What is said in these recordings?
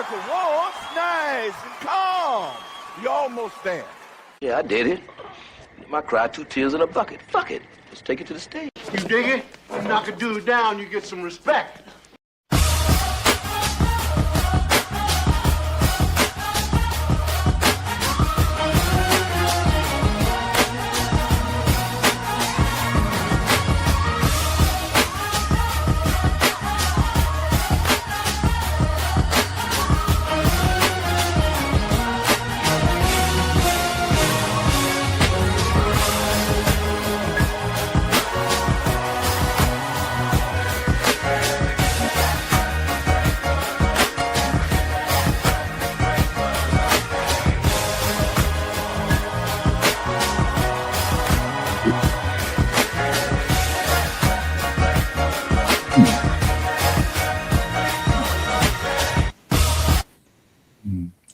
for warmth, nice and calm. You almost there. Yeah, I did it. I cried 2 tears in a bucket. Fuck it. Let's take it to the stage. You dig it? You knock a dude down, you get some respect.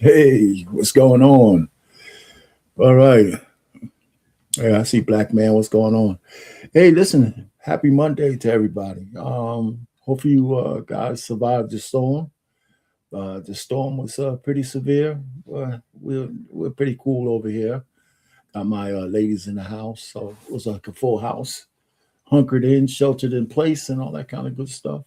Hey, what's going on? All right. Yeah, I see Black Man. What's going on? Hey, listen, happy Monday to everybody. Hopefully you guys survived the storm. The storm was pretty severe. We're pretty cool over here. Got my ladies in the house, so it was like a full house, hunkered in, sheltered in place, and all that kind of good stuff.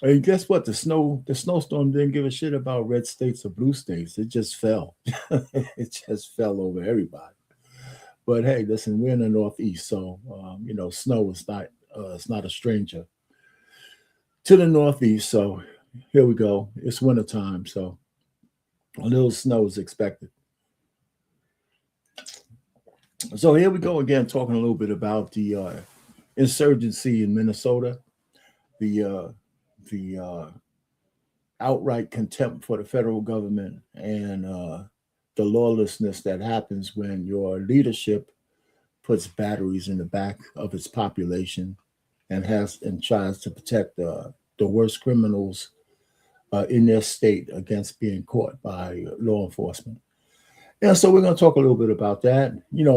And guess what? The snowstorm didn't give a shit about red states or blue states. It just fell. It just fell over everybody. But hey, listen, we're in the Northeast, so snow is not it's not a stranger to the Northeast. So here we go. It's wintertime, so a little snow is expected. So here we go again, talking a little bit about the insurgency in Minnesota, the outright contempt for the federal government, and the lawlessness that happens when your leadership puts batteries in the back of its population and tries to protect the worst criminals in their state against being caught by law enforcement. Yeah, so we're going to talk a little bit about that, and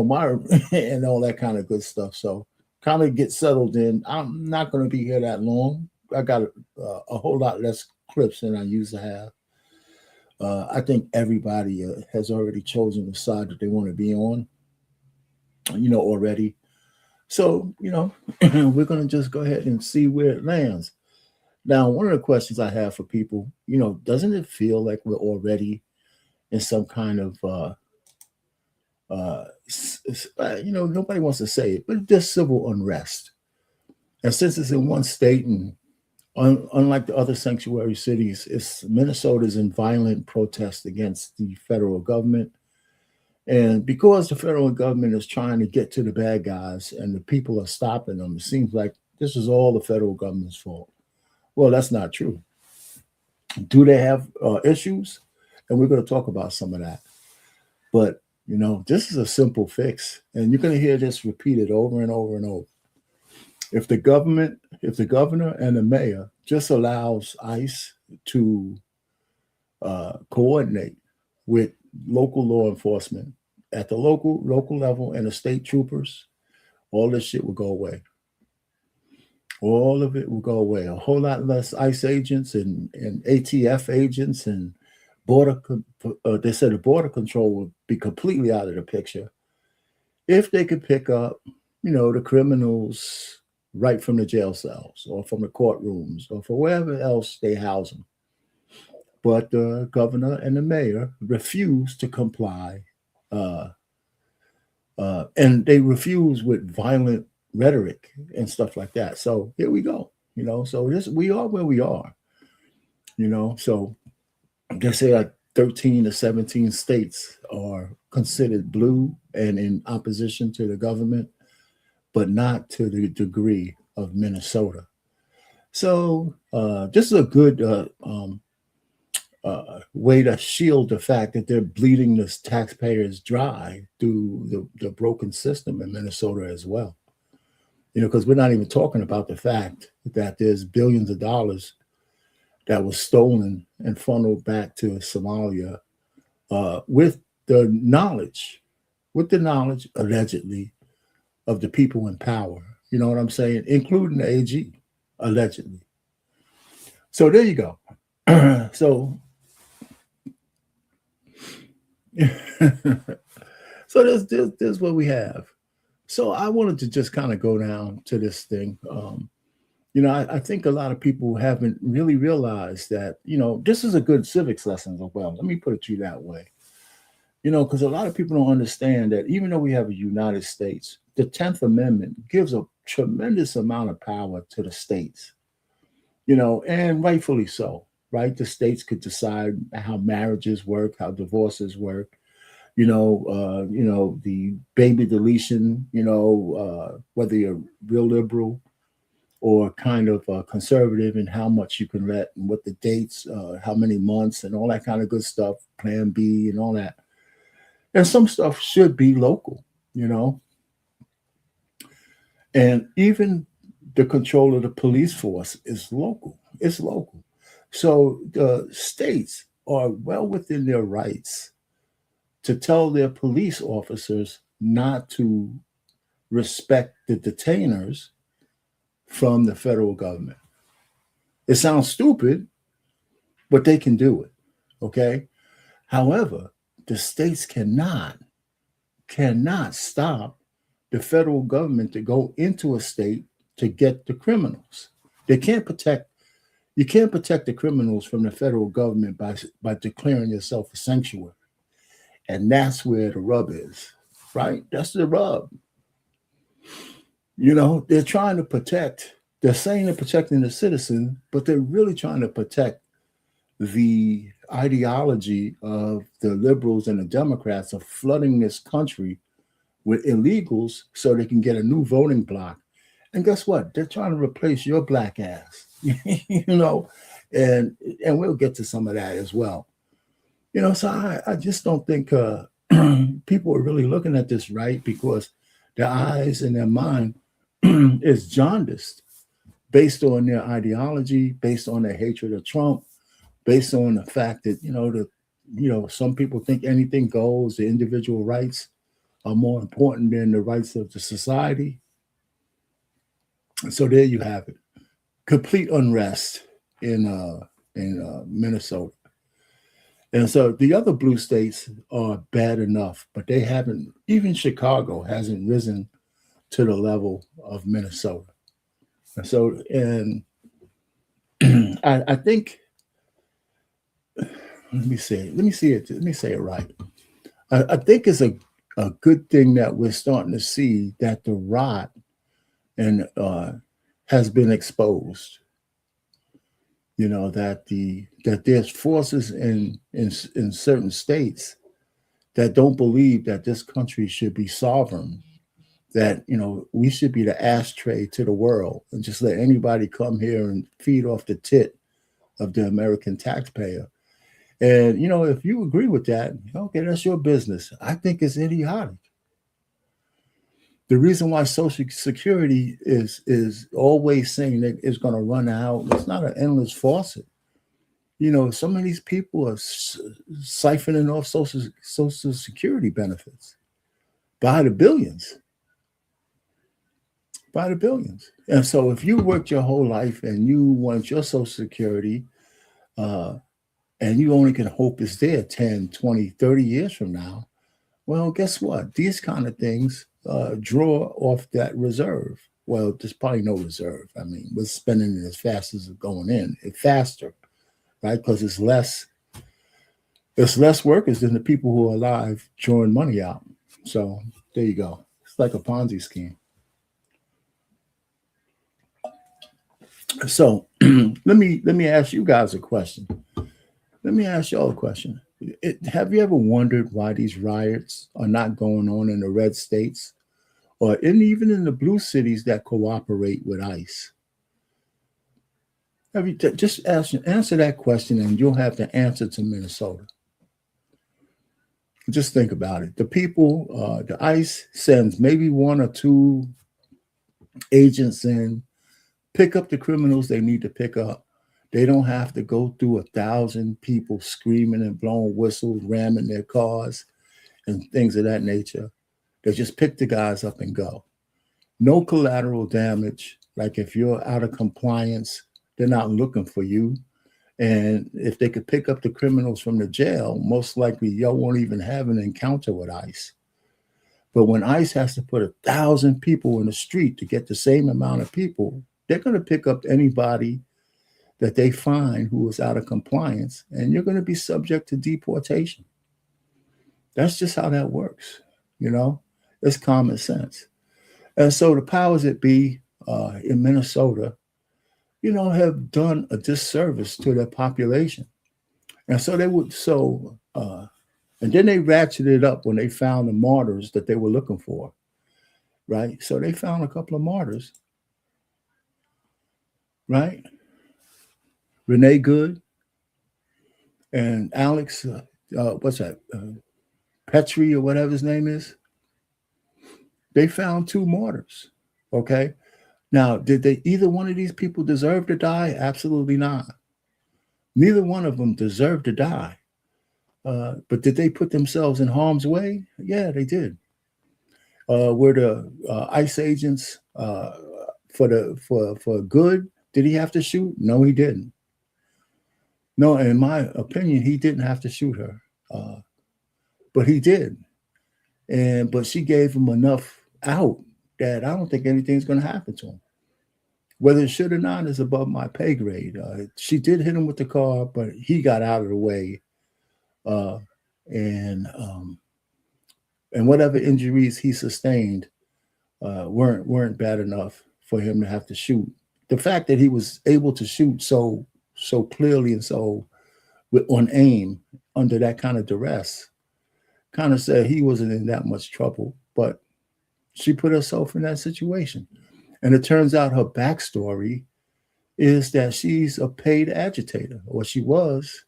all that kind of good stuff. So kind of get settled in. I'm not going to be here that long. I got a whole lot less clips than I used to have. I think everybody has already chosen the side that they want to be on, already. So, we're going to just go ahead and see where it lands. Now, one of the questions I have for people, doesn't it feel like we're already in some kind of, nobody wants to say it, but there's civil unrest. And since it's in one state and unlike the other sanctuary cities, Minnesota's in violent protest against the federal government. And because the federal government is trying to get to the bad guys and the people are stopping them, it seems like this is all the federal government's fault. Well, that's not true. Do they have issues? And we're going to talk about some of that. But, this is a simple fix. And you're going to hear this repeated over and over and over. If the governor and the mayor just allows ICE to coordinate with local law enforcement at the local level and the state troopers, all this shit will go away. All of it will go away. A whole lot less ICE agents and ATF agents and they said the border control would be completely out of the picture if they could pick up, the criminals right from the jail cells or from the courtrooms or for wherever else they house them. But the governor and the mayor refuse to comply. And they refuse with violent rhetoric and stuff like that. So here we go, so we are where we are, so they say like 13 to 17 states are considered blue and in opposition to the government, but not to the degree of Minnesota. So this is a good way to shield the fact that they're bleeding the taxpayers dry through the broken system in Minnesota as well. Because we're not even talking about the fact that there's billions of dollars that was stolen and funneled back to Somalia with the knowledge allegedly of the people in power. You know what I'm saying? Including the AG, allegedly. So there you go. So So there's what we have. So I wanted to just kind of go down to this thing. I think a lot of people haven't really realized that, this is a good civics lesson as well. Let me put it to you that way. Because a lot of people don't understand that even though we have a United States, the 10th Amendment gives a tremendous amount of power to the states, and rightfully so, right? The states could decide how marriages work, how divorces work, the baby deletion, whether you're real liberal or kind of conservative and how much you can let and what the dates, how many months and all that kind of good stuff, Plan B and all that. And some stuff should be local, and even the control of the police force is local. It's local. So the states are well within their rights to tell their police officers not to respect the detainers from the federal government. It sounds stupid, but they can do it. Okay. However, the states cannot stop the federal government to go into a state to get the criminals. You can't protect the criminals from the federal government by declaring yourself a sanctuary. And that's where the rub is, right? That's the rub. They're trying to protect, they're saying they're protecting the citizen, but they're really trying to protect the ideology of the liberals and the Democrats of flooding this country with illegals so they can get a new voting bloc. And guess what? They're trying to replace your black ass, and we'll get to some of that as well. So I just don't think people are really looking at this right, because their eyes and their mind is jaundiced based on their ideology, based on their hatred of Trump, based on the fact that, some people think anything goes, the individual rights are more important than the rights of the society. So there you have it. Complete unrest in Minnesota. And so the other blue states are bad enough, but they haven't, even Chicago hasn't risen to the level of Minnesota. And so, and I think, let me say it right. I think it's a good thing that we're starting to see that the rot and has been exposed. That there's forces in certain states that don't believe that this country should be sovereign, that we should be the ashtray to the world and just let anybody come here and feed off the tit of the American taxpayer. And if you agree with that, okay, that's your business. I think it's idiotic. The reason why Social Security is always saying that it's going to run out, it's not an endless faucet. Some of these people are siphoning off Social Security benefits by the billions. By the billions. And so if you worked your whole life and you want your Social Security, and you only can hope it's there 10, 20, 30 years from now, well, guess what? These kind of things draw off that reserve. Well, there's probably no reserve. I mean, we're spending it as fast as it's going in, faster, right? Because it's less workers than the people who are alive drawing money out. So there you go. It's like a Ponzi scheme. So let me ask you guys a question. Let me ask y'all a question. Have you ever wondered why these riots are not going on in the red states or even in the blue cities that cooperate with ICE? Have you just answer that question and you'll have the answer to Minnesota. Just think about it. The people, the ICE sends maybe one or two agents in, pick up the criminals they need to pick up. They don't have to go through 1,000 people screaming and blowing whistles, ramming their cars and things of that nature. They just pick the guys up and go. No collateral damage. Like if you're out of compliance, they're not looking for you. And if they could pick up the criminals from the jail, most likely y'all won't even have an encounter with ICE. But when ICE has to put 1,000 people in the street to get the same amount of people, they're going to pick up anybody that they find who is out of compliance, and you're going to be subject to deportation. That's just how that works. It's common sense. And so the powers that be in Minnesota, have done a disservice to their population. And so and then they ratcheted it up when they found the martyrs that they were looking for, right? So they found a couple of martyrs, right? Renee Good and Alex, what's that? Petrie or whatever his name is. They found 2 martyrs, okay? Now, did either one of these people deserve to die? Absolutely not. Neither one of them deserved to die. But did they put themselves in harm's way? Yeah, they did. Were the ICE agents for good? Did he have to shoot? No, he didn't. No, in my opinion, he didn't have to shoot her, but he did. But she gave him enough out that I don't think anything's going to happen to him. Whether it should or not is above my pay grade. She did hit him with the car, but he got out of the way. And whatever injuries he sustained weren't bad enough for him to have to shoot. The fact that he was able to shoot so clearly and so on aim under that kind of duress kind of said he wasn't in that much trouble, but she put herself in that situation. And it turns out her backstory is that she's a paid agitator, or she was.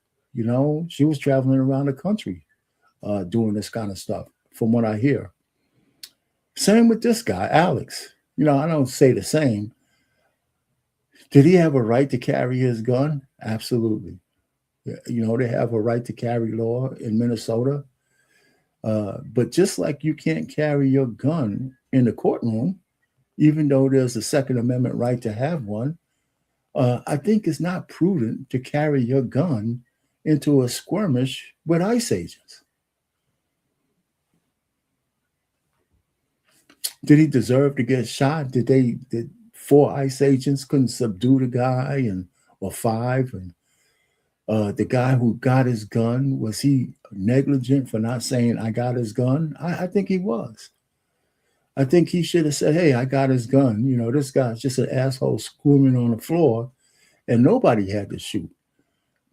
She was traveling around the country doing this kind of stuff, from what I hear. Same with this guy, Alex. I don't say the same. Did he have a right to carry his gun? Absolutely. They have a right to carry law in Minnesota. But just like you can't carry your gun in the courtroom, even though there's a Second Amendment right to have one, I think it's not prudent to carry your gun into a skirmish with ICE agents. Did he deserve to get shot? Did 4 ICE agents couldn't subdue the guy, or 5? And the guy who got his gun, was he negligent for not saying, I got his gun? I think he was. I think he should have said, hey, I got his gun. This guy's just an asshole screaming on the floor, and nobody had to shoot.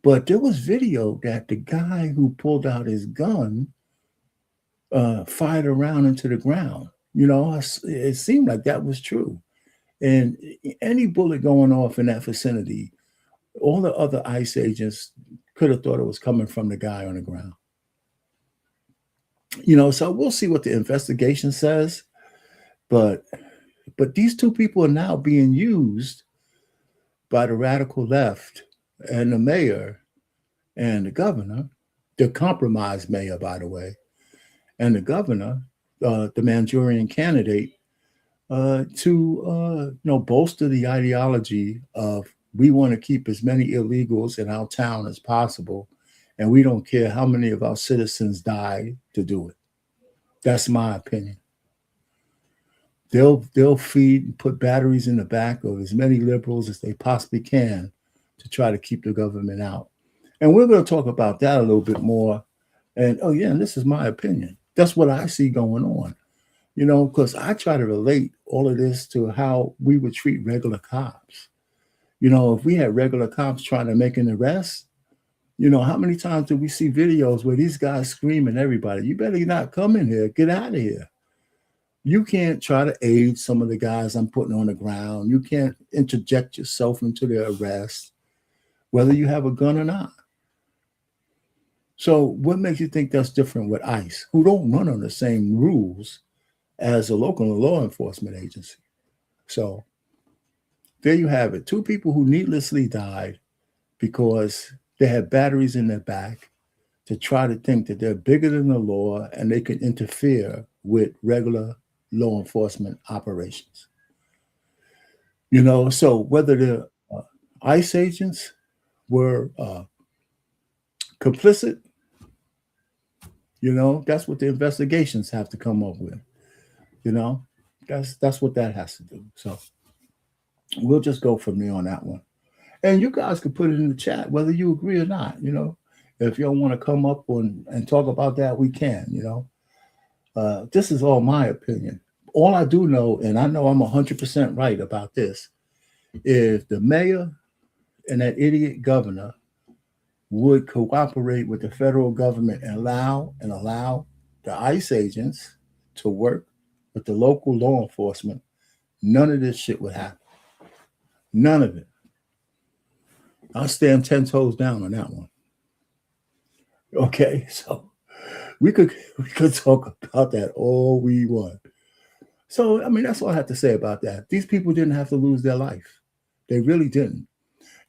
But there was video that the guy who pulled out his gun fired a round into the ground. It seemed like that was true. And any bullet going off in that vicinity, all the other ICE agents could have thought it was coming from the guy on the ground. So we'll see what the investigation says. But these 2 people are now being used by the radical left and the mayor and the governor, the compromised mayor, by the way, and the governor, the Manchurian candidate, to bolster the ideology of, we want to keep as many illegals in our town as possible, and we don't care how many of our citizens die to do it. That's my opinion. They'll feed and put batteries in the back of as many liberals as they possibly can to try to keep the government out. And we're going to talk about that a little bit more. And and this is my opinion. That's what I see going on. Because I try to relate all of this to how we would treat regular cops. If we had regular cops trying to make an arrest, how many times do we see videos where these guys screaming everybody, you better not come in here, get out of here. You can't try to aid some of the guys I'm putting on the ground. You can't interject yourself into their arrest, whether you have a gun or not. So what makes you think that's different with ICE, who don't run on the same rules as a local law enforcement agency? So there you have it. 2 people who needlessly died because they had batteries in their back to try to think that they're bigger than the law and they can interfere with regular law enforcement operations. So whether they're ICE agents, were complicit. You know, that's what the investigations have to come up with. You know, that's what that has to do. So we'll just go from there on that one. And you guys can put it in the chat whether you agree or not. You know, if you don't want to come up and talk about that, we can. You know, this is all my opinion. All I do know, and I know I'm 100% right about this, if the mayor and that idiot governor would cooperate with the federal government and allow the ICE agents to work with the local law enforcement, none of this shit would happen. None of it. I'll stand 10 toes down on that one. Okay, so we could talk about that all we want. So, I mean, that's all I have to say about that. These people didn't have to lose their life. They really didn't.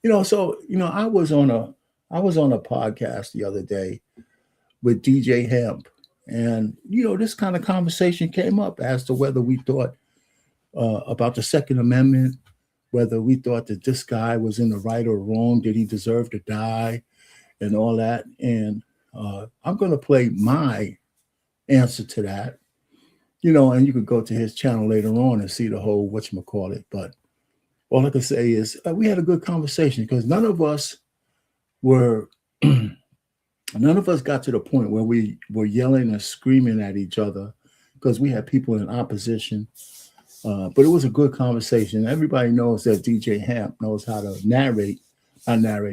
You know, so, you know, I was on a podcast the other day with DJ Hemp, and, you know, this kind of conversation came up as to whether we thought about the Second Amendment, whether we thought that this guy was in the right or wrong, did he deserve to die, and all that. And I'm going to play my answer to that, you know, and you could go to his channel later on and see the whole whatchamacallit. But all I can say is we had a good conversation because none of us got to the point where we were yelling and screaming at each other because we had people in opposition. But it was a good conversation. Everybody knows that DJ Hamp knows how to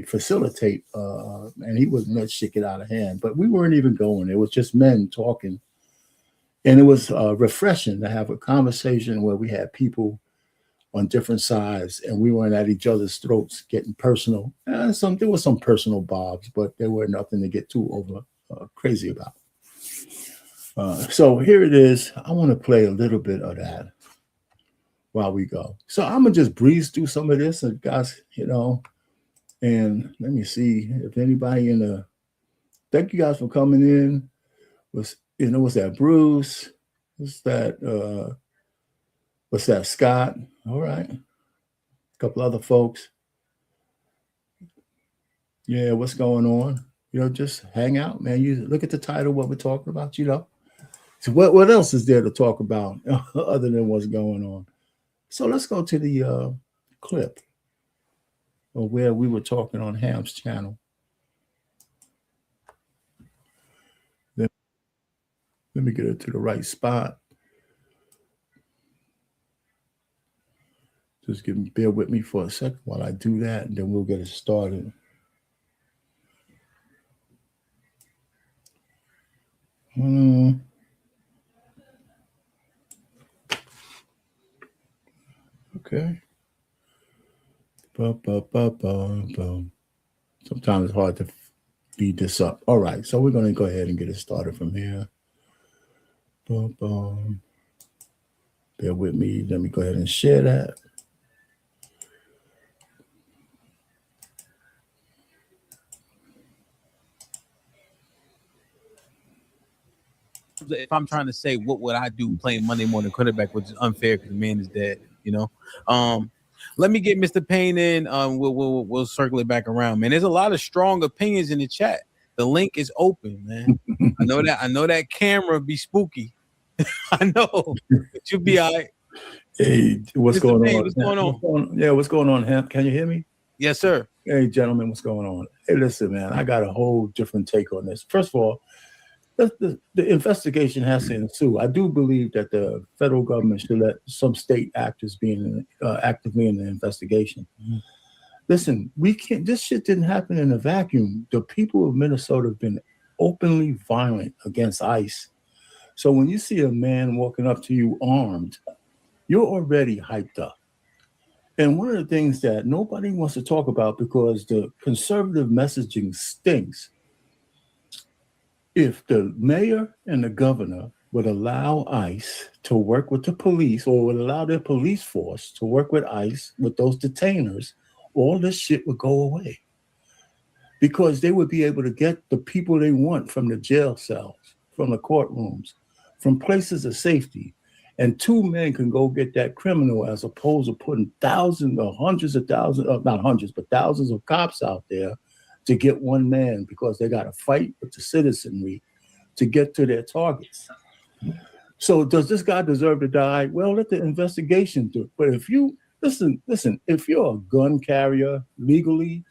facilitate, and he wouldn't let shit get out of hand. But we weren't even going. It was just men talking. And it was refreshing to have a conversation where we had people on different sides and we weren't at each other's throats getting personal. There was some personal bobs, but there were nothing to get too over crazy about. So here it is. I want to play a little bit of that while we go. So I'm gonna just breeze through some of this, and guys, you know, and let me see if anybody thank you guys for coming in. What's that Bruce? What's that Scott? All right. A couple other folks. Yeah, what's going on? You know, just hang out, man. You look at the title, what we're talking about, you know. So what else is there to talk about other than what's going on? So let's go to the clip of where we were talking on Ham's channel. Let me get it to the right spot. Just bear with me for a second while I do that, and then we'll get it started. Okay. Sometimes it's hard to speed this up. All right, so we're going to go ahead and get it started from here. Bear with me. Let me go ahead and share that. If I'm trying to say what would I do playing Monday morning quarterback, which is unfair because the man is dead, you know. Let me get Mr. Payne in. We'll circle it back around, man. There's a lot of strong opinions in the chat. The link is open, man. I know that camera be spooky. I know, but you'll be all right. Hey, what's Mr. going Payne, on? what's going on? Yeah, what's going on, Hemp? Can you hear me? Yes, sir. Hey, gentlemen, what's going on? Hey, listen, man, I got a whole different take on this. First of all, the investigation has to ensue. I do believe that the federal government should let some state actors be actively in the investigation. Mm-hmm. Listen, we can't. This shit didn't happen in a vacuum. The people of Minnesota have been openly violent against ICE. So when you see a man walking up to you armed, you're already hyped up. And one of the things that nobody wants to talk about because the conservative messaging stinks. If the mayor and the governor would allow ICE to work with the police or would allow their police force to work with ICE, with those detainers, all this shit would go away. Because they would be able to get the people they want from the jail cells, from the courtrooms, from places of safety. And 2 men can go get that criminal as opposed to putting thousands or hundreds of thousands, not hundreds, but thousands of cops out there to get 1 man because they got to fight with the citizenry to get to their targets. So does this guy deserve to die? Well, let the investigation do it. But if you, listen, if you're a gun carrier legally,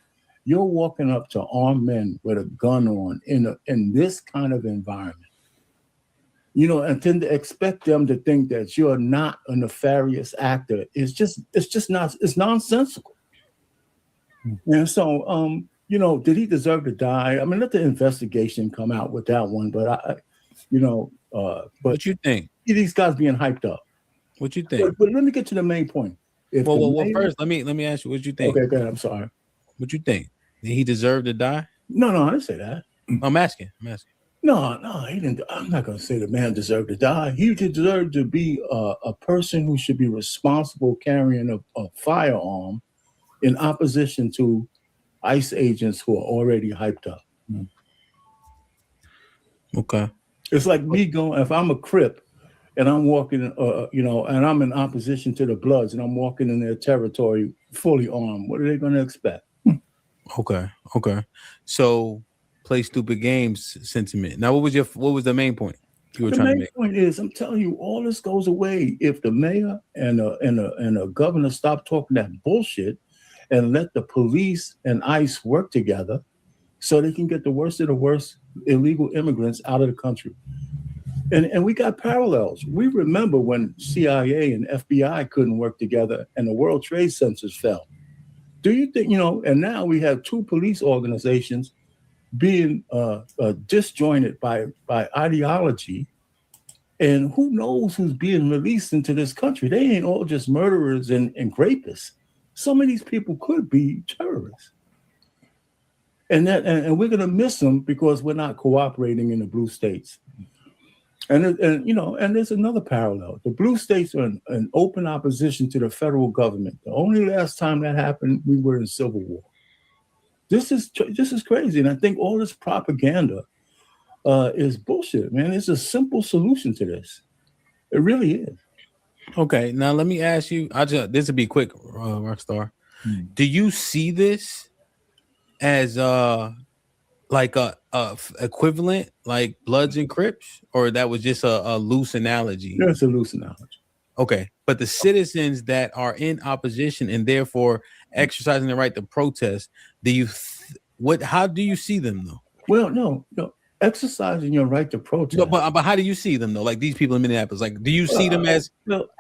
you're walking up to armed men with a gun on in this kind of environment. You know, and tend to expect them to think that you're not a nefarious actor. It's just not, it's nonsensical. And so, you know, did he deserve to die? I mean, let the investigation come out with that one. But but what you think? These guys being hyped up. What you think? But let me get to the main point. Well, first, let me ask you what you think. Okay, go ahead. I'm sorry. What you think? Did he deserve to die? No, I didn't say that. I'm asking. No, he didn't. I'm not going to say the man deserved to die. He deserved to be a person who should be responsible carrying a firearm in opposition to ICE agents who are already hyped up. Okay. It's like me going, if I'm a Crip and I'm walking, and I'm in opposition to the Bloods and I'm walking in their territory fully armed, what are they going to expect? Okay. So play stupid games sentiment. Now, what was the main point you were trying to make? The main point is, I'm telling you, all this goes away if the mayor and a governor stop talking that bullshit and let the police and ICE work together so they can get the worst of the worst illegal immigrants out of the country. And we got parallels. We remember when CIA and FBI couldn't work together and the World Trade Centers fell. Do you think, and now we have 2 police organizations being disjointed by ideology, and who knows who's being released into this country? They ain't all just murderers and rapists. Some of these people could be terrorists, and we're gonna miss them because we're not cooperating in the blue states. And there's another parallel. The blue states are in open opposition to the federal government. The only last time that happened, we were in civil war. This is crazy, and I think all this propaganda is bullshit, man. It's a simple solution to this. It really is. Okay, now let me ask you. This will be quick, Rockstar. Do you see this as like a equivalent, like Bloods and Crips, or that was just a loose analogy? That's a loose analogy. Okay, but the citizens that are in opposition and therefore exercising the right to protest, how do you see them though? Well, no, exercising your right to protest. No, but how do you see them though? Like these people in Minneapolis, like do you see them as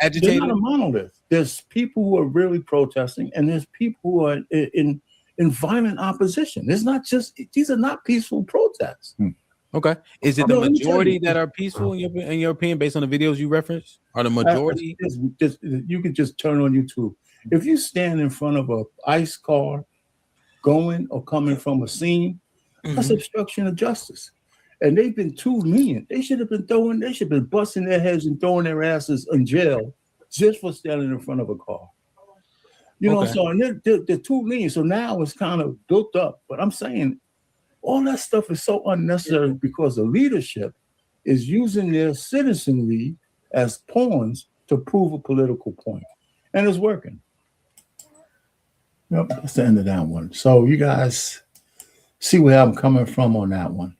agitated? They're not a monolith. There's people who are really protesting, and there's people who are in violent opposition. It's not just, these are not peaceful protests. Okay. Is it the majority that are peaceful in your opinion, based on the videos you referenced? Are the majority? You can just turn on YouTube. If you stand in front of a ICE car going or coming from a scene, that's obstruction of justice. And they've been too lenient. They should have been busting their heads and throwing their asses in jail just for standing in front of a car. So and they're too lenient. So now it's kind of built up. But I'm saying all that stuff is so unnecessary because the leadership is using their citizenry as pawns to prove a political point. And it's working. Yep, that's the end of that one. So you guys see where I'm coming from on that one.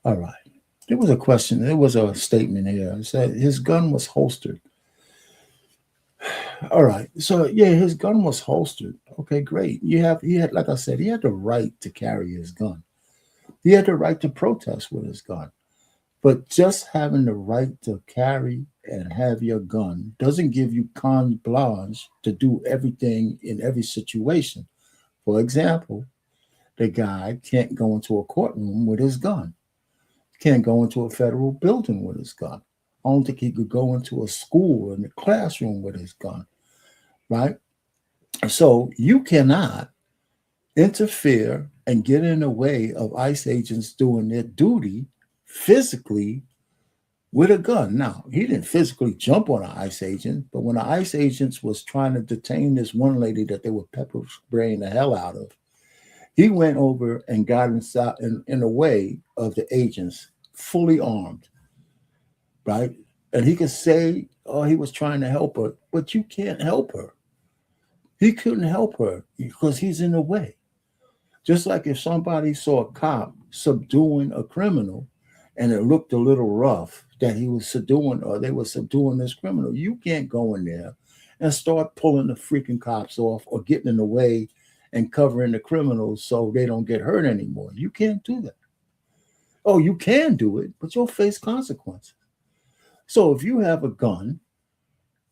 All right. There was a question. There was a statement here. It said his gun was holstered. All right. So his gun was holstered. Okay, great. He had, like I said, he had the right to carry his gun. He had the right to protest with his gun. But just having the right to carry and have your gun doesn't give you carte blanche to do everything in every situation. For example, the guy can't go into a courtroom with his gun. Can't go into a federal building with his gun. I don't think he could go into a school in the classroom with his gun, right? So you cannot interfere and get in the way of ICE agents doing their duty physically with a gun. Now, he didn't physically jump on an ICE agent, but when the ICE agents was trying to detain this one lady that they were pepper spraying the hell out of, he went over and got inside in the way of the agents, fully armed, right? And he could say oh, he was trying to help her, but you can't help her. He couldn't help her because he's in the way. Just like if somebody saw a cop subduing a criminal and it looked a little rough that he was subduing or they were subduing this criminal, you can't go in there and start pulling the freaking cops off or getting in the way and covering the criminals so they don't get hurt anymore. You can't do that. Oh, you can do it, but you'll face consequences. So if you have a gun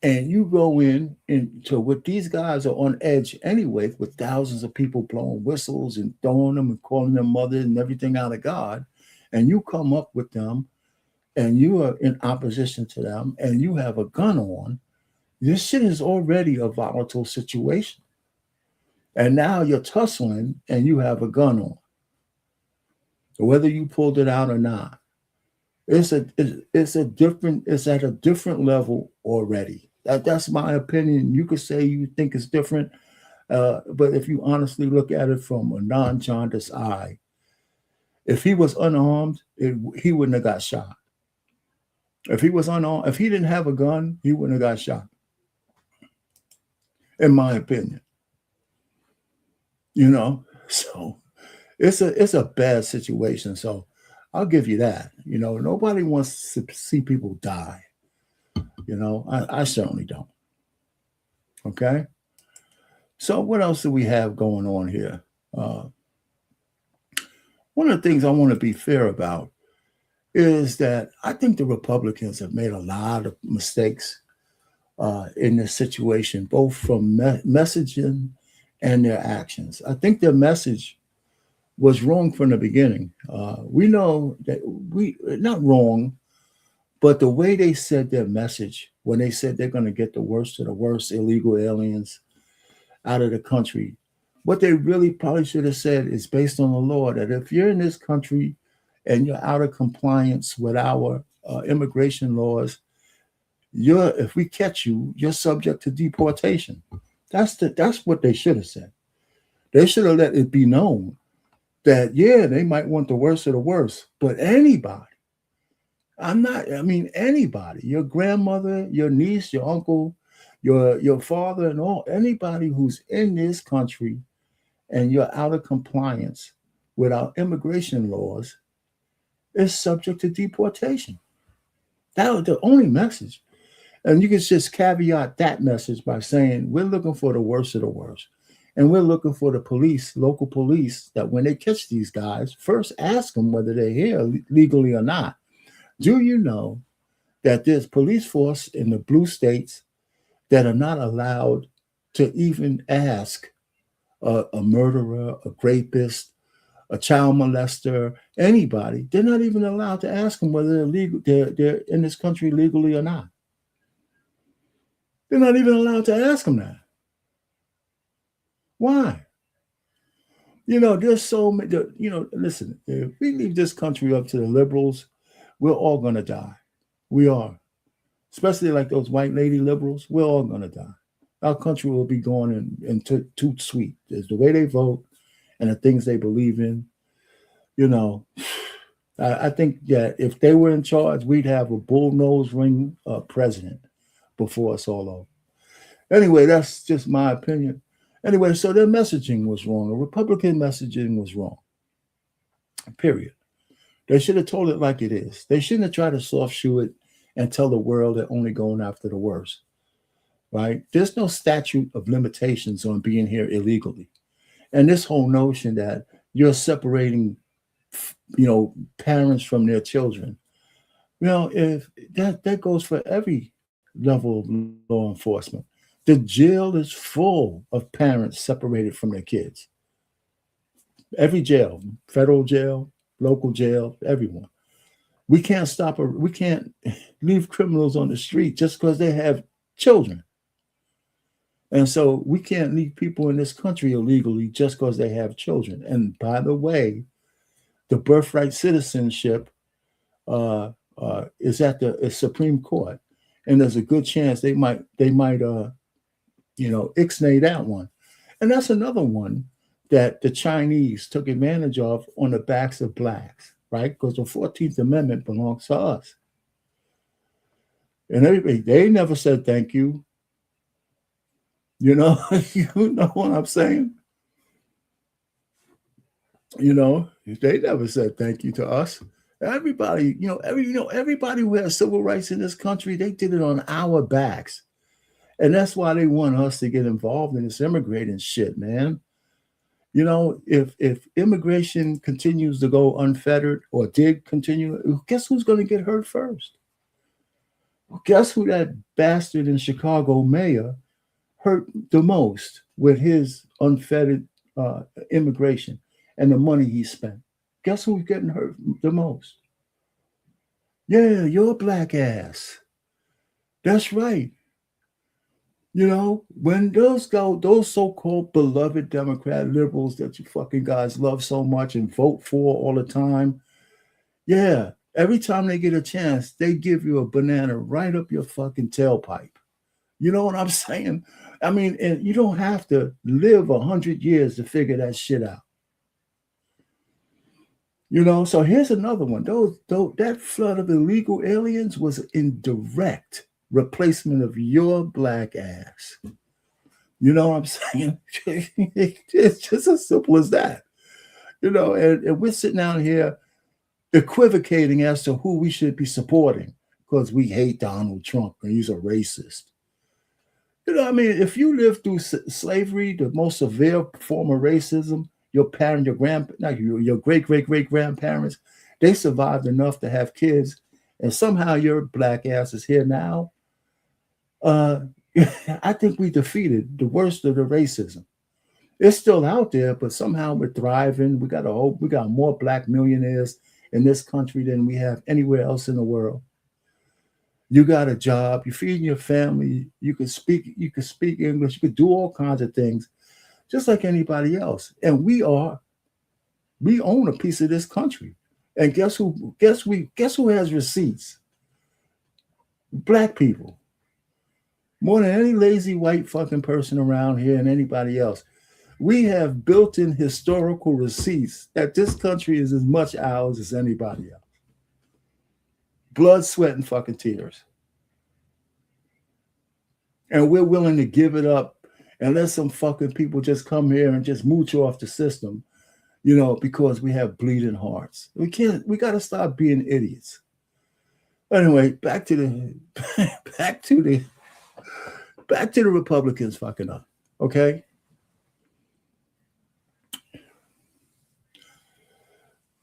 and you go in into what these guys are on edge anyway, with thousands of people blowing whistles and throwing them and calling them mothers and everything out of God, and you come up with them and you are in opposition to them and you have a gun on, this shit is already a volatile situation. And now you're tussling and you have a gun on. Whether you pulled it out or not, it's at a different level already. That's my opinion. You could say you think it's different, but if you honestly look at it from a non-jaundiced eye, if he was unarmed, he wouldn't have got shot. If he was unarmed, if he didn't have a gun, he wouldn't have got shot. In my opinion, so it's a bad situation. So I'll give you that. Nobody wants to see people die. I certainly don't. Okay. So what else do we have going on here? One of the things I want to be fair about is that I think the Republicans have made a lot of mistakes in this situation, both from messaging and their actions. I think their message was wrong from the beginning. We know that not wrong, but the way they said their message, when they said they're going to get the worst of the worst illegal aliens out of the country, what they really probably should have said is based on the law that if you're in this country and you're out of compliance with our immigration laws, if we catch you, you're subject to deportation. That's what they should have said. They should have let it be known that, yeah, they might want the worst of the worst, but anybody, anybody, your grandmother, your niece, your uncle, your father, and anybody who's in this country and you're out of compliance with our immigration laws is subject to deportation. That was the only message. And you can just caveat that message by saying, we're looking for the worst of the worst. And we're looking for the police, local police, that when they catch these guys, first ask them whether they're here legally or not. Do you know that there's police force in the blue states that are not allowed to even ask a murderer, a rapist, a child molester, anybody? They're not even allowed to ask them whether they're in this country legally or not. They're not even allowed to ask them that. Why? There's so many, listen, if we leave this country up to the liberals, we're all going to die. We are. Especially like those white lady liberals, we're all going to die. Our country will be going into toot sweet. There's the way they vote and the things they believe in. I think that if they were in charge, we'd have a bull-nose ring president before it's all over. Anyway, that's just my opinion. Anyway, so their messaging was wrong. The Republican messaging was wrong. Period. They should have told it like it is. They shouldn't have tried to soft shoe it and tell the world they're only going after the worst. Right? There's no statute of limitations on being here illegally. And this whole notion that you're separating, parents from their children. If that goes for every level of law enforcement. The jail is full of parents separated from their kids. Every jail, federal jail, local jail, everyone. We can't we can't leave criminals on the street just because they have children. And so we can't leave people in this country illegally just because they have children. And by the way, the birthright citizenship is at the Supreme Court. And there's a good chance they might ixnay that one. And that's another one that the Chinese took advantage of on the backs of blacks, right? Because the 14th Amendment belongs to us. And everybody, they never said thank you. You know, you know what I'm saying? You know, they never said thank you to us. Everybody, everybody who has civil rights in this country, they did it on our backs. And that's why they want us to get involved in this immigrating shit, man. You know, if immigration continues to go unfettered or did continue, guess who's going to get hurt first? Guess who that bastard in Chicago mayor hurt the most with his unfettered immigration and the money he spent? Guess who's getting hurt the most? Yeah, your black ass. That's right. You know, when those so-called beloved Democrat liberals that you fucking guys love so much and vote for all the time, yeah, every time they get a chance, they give you a banana right up your fucking tailpipe. You know what I'm saying? I mean, and you don't have to live 100 years to figure that shit out. You know, so here's another one. That flood of illegal aliens was in direct replacement of your black ass. You know what I'm saying? It's just as simple as that. You know, and we're sitting down here equivocating as to who we should be supporting because we hate Donald Trump and he's a racist. You know, I mean, if you lived through slavery, the most severe form of racism, your great-great-great-grandparents, they survived enough to have kids, and somehow your black ass is here now. I think we defeated the worst of the racism. It's still out there, but somehow we're thriving. We got more black millionaires in this country than we have anywhere else in the world. You got a job, you're feeding your family, you can speak English, you can do all kinds of things, just like anybody else. And we own a piece of this country. And guess who has receipts? Black people. More than any lazy white fucking person around here and anybody else. We have built-in historical receipts that this country is as much ours as anybody else. Blood, sweat, and fucking tears. And we're willing to give it up and let some fucking people just come here and just mooch off the system, you know, because we have bleeding hearts. We got to stop being idiots. Anyway, back to the Republicans fucking up, okay?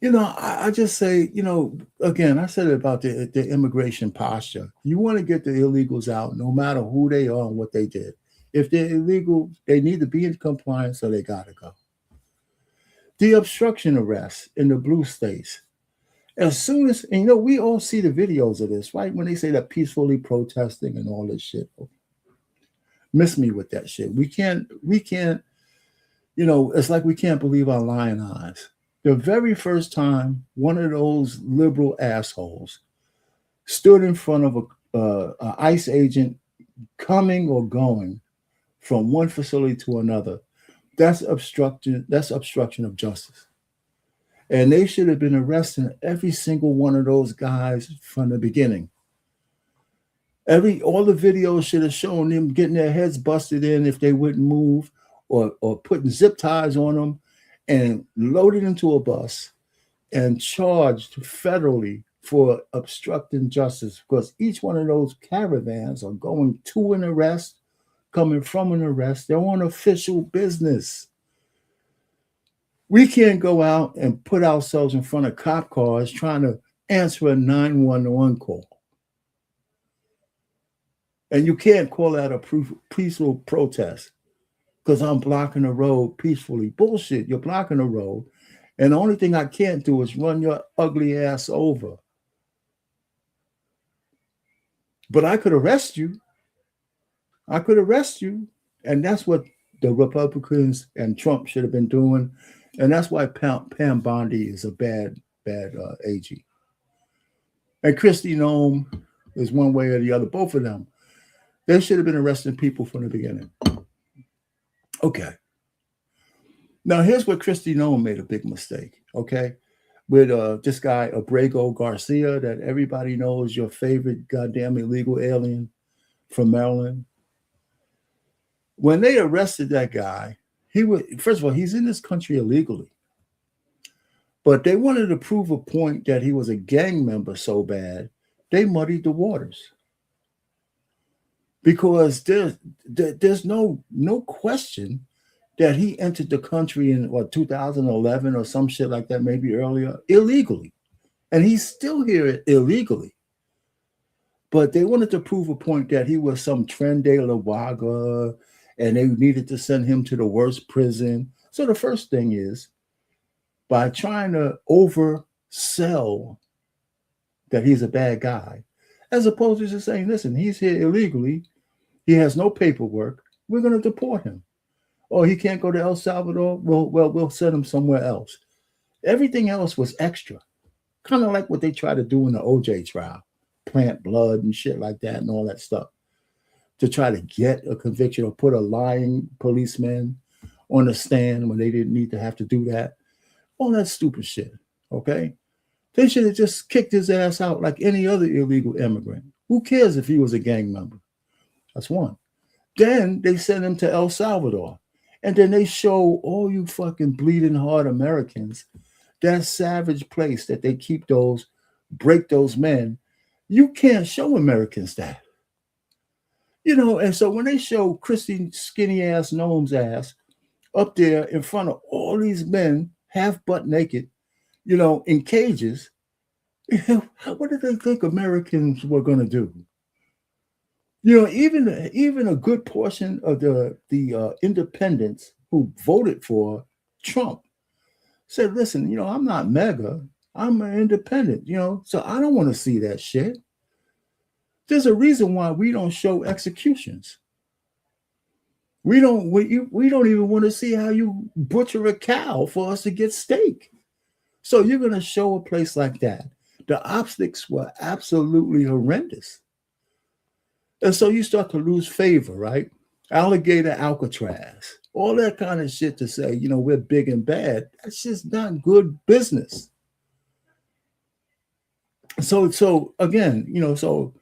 You know, I just say, you know, again, I said it about the immigration posture. You want to get the illegals out, no matter who they are and what they did. If they're illegal, they need to be in compliance, so they got to go. The obstruction arrests in the blue states. As soon as, and you know, we all see the videos of this, right? When they say that peacefully protesting and all this shit. Miss me with that shit. We can't, you know, it's like we can't believe our lying eyes. The very first time one of those liberal assholes stood in front of a ICE agent coming or going from one facility to another, that's obstruction of justice. And they should have been arresting every single one of those guys from the beginning. All the videos should have shown them getting their heads busted in if they wouldn't move, or putting zip ties on them and loaded into a bus and charged federally for obstructing justice, because each one of those caravans are going to an arrest, coming from an arrest. They're on official business. We can't go out and put ourselves in front of cop cars trying to answer a 911 call. And you can't call that a peaceful protest because I'm blocking the road peacefully. Bullshit. You're blocking the road. And the only thing I can't do is run your ugly ass over. But I could arrest you. And that's what the Republicans and Trump should have been doing. And that's why Pam Bondi is a bad AG. And Kristi Noem is one way or the other, both of them. They should have been arresting people from the beginning. Okay. Now, here's where Kristi Noem made a big mistake, okay? with this guy Abrego Garcia that everybody knows, your favorite goddamn illegal alien from Maryland. When they arrested that guy, he was, first of all, he's in this country illegally. But they wanted to prove a point that he was a gang member so bad, they muddied the waters. Because there's no question that he entered the country in 2011 or some shit like that, maybe earlier, illegally. And he's still here illegally. But they wanted to prove a point that he was some Tren de la Vaga and they needed to send him to the worst prison. So the first thing is, by trying to oversell that he's a bad guy, as opposed to just saying, listen, he's here illegally, he has no paperwork, we're going to deport him. Or he can't go to El Salvador, we'll send him somewhere else. Everything else was extra. Kind of like what they try to do in the OJ trial, plant blood and shit like that and all that stuff to try to get a conviction or put a lying policeman on the stand when they didn't need to have to do that. All that stupid shit, okay? They should have just kicked his ass out like any other illegal immigrant. Who cares if he was a gang member? That's one. Then they send him to El Salvador. And then they show all you fucking bleeding heart Americans that savage place that they keep break those men. You can't show Americans that. And so when they show Christy skinny ass Noam's ass up there in front of all these men, half butt naked, in cages, what did they think Americans were going to do? Even a good portion of the independents who voted for Trump said, listen, I'm not MAGA, I'm an independent, so I don't want to see that shit. There's a reason why we don't show executions. We don't even want to see how you butcher a cow for us to get steak. So you're going to show a place like that. The optics were absolutely horrendous. And so you start to lose favor, right? Alligator Alcatraz, all that kind of shit to say, we're big and bad. That's just not good business. So again, so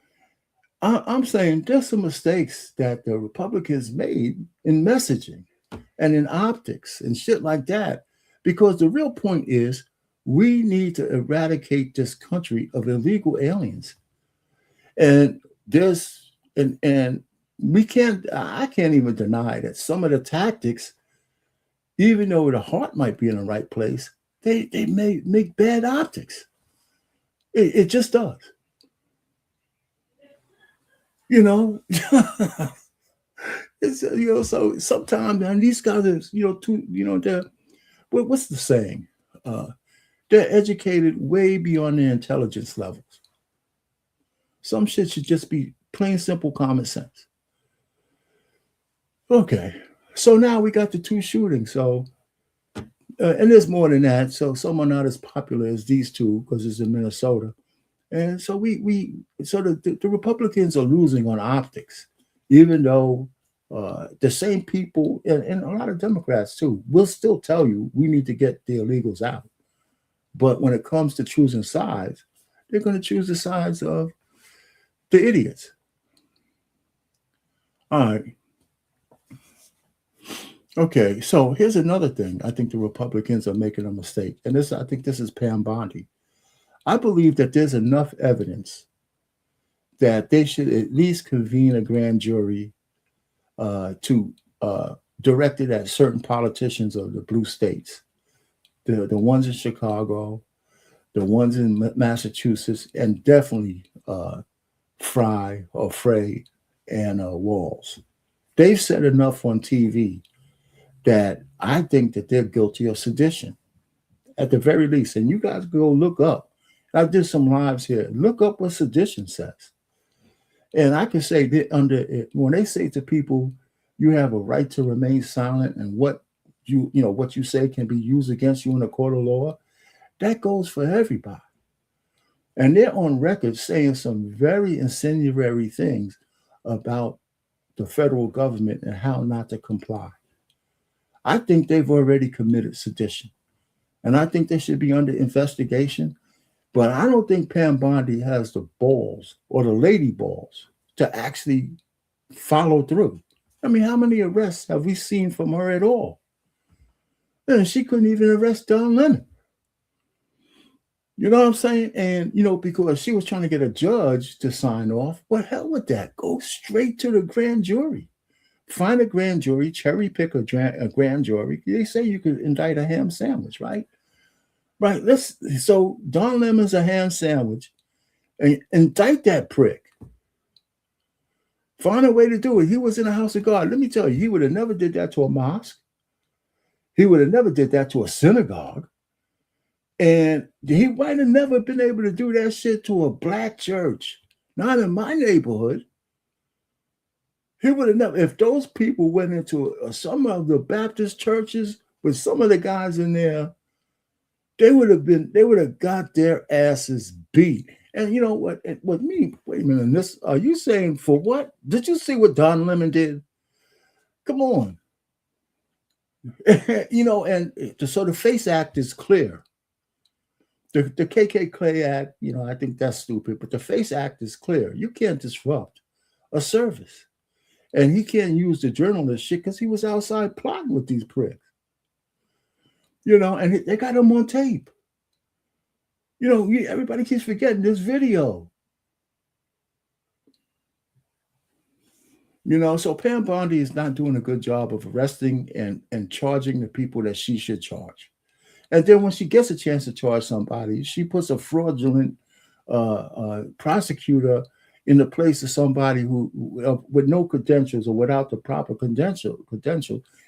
I'm saying there's some mistakes that the Republicans made in messaging and in optics and shit like that, because the real point is we need to eradicate this country of illegal aliens. And I can't even deny that some of the tactics, even though the heart might be in the right place, they may make bad optics. It just does. It's so sometimes, man, these guys are they're what's the saying? They're educated way beyond their intelligence levels. Some shit should just be plain simple common sense. Okay, so now we got the two shootings. So and there's more than that. So some are not as popular as these two because it's in Minnesota. And so the Republicans are losing on optics, even though the same people and a lot of Democrats too will still tell you we need to get the illegals out. But when it comes to choosing sides, they're going to choose the sides of the idiots. All right. Okay, so here's another thing. I think the Republicans are making a mistake. And I think this is Pam Bondi. I believe that there's enough evidence that they should at least convene a grand jury to direct it at certain politicians of the blue states, the ones in Chicago, the ones in Massachusetts, and definitely Frey and Walls. They've said enough on TV that I think that they're guilty of sedition, at the very least. And you guys go look up. I did some lives here. Look up what sedition says. And I can say that when they say to people, you have a right to remain silent, and what you say can be used against you in a court of law, that goes for everybody. And they're on record saying some very incendiary things about the federal government and how not to comply. I think they've already committed sedition. and I think they should be under investigation. But I don't think Pam Bondi has the balls or the lady balls to actually follow through. I mean, how many arrests have we seen from her at all? And she couldn't even arrest Don Lemon. You know what I'm saying? And, because she was trying to get a judge to sign off, what hell with that? Go straight to the grand jury. Find a grand jury, cherry pick a grand jury. They say you could indict a ham sandwich, right? Right. So Don Lemon's a ham sandwich, and indict that prick. Find a way to do it. He was in the house of God. Let me tell you, he would have never did that to a mosque. He would have never did that to a synagogue. And he might have never been able to do that shit to a black church. Not in my neighborhood. He would have never, if those people went into some of the Baptist churches with some of the guys in there, they would have got their asses beat. And you know what? With me, wait a minute. Are you saying for what? Did you see what Don Lemon did? Come on. And so the FACE Act is clear. The KKK Act, I think that's stupid, but the FACE Act is clear. You can't disrupt a service. And he can't use the journalist shit because he was outside plotting with these pricks. And they got him on tape. Everybody keeps forgetting this video. So Pam Bondi is not doing a good job of arresting and charging the people that she should charge. And then when she gets a chance to charge somebody, she puts a fraudulent prosecutor in the place of somebody who with no credentials or without the proper credential,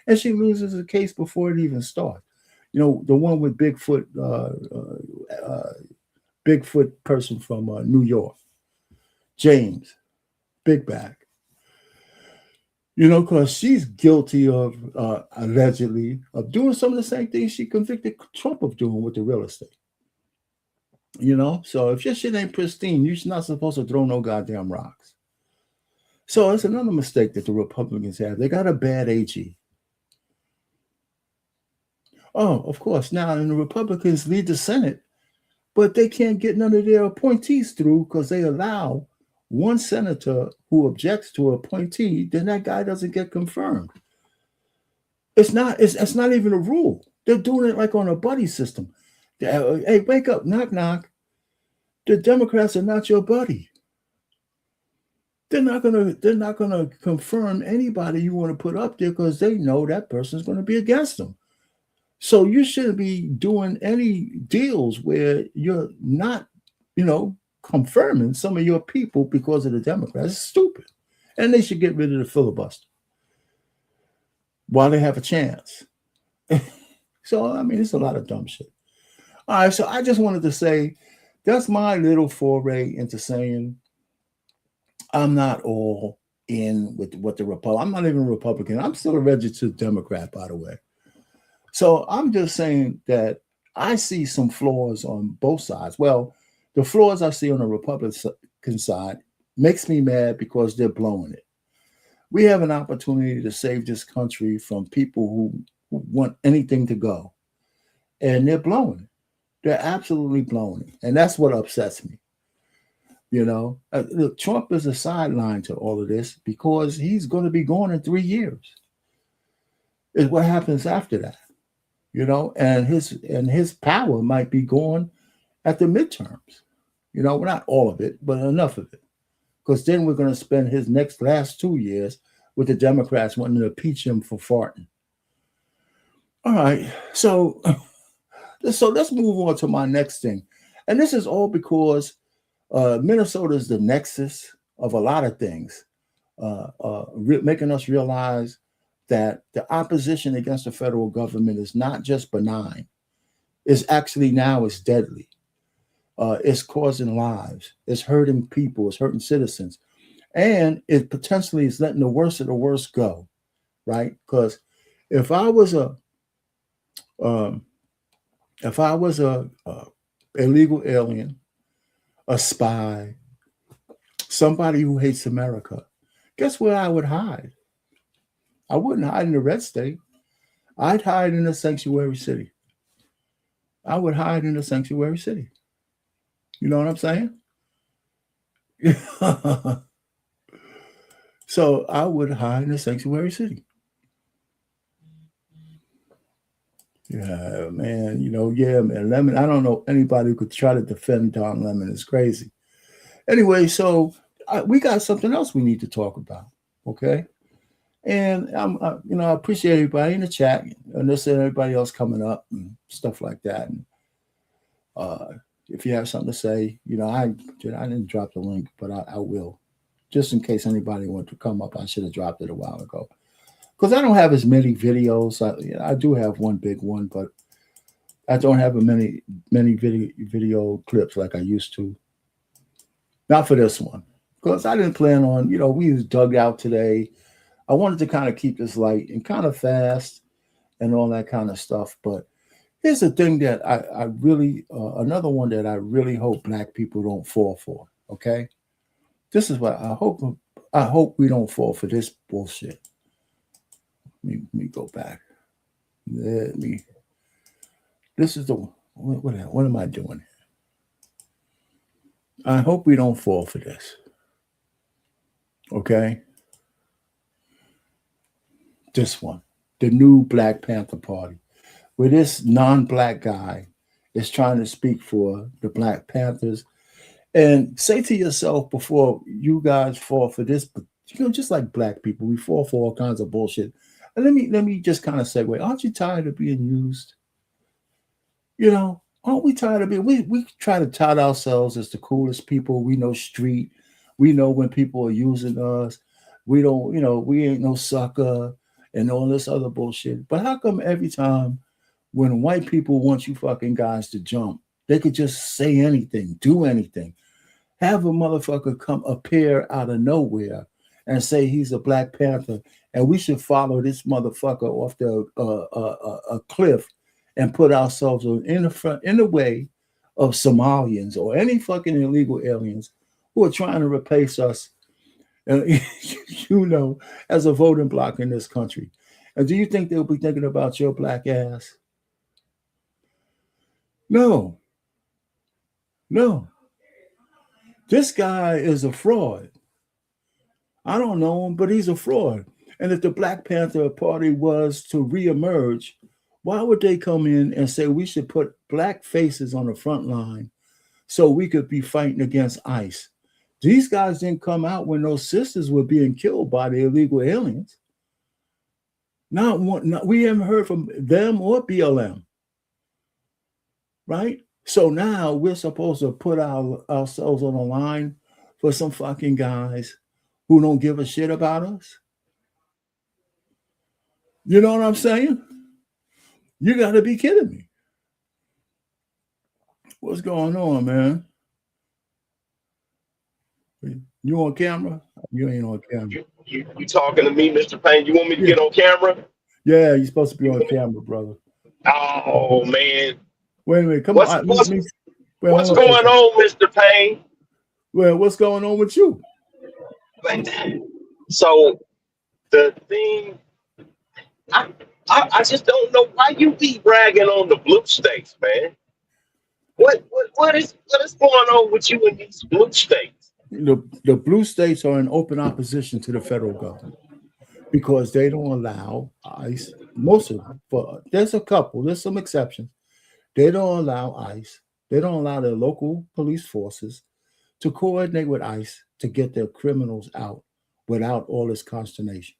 and she loses the case before it even starts. The one with Bigfoot person from New York, James, Big Back. Because she's guilty of allegedly of doing some of the same things she convicted Trump of doing with the real estate. So if your shit ain't pristine, you're not supposed to throw no goddamn rocks. So it's another mistake that the Republicans have. They got a bad AG. Oh, of course. Now, and the Republicans lead the Senate, but they can't get none of their appointees through because they allow one senator who objects to an appointee, then that guy doesn't get confirmed. It's not even a rule. They're doing it like on a buddy system. Hey, wake up, knock, knock. The Democrats are not your buddy. They're not gonna confirm anybody you want to put up there because they know that person's going to be against them. So you shouldn't be doing any deals where you're not, confirming some of your people because of the Democrats. It's stupid. And they should get rid of the filibuster while they have a chance. So, it's a lot of dumb shit. All right, so I just wanted to say that's my little foray into saying I'm not all in with what the Republican. I'm not even a Republican. I'm still a registered Democrat, by the way. So I'm just saying that I see some flaws on both sides. Well, the flaws I see on the Republican side makes me mad because they're blowing it. We have an opportunity to save this country from people who want anything to go. And they're blowing it. They're absolutely blowing it. And that's what upsets me. Look, Trump is a sideline to all of this because he's going to be gone in 3 years. Is what happens after that. And his power might be gone at the midterms. Not all of it, but enough of it. Because then we're going to spend his last 2 years with the Democrats wanting to impeach him for farting. All right, so let's move on to my next thing. And this is all because Minnesota is the nexus of a lot of things, making us realize that the opposition against the federal government is not just benign. It's actually now it's deadly. It's causing lives. It's hurting people. It's hurting citizens. And it potentially is letting the worst of the worst go, right? Because if I was a illegal alien, a spy, somebody who hates America, guess where I would hide? I wouldn't hide in the red state. I'd hide in a sanctuary city. I would hide in a sanctuary city. You know what I'm saying? So I would hide in a sanctuary city. Yeah, man. Yeah, man. Lemon. I don't know anybody who could try to defend Don Lemon. It's crazy. Anyway, so we got something else we need to talk about. Okay. And I appreciate everybody in the chat and this and everybody else coming up and stuff like that. And if you have something to say, I didn't drop the link, but I will, just in case anybody wants to come up. I should have dropped it a while ago because I don't have as many videos. I do have one big one, but I don't have many video clips like I used to. Not for this one because I didn't plan on. We was dug out today. I wanted to kind of keep this light and kind of fast and all that kind of stuff. But here's the thing that I really, another one that I really hope Black people don't fall for. Okay. This is what I hope. I hope we don't fall for this bullshit. Let me go back. This is the what am I doing? I hope we don't fall for this. Okay. This one, the new Black Panther Party, where this non-Black guy is trying to speak for the Black Panthers. And say to yourself before you guys fall for this, just like Black people, we fall for all kinds of bullshit. And let me just kind of segue. Aren't you tired of being used? Aren't we tired of being? We try to tout ourselves as the coolest people. We know street. We know when people are using us. We don't, we ain't no sucker and all this other bullshit. But how come every time when white people want you fucking guys to jump, they could just say anything, do anything, have a motherfucker come appear out of nowhere and say he's a Black Panther and we should follow this motherfucker off a cliff and put ourselves in the way of Somalians or any fucking illegal aliens who are trying to replace us, as a voting bloc in this country. And do you think they'll be thinking about your Black ass? No. This guy is a fraud. I don't know him, but he's a fraud. And if the Black Panther Party was to reemerge, why would they come in and say we should put Black faces on the front line so we could be fighting against ICE? These guys didn't come out when those sisters were being killed by the illegal aliens. We haven't heard from them or BLM. Right? So now we're supposed to put ourselves on the line for some fucking guys who don't give a shit about us. You know what I'm saying? You got to be kidding me. What's going on, man? You on camera? You ain't on camera. You talking to me, Mr. Payne? You want me to get on camera? Yeah, you're supposed to be on camera, brother. Oh, man. Wait a minute. Come on. What's going on, Mr. Payne? Well, what's going on with you? So the thing, I just don't know why you be bragging on the blue states, man. What is going on with you in these blue states? The blue states are in open opposition to the federal government because they don't allow ICE. Most of them, but there's some exceptions. They don't allow ICE. They don't allow their local police forces to coordinate with ICE to get their criminals out without all this consternation.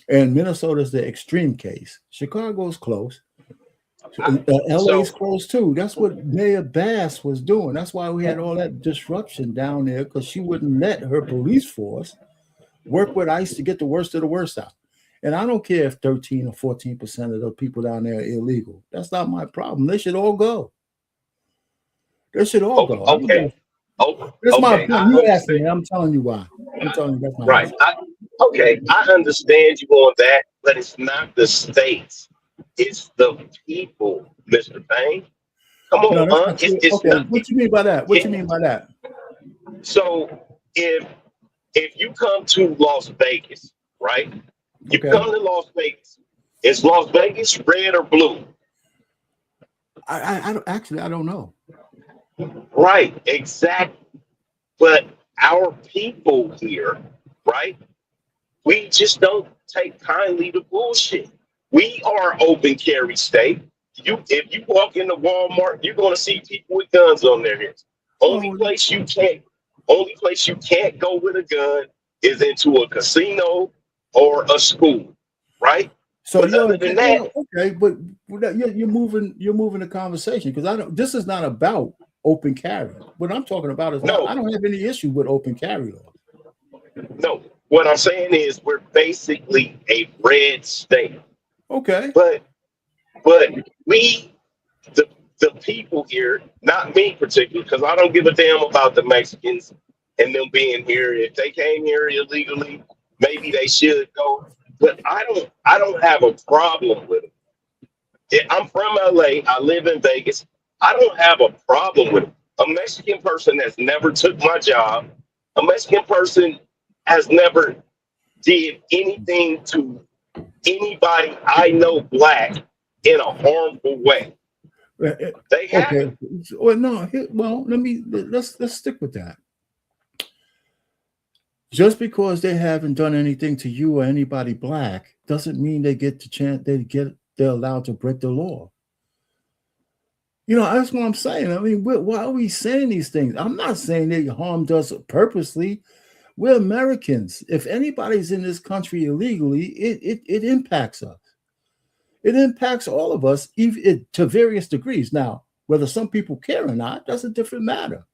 And Minnesota's the extreme case. Chicago's close. LA's close too. That's what Mayor Bass was doing. That's why we had all that disruption down there, because she wouldn't let her police force work with ICE to get the worst of the worst out. And I don't care if 13 or 14% of the people down there are illegal. That's not my problem. They should all go. They should all go. Okay. That's my point. You asked me. I'm telling you why. I'm telling you that's my right. I understand you on that, but it's not the states. It's the people, Mr. Payne. Come on, no, okay. What you mean by that? What you mean by that? So if you come to Las Vegas, right? You come to Las Vegas. Is Las Vegas red or blue? I don't know. Right, exactly. But our people here, right? We just don't take kindly to bullshit. We are open carry state. If you walk into Walmart, you're gonna see people with guns on their heads. Only Oh, place you can't only place you can't go with a gun is into a casino or a school, right? so But other than that, okay, but you're moving the conversation because I don't. This is not about open carry. What I'm talking about is not. I no, don't have any issue with open carry law. no. What I'm saying is we're basically a red state. Okay. But But we, the people here, not me particularly, because I don't give a damn about the Mexicans and them being here. If they came here illegally, maybe they should go. But I don't have a problem with it. I'm from LA. I live in Vegas. I don't have a problem with it. A Mexican person that's never took my job. A Mexican person has never did anything to anybody I know black in a harmful way. They haven't. Okay. Well, no. Well, let's stick with that. Just because they haven't done anything to you or anybody black doesn't mean they get the chance. They're allowed to break the law. That's what I'm saying. I mean, why are we saying these things? I'm not saying they harmed us purposely. We're Americans. If anybody's in this country illegally, it impacts us. It impacts all of us, even to various degrees. Now, whether some people care or not, that's a different matter.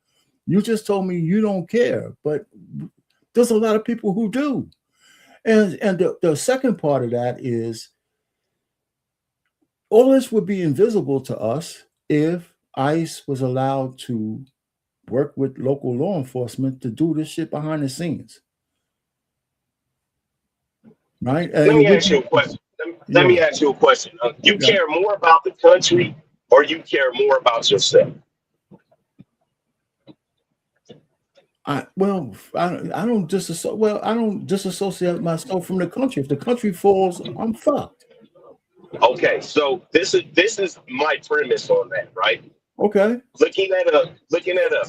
You just told me you don't care, but there's a lot of people who do. And the second part of that is all this would be invisible to us if ICE was allowed to work with local law enforcement to do this shit behind the scenes. Right? Let me ask you a question. Let me ask you a question. You care more about the country or you care more about yourself? I don't disassociate myself from the country. If the country falls, I'm fucked. Okay, so this is my premise on that, right? Okay. Looking at us,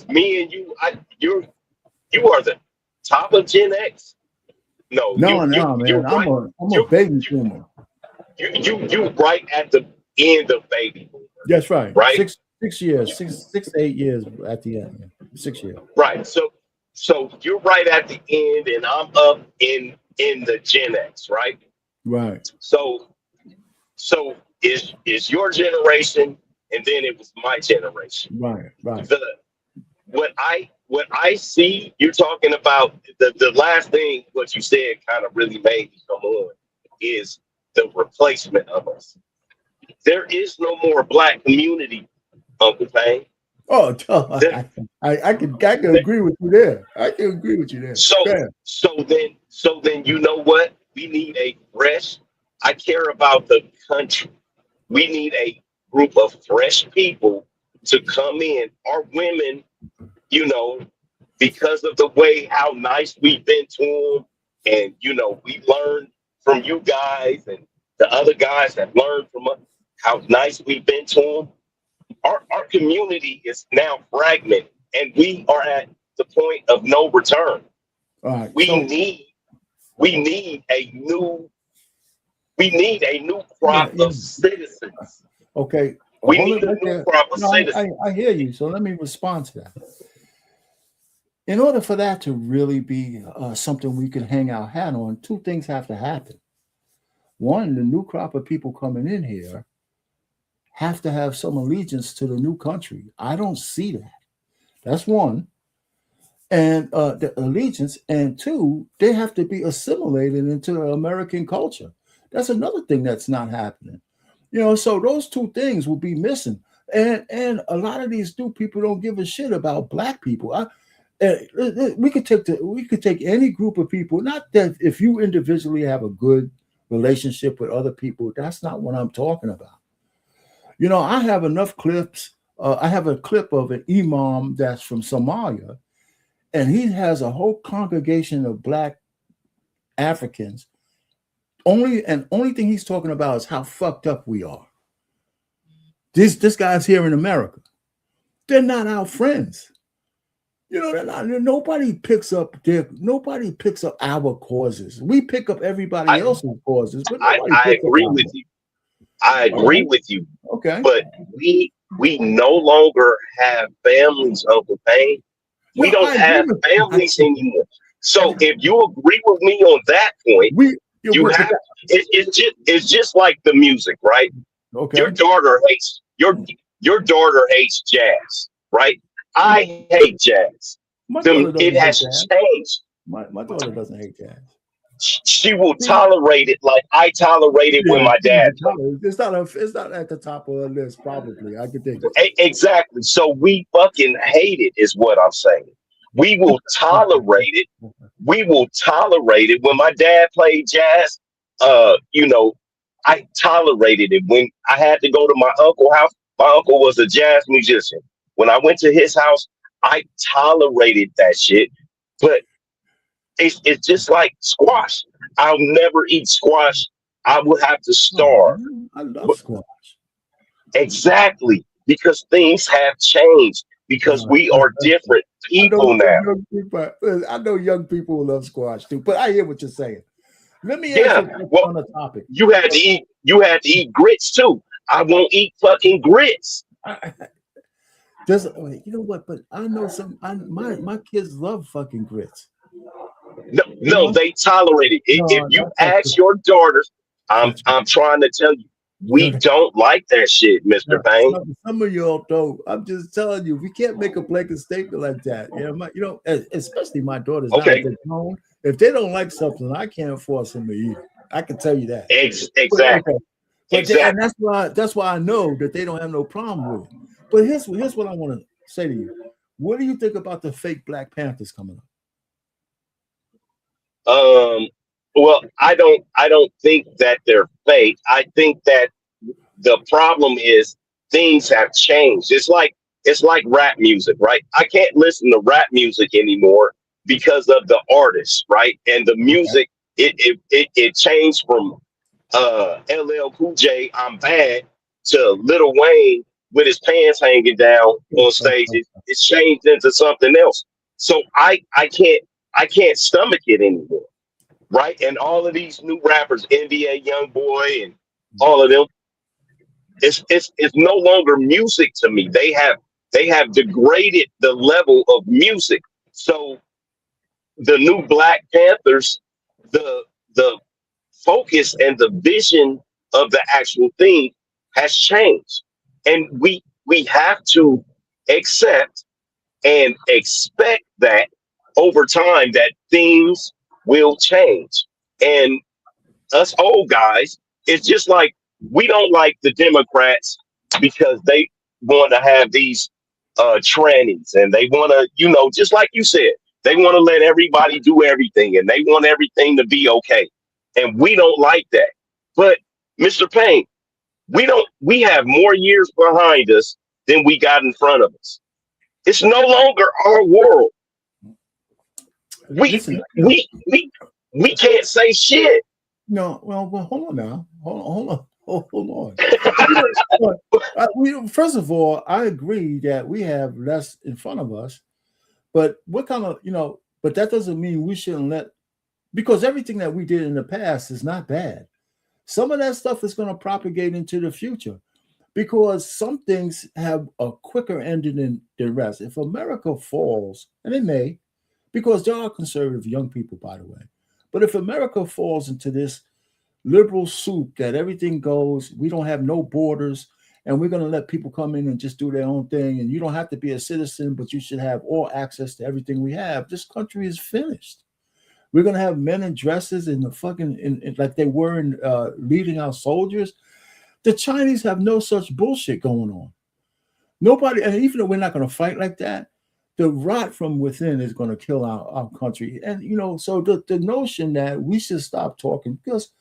me and you, you are the top of Gen X. No, man. you're I'm right. a baby boomer. You right at the end of baby boomer. That's right. Right. 6 years, 6 to 8 years at the end. 6 years. Right. So you're right at the end, and I'm up in the Gen X, right? Right. So is your generation, and then it was my generation. Right. What I see, you're talking about the last thing what you said kind of really made me come on is the replacement of us. There is no more black community, Uncle Payne. Oh, I can agree with you there. I can agree with you there. So then you know what? We need a fresh. I care about the country. We need a group of fresh people to come in. Our women, because of the way how nice we've been to them, and we learned from you guys, and the other guys have learned from us how nice we've been to them. Our community is now fragmented, and we are at the point of no return. All right. We need a new crop of citizens. Okay. We need a new crop of citizens. I hear you. So let me respond to that. In order for that to really be something we can hang our hat on, two things have to happen. One, the new crop of people coming in here have to have some allegiance to the new country. I don't see that. That's one. And the allegiance. And two, they have to be assimilated into American culture. That's another thing that's not happening. So those two things will be missing. And a lot of these new people don't give a shit about black people. We could take any group of people. Not that if you individually have a good relationship with other people, that's not what I'm talking about. I have enough clips. I have a clip of an imam that's from Somalia, and he has a whole congregation of black Africans. Only thing he's talking about is how fucked up we are. This guy's here in America. They're not our friends. You know, they're not. Nobody picks up our causes. We pick up everybody else's causes, but nobody I picks up agree ours. with you. I All agree right. with you. Okay. But we no longer have families, Uncle Payne. We No, don't I agree have with families anymore. So if you agree with me on that point, you have it's just like the music, right? okay. Your daughter hates jazz, right? I hate jazz. My daughter doesn't It hate has jazz. changed. My daughter doesn't hate jazz. She will tolerate it like I tolerate it when my dad played. It's not at the top of the list, probably. I could think it. Exactly. So we fucking hate it, is what I'm saying. We will tolerate it. We will tolerate it. When my dad played jazz, I tolerated it. When I had to go to my uncle's house, my uncle was a jazz musician. When I went to his house, I tolerated that shit. But it's just like squash. I'll never eat squash. I would have to starve. I love squash. Exactly. Because things have changed. Because we are different people now. I know young people who love squash too, but I hear what you're saying. Let me ask you on a topic. You had to eat grits too. I won't eat fucking grits. You know what? But I know my kids love fucking grits. No, they tolerate it. If you ask your daughters, I'm trying to tell you, we don't like that shit, Mr. Payne. Some of y'all don't. I'm just telling you, we can't make a blanket statement like that. Especially my daughters. Okay. Now, if they don't like something, I can't force them to eat it. I can tell you that. Exactly. And that's why I know that they don't have no problem with it. But here's what I want to say to you. What do you think about the fake Black Panthers coming up? Well, I don't think that they're fake. I think that the problem is things have changed. It's like rap music, right? I can't listen to rap music anymore because of the artists, right? And the music, it changed from LL Cool J, I'm Bad, to Lil Wayne with his pants hanging down on stage. It's changed into something else. So I can't stomach it anymore, right? And all of these new rappers, NBA Youngboy and all of them, it's no longer music to me. They have degraded the level of music. So the new Black Panthers, the focus and the vision of the actual thing has changed, and we have to accept and expect that over time that things will change. And us old guys, it's just like we don't like the Democrats because they want to have these trannies, and they want to, just like you said, they want to let everybody do everything, and they want everything to be okay. And we don't like that. But Mr. Payne, we have more years behind us than we got in front of us. It's no longer our world. We can't say shit. No, well, hold on now. Hold on. First of all, I agree that we have less in front of us, but what kind of, but that doesn't mean we shouldn't because everything that we did in the past is not bad. Some of that stuff is going to propagate into the future because some things have a quicker ending than the rest. If America falls, and it may, because there are conservative young people, by the way, but if America falls into this liberal soup that everything goes, we don't have no borders, and we're going to let people come in and just do their own thing, and you don't have to be a citizen, but you should have all access to everything we have, this country is finished. We're going to have men in dresses in the fucking, like they were in leading our soldiers. The Chinese have no such bullshit going on. Nobody, and even though we're not going to fight like that, the rot from within is going to kill our country. And, so the notion that we should stop talking, because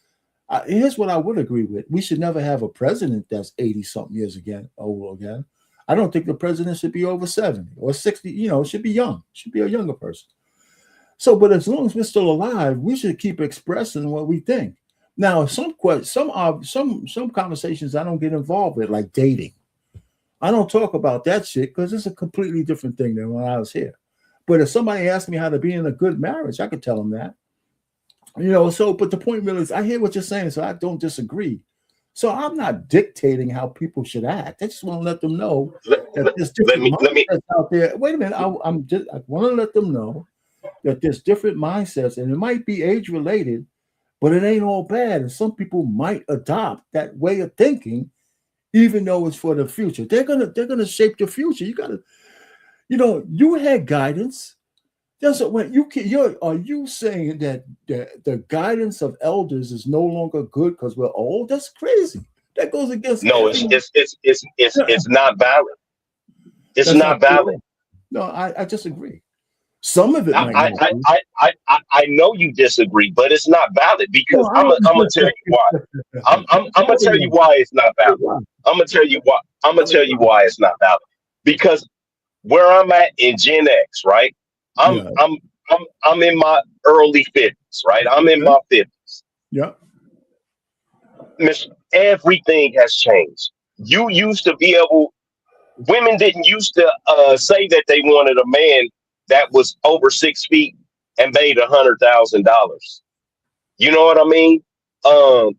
here's what I would agree with. We should never have a president that's 80-something years old again. I don't think the president should be over 70 or 60, should be young, should be a younger person. So, but as long as we're still alive, we should keep expressing what we think. Now, some conversations I don't get involved with, like dating. I don't talk about that shit because it's a completely different thing than when I was here. But if somebody asked me how to be in a good marriage, I could tell them that. So, but the point really is, I hear what you're saying, so I don't disagree. So I'm not dictating how people should act. I just want to let them know that there's different mindsets out there. Wait a minute, I want to let them know that there's different mindsets, and it might be age related, but it ain't all bad. And some people might adopt that way of thinking, even though it's for the future. They're gonna shape the future. You gotta, you had guidance. That's what are you saying that the guidance of elders is no longer good because we're old? That's crazy. That goes against it's not valid. It's not valid. No, I disagree. Some of it I know you disagree, but it's not valid because I'm gonna tell you why. I'm gonna tell you why it's not valid. I'm gonna tell you why. I'm gonna tell you why it's not valid. Because where I'm at in Gen X, right? I'm in my early 50s, right? I'm in my 50s. Yeah. Everything has changed. You used to be able, women didn't used to say that they wanted a man that was over 6 feet and made $100,000. You know what I mean?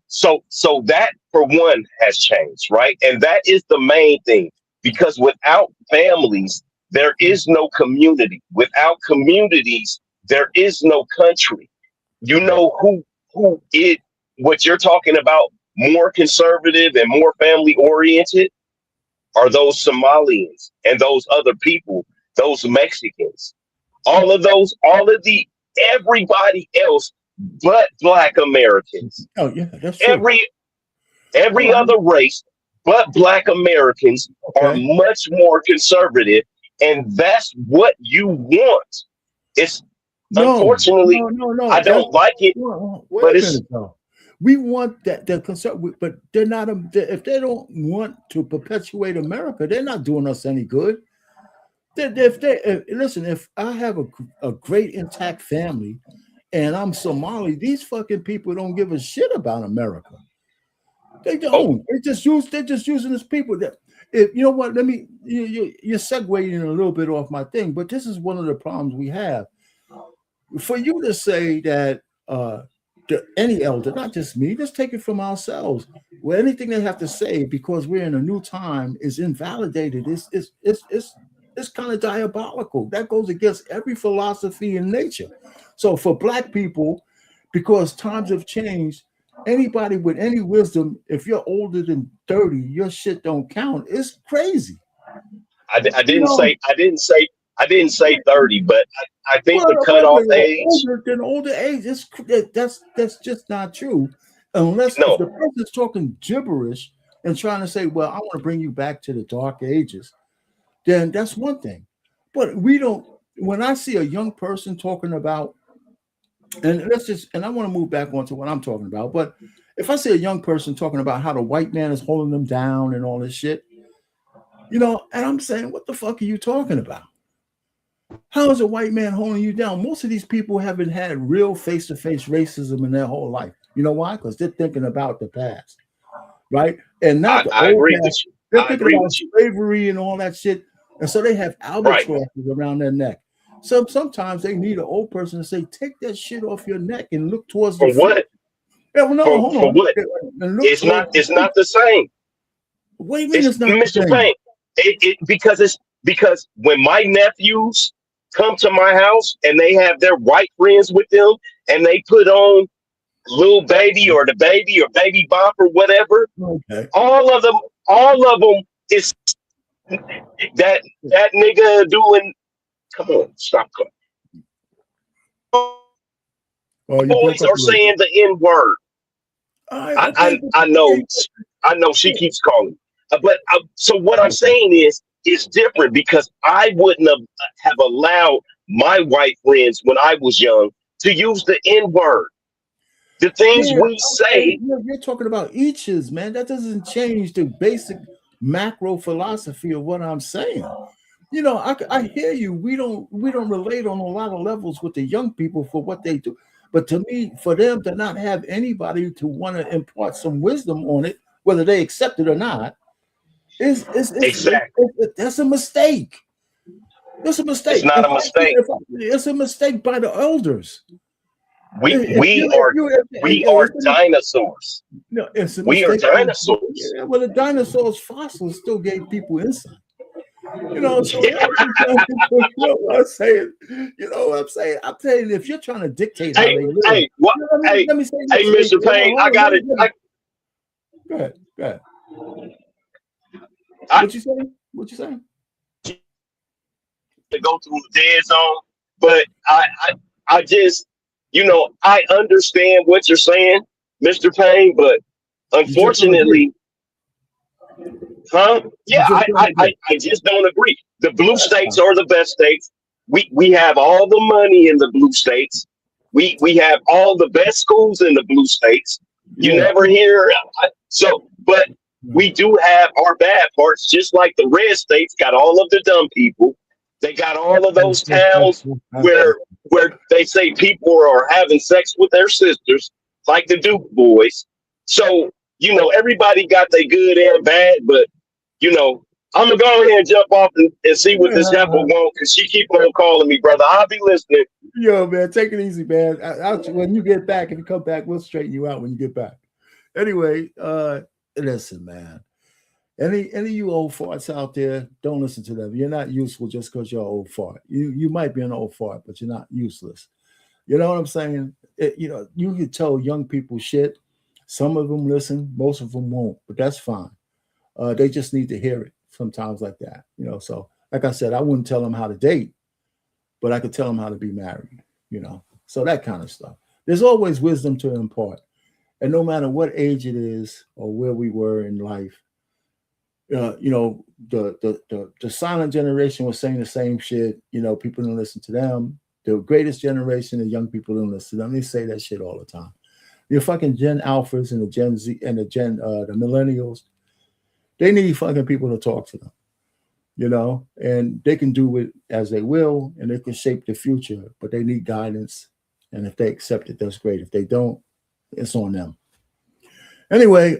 So that for one has changed, right? And that is the main thing, because without families, there is no community. Without communities, there is no country. You know what you're talking about, more conservative and more family oriented, are those Somalians and those other people, those Mexicans, everybody else but Black Americans. Oh yeah, that's true. Every other race but Black Americans are much more conservative. And that's what you want. Unfortunately, I don't like it. But we want that the concern, but they're not. If they don't want to perpetuate America, they're not doing us any good. If I have a great intact family, and I'm Somali, these fucking people don't give a shit about America. They don't. They're just using this people that. You know what? You're segueing a little bit off my thing, but this is one of the problems we have. For you to say that any elder, not just me, just take it from ourselves. Well, anything they have to say because we're in a new time is invalidated. It's kind of diabolical. That goes against every philosophy in nature. So for Black people, because times have changed, anybody with any wisdom, if you're older than 30, your shit don't count. It's crazy. I didn't say 30, but I think the cutoff age. Older age, that's just not true. Unless if the person's talking gibberish and trying to say, well, I want to bring you back to the dark ages, then that's one thing. But we don't, when I see a young person talking about, and I want to move back onto what I'm talking about, but if I see a young person talking about how the white man is holding them down and all this shit, and I'm saying, what the fuck are you talking about? How is a white man holding you down? Most of these people haven't had real face-to-face racism in their whole life. You know why? Because they're thinking about the past, right? And not I agree with you. They're thinking about slavery and all that shit, and so they have albatrosses around their neck. So sometimes they need an old person to say, "Take that shit off your neck and look towards the what? Yeah, well, no, hold on. For what? It's not the same. What do you mean it's not the same? Mr. Payne, because when my nephews come to my house and they have their white friends with them and they put on Lil Baby or the Baby or Baby Bop or whatever, all of them is that nigga doing. Come on, stop. Boys are saying the N-word. I know she keeps calling, but so what I'm saying is it's different because I wouldn't have allowed my white friends when I was young to use the N-word. The things we say. You're talking about eaches, man. That doesn't change the basic macro philosophy of what I'm saying. I hear you. We don't relate on a lot of levels with the young people for what they do. But to me, for them to not have anybody to want to impart some wisdom on it, whether they accept it or not, Exactly. That's a mistake. It's a It's mistake. not a mistake. It's a mistake by the elders. We If we you, if are you, we if are you, dinosaurs. no, it's a We are mistake. dinosaurs. Yeah, well, the dinosaurs' fossils still gave people insight. You know, so you know what I'm saying. You know what I'm saying. I'm telling you, if you're trying to dictate how Hey, they live, hey, what? Hey, let me say hey, this. Hey, Mr. Payne, I got it. Go ahead. Go ahead. I What you saying? What you saying? to go through a dead zone, but I just, I understand what you're saying, Mr. Payne, but You just don't agree. unfortunately, huh? You Yeah, just don't agree. I just don't agree. The blue states are the best states. We have all the money in the blue states. We have all the best schools in the blue states. You Yeah. never hear but we do have our bad parts, just like the red states got all of the dumb people. They got all of those towns where they say people are having sex with their sisters, like the Duke boys. So, everybody got their good and bad, but I'm gonna go ahead and jump off and see what this heifer wants, because she keep on calling me, brother. I'll be listening. Yo, man, take it easy, man. When you get back, if you come back, we'll straighten you out when you get back. Anyway, listen, man. Any of you old farts out there, don't listen to them. You're not useful just because you're an old fart. You might be an old fart, but you're not useless. You know what I'm saying? You can tell young people shit. Some of them listen, most of them won't, but that's fine. They just need to hear it sometimes like that. So like I said, I wouldn't tell them how to date, but I could tell them how to be married, so that kind of stuff. There's always wisdom to impart. And no matter what age it is or where we were in life, the silent generation was saying the same shit. People didn't listen to them. The greatest generation of young people didn't listen to them. They say that shit all the time. Your fucking Gen Alphas and the Gen Z and the millennials, they need fucking people to talk to them. And they can do it as they will, and they can shape the future, but they need guidance. And if they accept it, that's great. If they don't, it's on them. Anyway,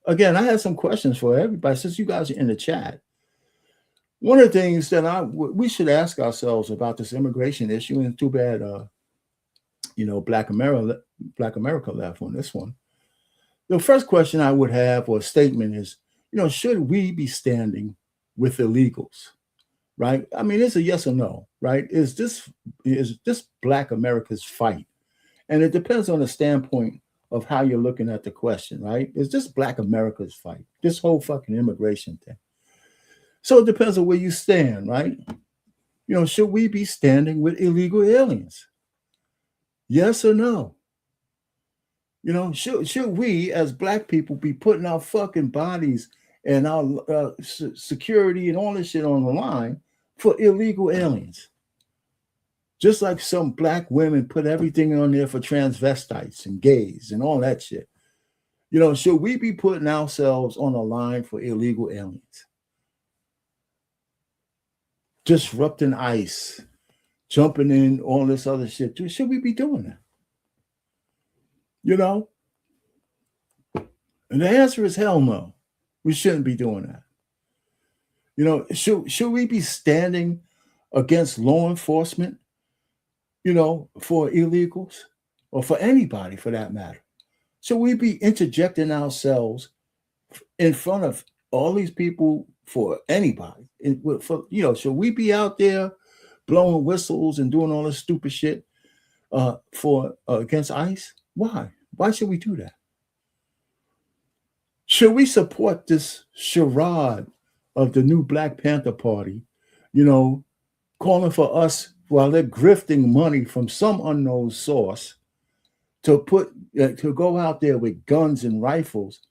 again, I had some questions for everybody since you guys are in the chat. One of the things that we should ask ourselves about this immigration issue, and too bad, Black America left on this one. The first question I would have, or statement, is, should we be standing with illegals, right? I mean, it's a yes or no, right? Is this Black America's fight? And it depends on the standpoint of how you're looking at the question, right? Is this Black America's fight? This whole fucking immigration thing. So it depends on where you stand, right? Should we be standing with illegal aliens? Yes or no? Should we as Black people be putting our fucking bodies and our security and all this shit on the line for illegal aliens? Just like some Black women put everything on there for transvestites and gays and all that shit. Should we be putting ourselves on the line for illegal aliens? Disrupting ICE, jumping in, all this other shit. Should we be doing that? And the answer is hell no. We shouldn't be doing that. Should we be standing against law enforcement, for illegals or for anybody for that matter? Should we be interjecting ourselves in front of all these people for anybody? Should we be out there blowing whistles and doing all this stupid shit for against ICE? Why? Why should we do that? Should we support this charade of the new Black Panther Party, calling for us while they're grifting money from some unknown source to go out there with guns and rifles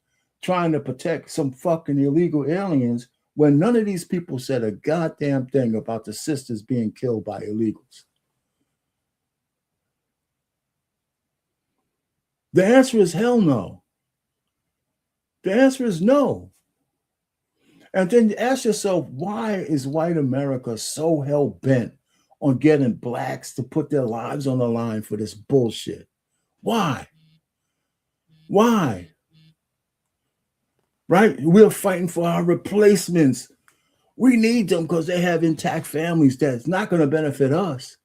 trying to protect some fucking illegal aliens when none of these people said a goddamn thing about the sisters being killed by illegals? The answer is hell no. The answer is no. And then ask yourself, why is white America so hell-bent on getting Blacks to put their lives on the line for this bullshit? Why? Why? right? We're fighting for our replacements. We need them because they have intact families that's not going to benefit us.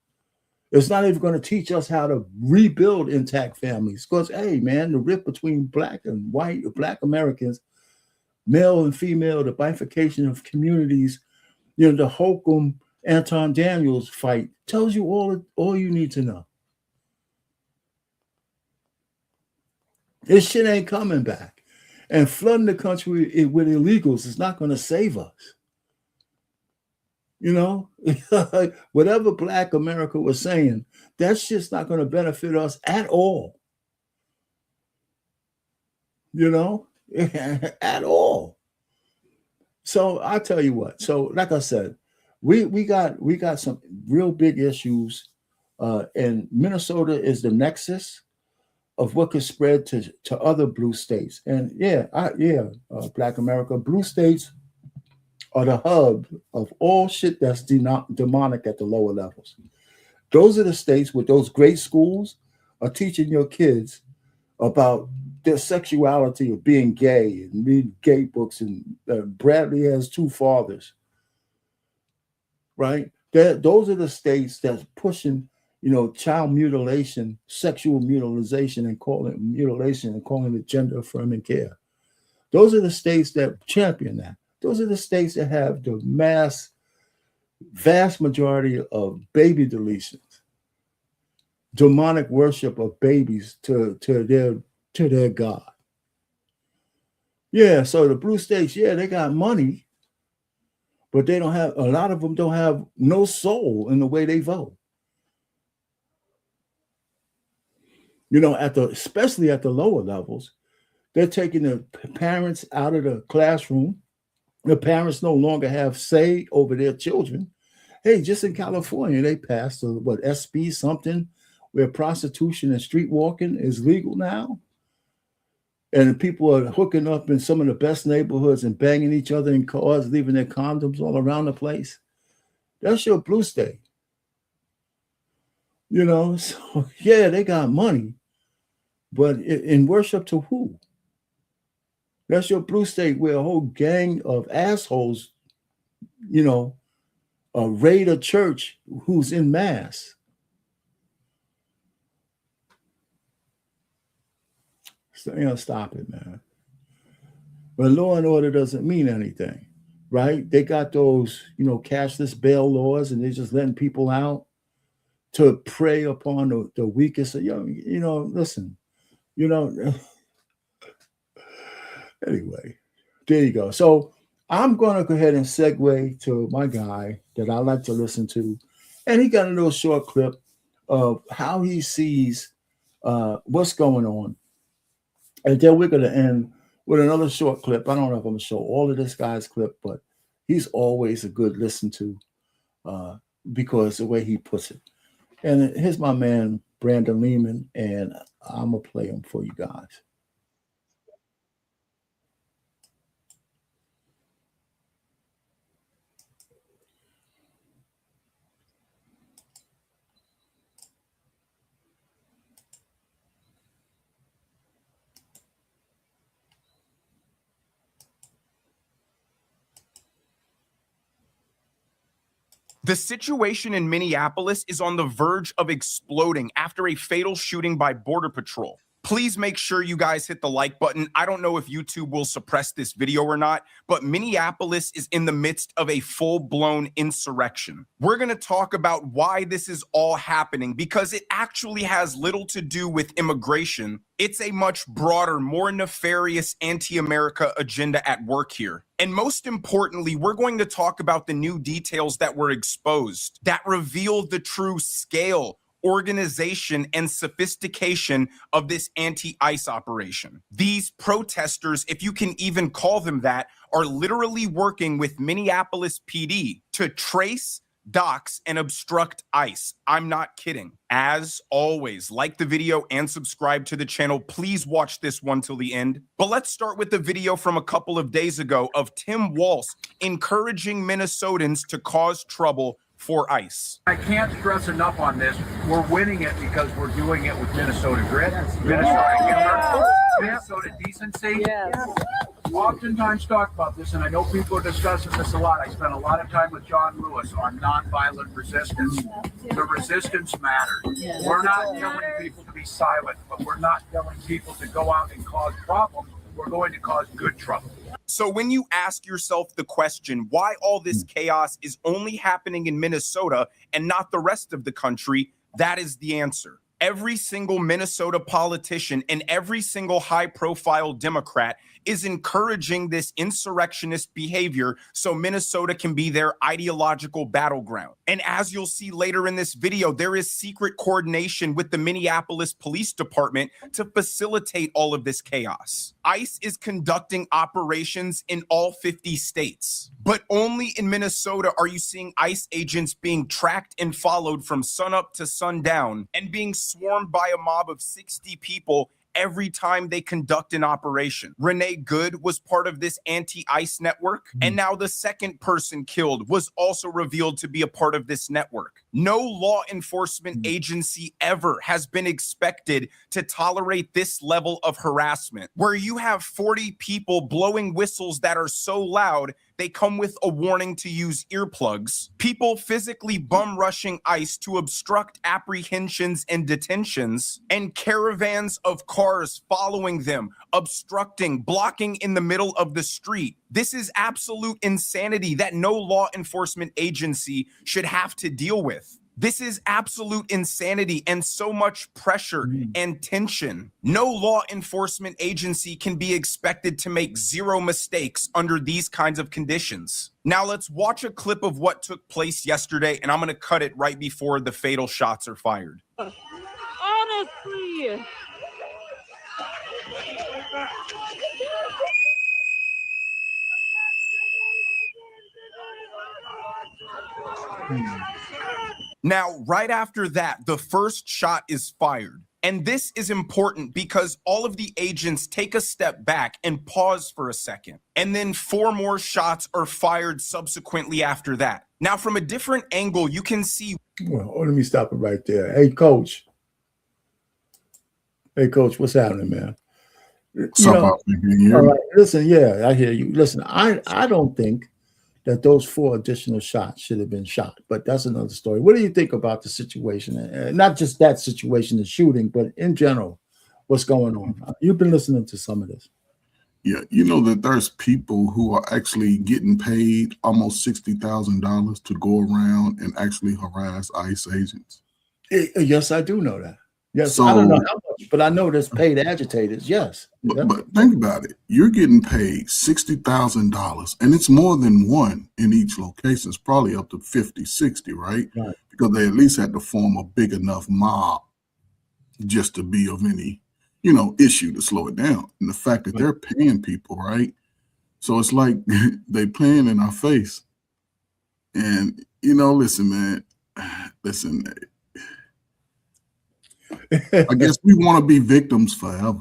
It's not even going to teach us how to rebuild intact families. Because, hey, man, the rift between black and white, black Americans, male and female, the bifurcation of communities, the Holcomb, Anton Daniels fight tells you all you need to know. This shit ain't coming back. And flooding the country with illegals is not going to save us. Whatever Black America was saying, that's just not going to benefit us at all. At all. So I tell you what. So like I said, we got some real big issues, and Minnesota is the nexus of what could spread to other blue states. And Black America, blue states are the hub of all shit that's demonic at the lower levels. Those are the states with those great schools are teaching your kids about their sexuality of being gay and reading gay books. And Bradley has 2 fathers, right? Those are the states that's pushing, child mutilation, sexual mutilation, and calling it mutilation and calling it gender affirming care. Those are the states that champion that. Those are the states that have the vast majority of baby deletions, demonic worship of babies to their God. Yeah, so the blue states, they got money, but a lot of them don't have no soul in the way they vote. Especially at the lower levels, they're taking the parents out of the classroom. The parents no longer have say over their children. Hey, just in California, they passed SB something where prostitution and street walking is legal now. And people are hooking up in some of the best neighborhoods and banging each other in cars, leaving their condoms all around the place. That's your blue state. So they got money, but in worship to who? That's your blue state where a whole gang of assholes, raid a church who's in mass. So, stop it, man. But law and order doesn't mean anything, right? They got those, cashless bail laws, and they're just letting people out to prey upon the weakest. Listen, anyway, there you go. So I'm going to go ahead and segue to my guy that I like to listen to. And he got a little short clip of how he sees what's going on. And then we're going to end with another short clip. I don't know if I'm going to show all of this guy's clip, but he's always a good listen to because the way he puts it. And here's my man, Brandon Lehman, and I'm going to play him for you guys. The situation in Minneapolis is on the verge of exploding after a fatal shooting by Border Patrol. Please make sure you guys hit the like button. I don't know if YouTube will suppress this video or not, but Minneapolis is in the midst of a full-blown insurrection. We're going to talk about why this is all happening because it actually has little to do with immigration. It's a much broader, more nefarious anti-America agenda at work here. And most importantly, we're going to talk about the new details that were exposed that reveal the true scale, organization, and sophistication of this anti-ICE operation. These protesters, if you can even call them that, are literally working with Minneapolis PD to trace, dox, and obstruct ICE. I'm not kidding. As always, like the video and subscribe to the channel. Please watch this one till the end. But let's start with the video from a couple of days ago of Tim Walz encouraging Minnesotans to cause trouble for ICE. I can't stress enough on this. We're winning it because we're doing it with Minnesota grit, Minnesota humor, Minnesota decency. oftentimes talk about this, and I know people are discussing this a lot. I spent a lot of time with John Lewis on nonviolent resistance. The resistance matters. We're not telling people to be silent, but we're not telling people to go out and cause problems. We're going to cause good trouble. So when you ask yourself the question, why all this chaos is only happening in Minnesota and not the rest of the country, that is the answer. Every single Minnesota politician and every single high-profile Democrat is encouraging this insurrectionist behavior so Minnesota can be their ideological battleground. And as you'll see later in this video, there is secret coordination with the Minneapolis Police Department to facilitate all of this chaos. ICE is conducting operations in all 50 states, but only in Minnesota are you seeing ICE agents being tracked and followed from sunup to sundown and being swarmed by a mob of 60 people every time they conduct an operation. Renee Good was part of this anti-ICE network, and now the second person killed was also revealed to be a part of this network. No law enforcement agency ever has been expected to tolerate this level of harassment, where you have 40 people blowing whistles that are so loud they come with a warning to use earplugs, people physically bum rushing ICE to obstruct apprehensions and detentions, and caravans of cars following them, obstructing, blocking in the middle of the street. This is absolute insanity that no law enforcement agency should have to deal with. This is absolute insanity and so much pressure and tension. No law enforcement agency can be expected to make zero mistakes under these kinds of conditions. Now let's watch a clip of what took place yesterday, and I'm going to cut it right before the fatal shots are fired. Honestly. Now, right after that, the first shot is fired. And this is important because all of the agents take a step back and pause for a second. And then 4 more shots are fired subsequently after that. Now, from a different angle, you can see. Well, let me stop it right there. Hey, Coach. Hey, Coach, what's happening, man? All right, listen, yeah, I hear you. Listen, I don't think that those 4 additional shots should have been shot, but that's another story. What do you think about the situation? And not just that situation, the shooting, but in general, what's going on? You've been listening to some of this. Yeah, you know that there's people who are actually getting paid almost $60,000 to go around and actually harass ICE agents. Yes, I do know that. Yes, so, I don't know how much, but I know there's paid agitators. Yes. But think about it. You're getting paid $60,000, and it's more than one in each location. It's probably up to 50, 60, right? Because they at least had to form a big enough mob just to be of any, issue to slow it down. And the fact that they're paying people, right? So it's like they playing in our face. And, listen, man, I guess we want to be victims forever.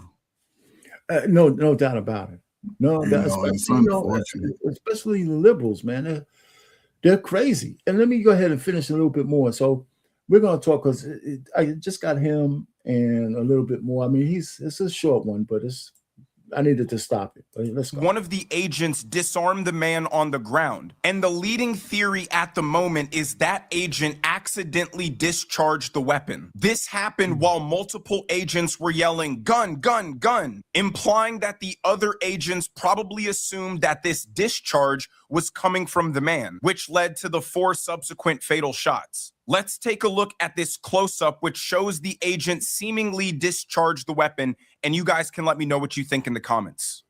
No doubt about it. No, it's unfortunate. Especially the liberals, man. They're crazy. And let me go ahead and finish a little bit more. So we're going to talk because I just got him and a little bit more. I mean, it's a short one, but I needed to stop it. But let's go. One of the agents disarmed the man on the ground. And the leading theory at the moment is that agent accidentally discharged the weapon. This happened while multiple agents were yelling, "Gun, gun, gun," implying that the other agents probably assumed that this discharge was coming from the man, which led to the 4 subsequent fatal shots. Let's take a look at this close-up, which shows the agent seemingly discharged the weapon, and you guys can let me know what you think in the comments.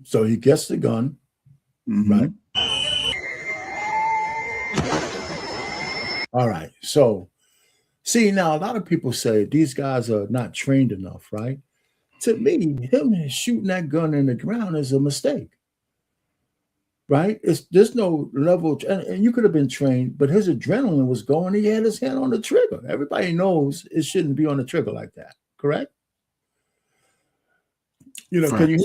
So he gets the gun, right? All right. So, see, now a lot of people say these guys are not trained enough, right? To me, him shooting that gun in the ground is a mistake. Right? There's no level, and you could have been trained, but his adrenaline was going. He had his hand on the trigger. Everybody knows it shouldn't be on the trigger like that. Correct? Can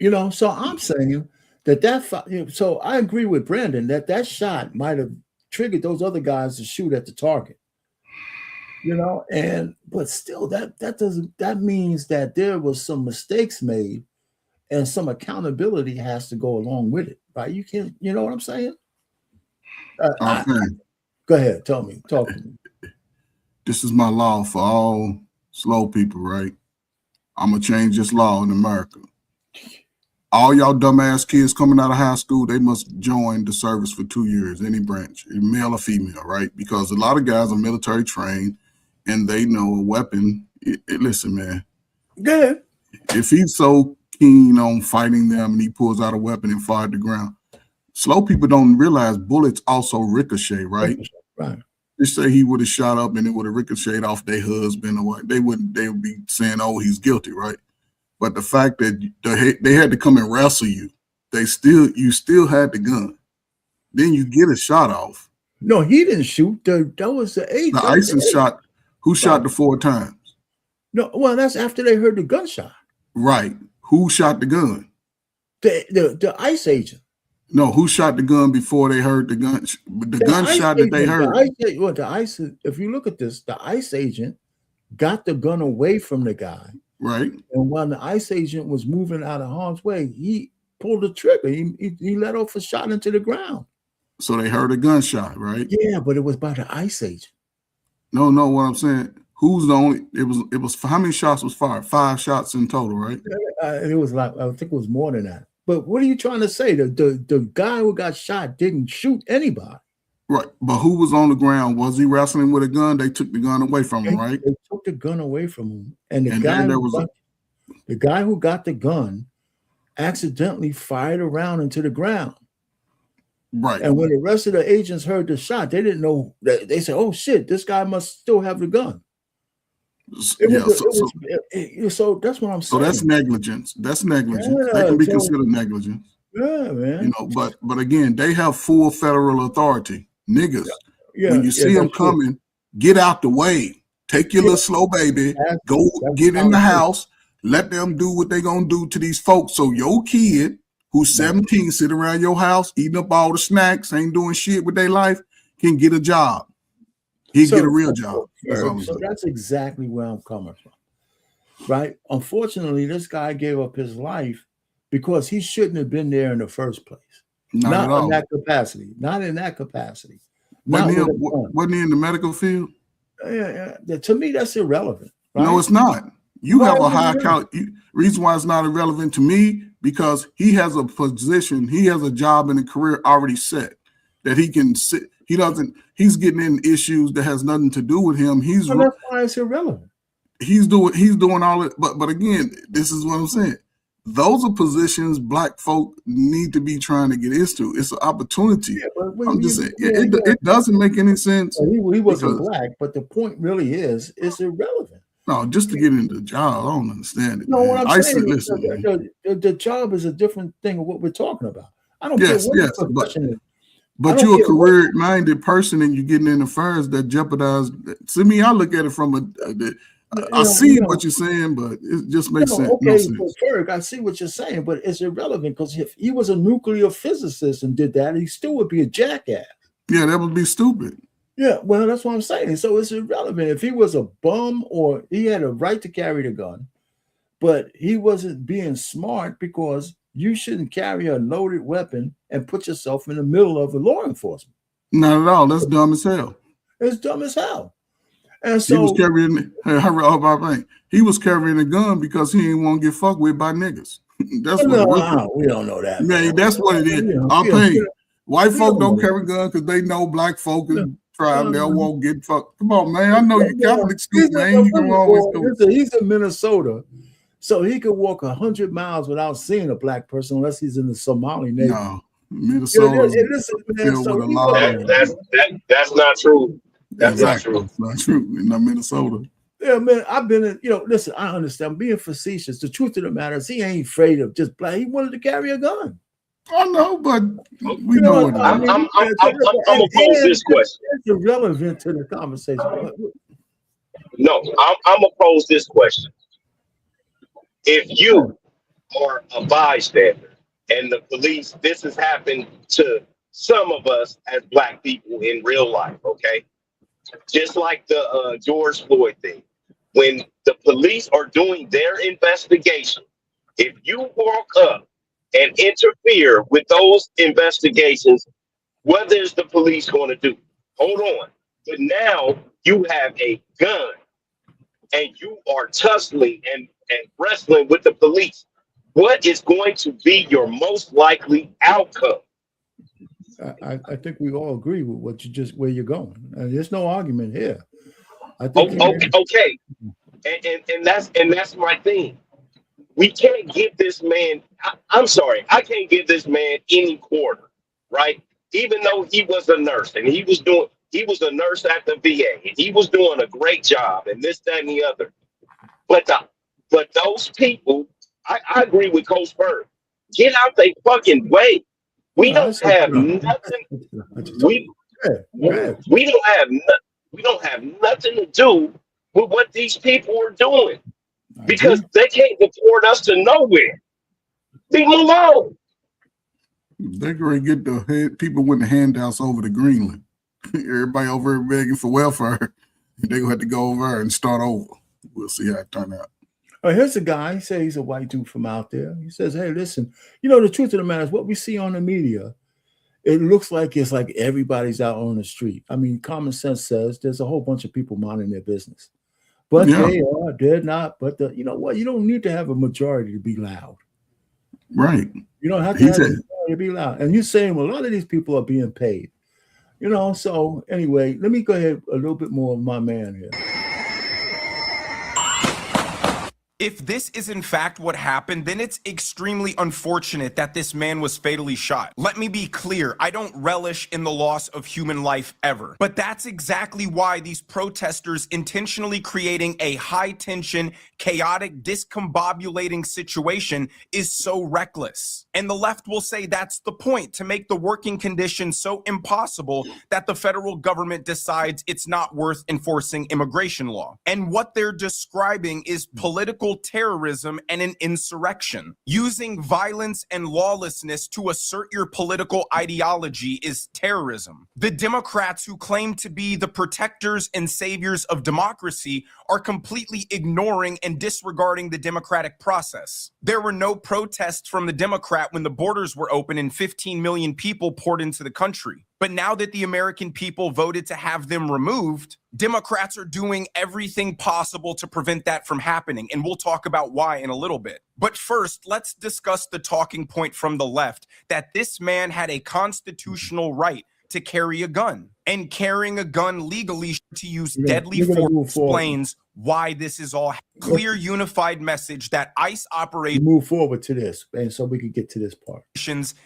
you? So I'm saying that so I agree with Brandon that shot might have triggered those other guys to shoot at the target. You know, but still that means that there was some mistakes made and some accountability has to go along with it, right? You can't, you know what I'm saying? Okay. Go ahead, talk to me. This is my law for all slow people, right? I'm gonna change this law in America. All y'all dumbass kids coming out of high school, they must join the service for 2 years, any branch, male or female, right? Because a lot of guys are military trained and they know a weapon. Listen, man. Good. If he's so keen on fighting them and he pulls out a weapon and fires the ground, slow people don't realize bullets also ricochet, right? Right. Just say he would have shot up and it would have ricocheted off their husband or what, they would be saying, oh, he's guilty, right? But the fact that they had to come and wrestle you, you still had the gun. Then you get a shot off. No, he didn't shoot. That was the eight. The ISIS shot. Who shot the 4 times? No, well, that's after they heard the gunshot. Right. Who shot the gun? The ICE agent. No, who shot the gun before they heard the gun? The gunshot that they heard. The ICE. If you look at this, the ICE agent got the gun away from the guy. Right. And while the ICE agent was moving out of harm's way, he pulled the trigger. He let off a shot into the ground. So they heard a gunshot, right? Yeah, but it was by the ICE agent. No, what I'm saying. Who's the only? It was. How many shots was fired? 5 shots in total, right? It was like, I think it was more than that. But what are you trying to say? The guy who got shot didn't shoot anybody. Right. But who was on the ground? Was he wrestling with a gun? They took the gun away from him, right? They took the gun away from him. And the guy who got the gun accidentally fired a round into the ground. Right. And when the rest of the agents heard the shot, they didn't know. They said, oh, shit, this guy must still have the gun. So that's what I'm saying. So that's negligence. That's negligence. Yeah, that can be considered negligence. Yeah, man. You know, but again, they have full federal authority. Niggas, when you see them coming, get out the way. Take your little slow baby. Go get in the house. Let them do what they gonna do to these folks. So your kid, who's 17, sit around your house, eating up all the snacks, ain't doing shit with their life, can get a job. He get a real job. So that's exactly where I'm coming from, right? Unfortunately, this guy gave up his life because he shouldn't have been there in the first place. Not in that capacity. Not in that capacity. Wasn't he in the medical field? To me, that's irrelevant. Right? No, it's not. You have a high reason why it's not irrelevant to me, because he has a position, he has a job and a career already set that he can sit. He's getting in issues that has nothing to do with him. That's why it's irrelevant. He's doing all it, but again, this is what I'm saying. Those are positions Black folk need to be trying to get into. It's an opportunity. Yeah, I'm just saying, it doesn't make any sense. He wasn't Black, but the point really is, it's irrelevant. No, just to get into the job, I don't understand it. No, what I'm saying is the job is a different thing of what we're talking about. I don't care what the profession is. But you're a career-minded person and you're getting in affairs that jeopardize. To me, I look at it from I see what you're saying, but it just makes sense. Okay, Ferg, I see what you're saying, but it's irrelevant because if he was a nuclear physicist and did that, he still would be a jackass. Yeah, that would be stupid. Yeah, well, that's what I'm saying. So it's irrelevant. If he was a bum or he had a right to carry the gun, but he wasn't being smart, because you shouldn't carry a loaded weapon and put yourself in the middle of a law enforcement. Not at all. That's dumb as hell. It's dumb as hell. And so he was carrying a gun because he didn't want to get fucked with by niggas. That's what we don't know that. Man, that's what it is. White folk don't carry guns because they know Black folk and tribe, they won't get fucked. Come on, man. I know you Catholic school, man. You can always do. He's in Minnesota. So he could walk 100 miles without seeing a Black person unless he's in the Somali neighborhood. No, Minnesota. That's not true. That's not true. That's not true. In Minnesota. Yeah, man. I've been in, listen, I understand. I'm being facetious. The truth of the matter is he ain't afraid of just Black. He wanted to carry a gun. I know, but we know it. I'm gonna pose this question. It's irrelevant to the conversation. No, I'm gonna pose this question. If you are a bystander and the police, this has happened to some of us as Black people in real life, okay? just like the George Floyd thing. When the police are doing their investigation, if you walk up and interfere with those investigations, what is the police going to do? Hold on. But now you have a gun and you are tussling and wrestling with the police. What is going to be your most likely outcome? I think we all agree with what you just where you're going. There's no argument here. I think okay. And that's my thing. We can't give this man. I'm sorry, I can't give this man any quarter, right? Even though he was a nurse and he was a nurse at the VA and he was doing a great job and this, that, and the other. But those people, I agree with Coach Bird. Get out their fucking way. We don't have nothing. We don't have nothing to do with what these people are doing because they can't deport us to nowhere. Leave them alone. They're going to get the people with the handouts over to Greenland. Everybody over there begging for welfare. They're going to have to go over and start over. We'll see how it turns out. Here's a guy. He says he's a white dude from out there. He says, hey, listen, the truth of the matter is what we see on the media, it looks like it's like everybody's out on the street. I mean, common sense says there's a whole bunch of people minding their business. But they're not. But you know what? You don't need to have a majority to be loud. Right. You don't have to have a majority to be loud. And you're saying, well, a lot of these people are being paid. So anyway, let me go ahead a little bit more of my man here. If this is in fact what happened, then it's extremely unfortunate that this man was fatally shot. Let me be clear, I don't relish in the loss of human life ever. But that's exactly why these protesters intentionally creating a high-tension, chaotic, discombobulating situation is so reckless. And the left will say that's the point, to make the working conditions so impossible that the federal government decides it's not worth enforcing immigration law. And what they're describing is political terrorism and an insurrection. Using violence and lawlessness to assert your political ideology is terrorism. The Democrats who claim to be the protectors and saviors of democracy are completely ignoring and disregarding the democratic process. There were no protests from the Democrat when the borders were open and 15 million people poured into the country. But now that the American people voted to have them removed, Democrats are doing everything possible to prevent that from happening. And we'll talk about why in a little bit. But first, let's discuss the talking point from the left that this man had a constitutional right to carry a gun. And carrying a gun legally to use deadly force explains why this is all clear, unified message that ICE operations move forward to this, and so we can get to this part.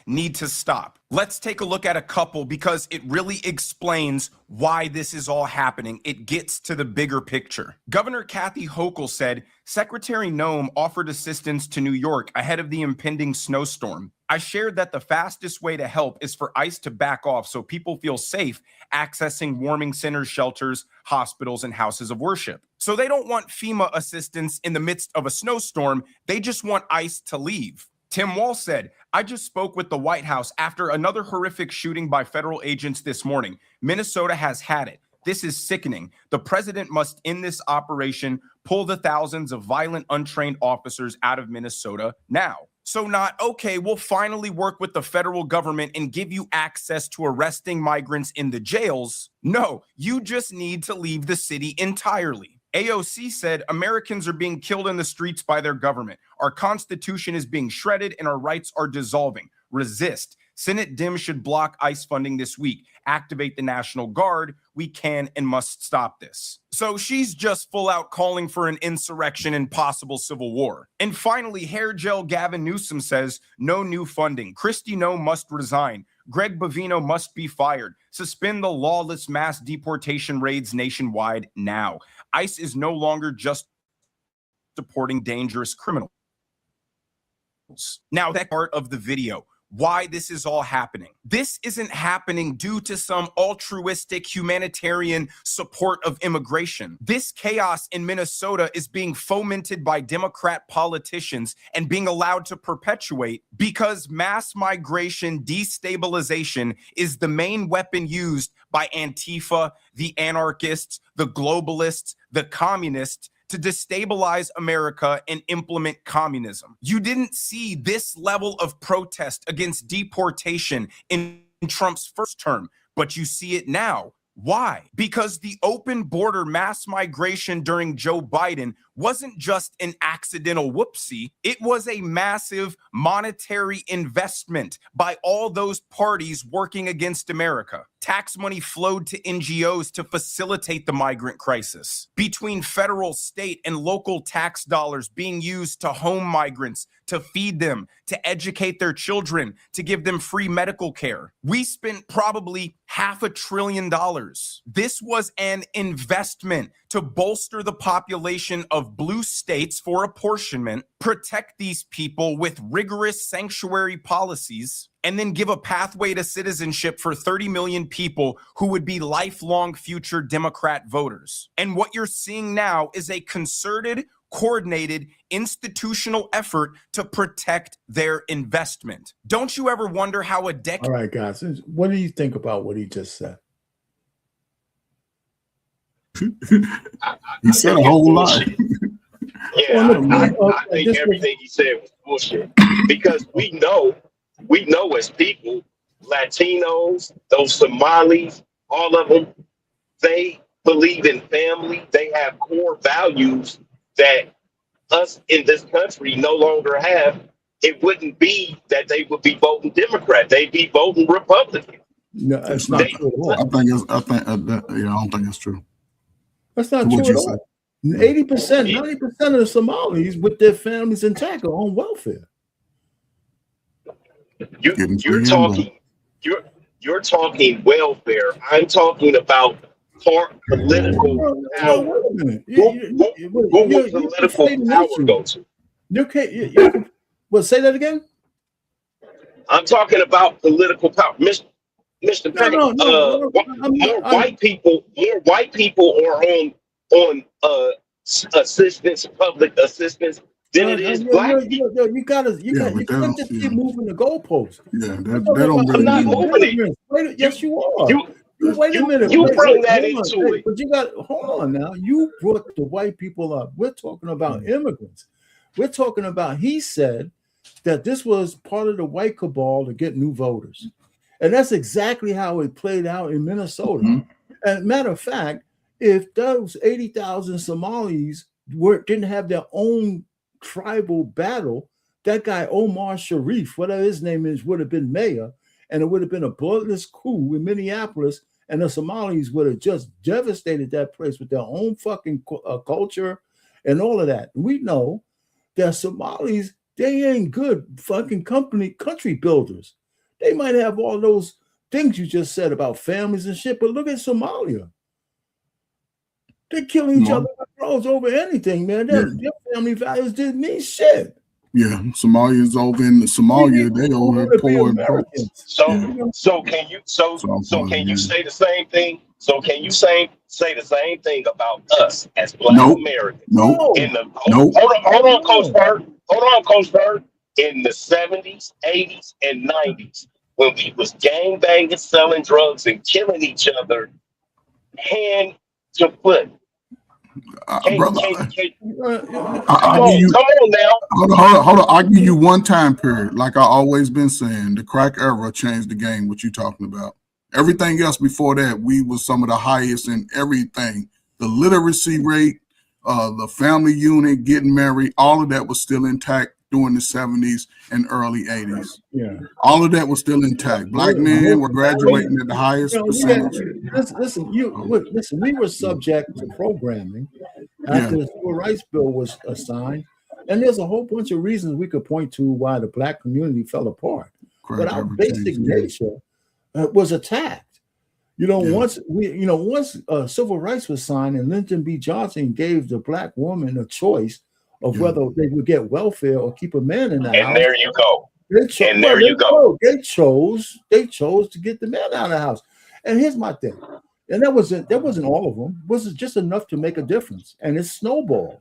Need to stop. Let's take a look at a couple because it really explains why this is all happening. It gets to the bigger picture. Governor Kathy Hochul said Secretary Noem offered assistance to New York ahead of the impending snowstorm. I shared that the fastest way to help is for ICE to back off so people feel safe accessing warming centers, shelters, hospitals, and houses of worship. So they don't want FEMA assistance in the midst of a snowstorm. They just want ICE to leave. Tim Walz said, I just spoke with the White House after another horrific shooting by federal agents this morning. Minnesota has had it. This is sickening. The president must end this operation, pull the thousands of violent, untrained officers out of Minnesota now. So not, okay, we'll finally work with the federal government and give you access to arresting migrants in the jails. No, you just need to leave the city entirely. AOC said Americans are being killed in the streets by their government. Our Constitution is being shredded and our rights are dissolving. Resist. Senate Dems should block ICE funding this week. Activate the National Guard. We can and must stop this. So she's just full out calling for an insurrection and possible civil war. And finally, hair gel Gavin Newsom says no new funding. Kristi Noem must resign. Greg Bovino must be fired. Suspend the lawless mass deportation raids nationwide now. ICE is no longer just deporting dangerous criminals. Now, that part of the video. why this is all happening. This isn't happening due to some altruistic humanitarian support of immigration. This chaos in Minnesota is being fomented by Democrat politicians and being allowed to perpetuate because mass migration destabilization is the main weapon used by Antifa, the anarchists, the globalists, the communists to destabilize America and implement communism. You didn't see this level of protest against deportation in Trump's first term, but you see it now. Why? Because the open border mass migration during Joe Biden wasn't just an accidental whoopsie. It was a massive monetary investment by all those parties working against America. Tax money flowed to NGOs to facilitate the migrant crisis. Between federal, state, and local tax dollars being used to home migrants, to feed them, to educate their children, to give them free medical care. We spent probably $500 billion. This was an investment to bolster the population of blue states for apportionment, protect these people with rigorous sanctuary policies, and then give a pathway to citizenship for 30 million people who would be lifelong future Democrat voters. And what you're seeing now is a concerted, coordinated, institutional effort to protect their investment. Don't you ever wonder how a decade... All right, guys, what do you think about what he just said? He said a whole lot. Yeah, I think everything he said was bullshit. Because we know as people, Latinos, those Somalis, all of them, they believe in family. They have core values that us in this country no longer have. It wouldn't be that they would be voting Democrat. They'd be voting Republican. No, that's not true at all. I don't think it's true. That's not true at all. 80%, 90% of the Somalis with their families intact are on welfare. You're talking welfare. I'm talking about political power. Who will political power go to? Well, say that again. I'm talking about political power, Mr. Payne. More white people are on assistance, public assistance than it is black people. You can't just keep moving the goalposts. Yeah, they don't. I'm not moving it. Yes, you are. Wait a minute. You bring that into it. But you got, hold on now. You brought the white people up. We're talking about immigrants. We're talking about, he said that this was part of the white cabal to get new voters. And that's exactly how it played out in Minnesota. Mm-hmm. And matter of fact, if those 80,000 Somalis didn't have their own tribal battle, that guy Omar Sharif, whatever his name is, would have been mayor, and it would have been a bloodless coup in Minneapolis, and the Somalis would have just devastated that place with their own fucking culture and all of that. We know that Somalis, they ain't good fucking country builders. They might have all those things you just said about families and shit, but look at Somalia. They're killing each other over anything, man. Their family values didn't mean shit. Yeah, Somalians over in Somalia, they over poor. So can you say the same thing? So can you say the same thing about us as Black Americans? No. Hold on, Coach Bird. Hold on, Coach Bird. In the 70s, 80s, and 90s, when we was gang banging, selling drugs, and killing each other, hand to foot. Come on now. Hold on. I'll give you one time period. Like I always been saying, the crack era changed the game. What you talking about? Everything else before that, we was some of the highest in everything. The literacy rate, the family unit, getting married, all of that was still intact during the 70s and early 80s. Yeah. All of that was still intact. Black men were graduating at the highest percentage. Listen, we were subject to programming after the Civil Rights Bill was signed. And there's a whole bunch of reasons we could point to why the Black community fell apart. But our basic nature was attacked. Once civil rights was signed and Lyndon B. Johnson gave the Black woman a choice of whether they would get welfare or keep a man in the house. And there you go. And there you go. They chose to get the man out of the house. And here's my thing. And that wasn't all of them. It was just enough to make a difference. And it's snowballed.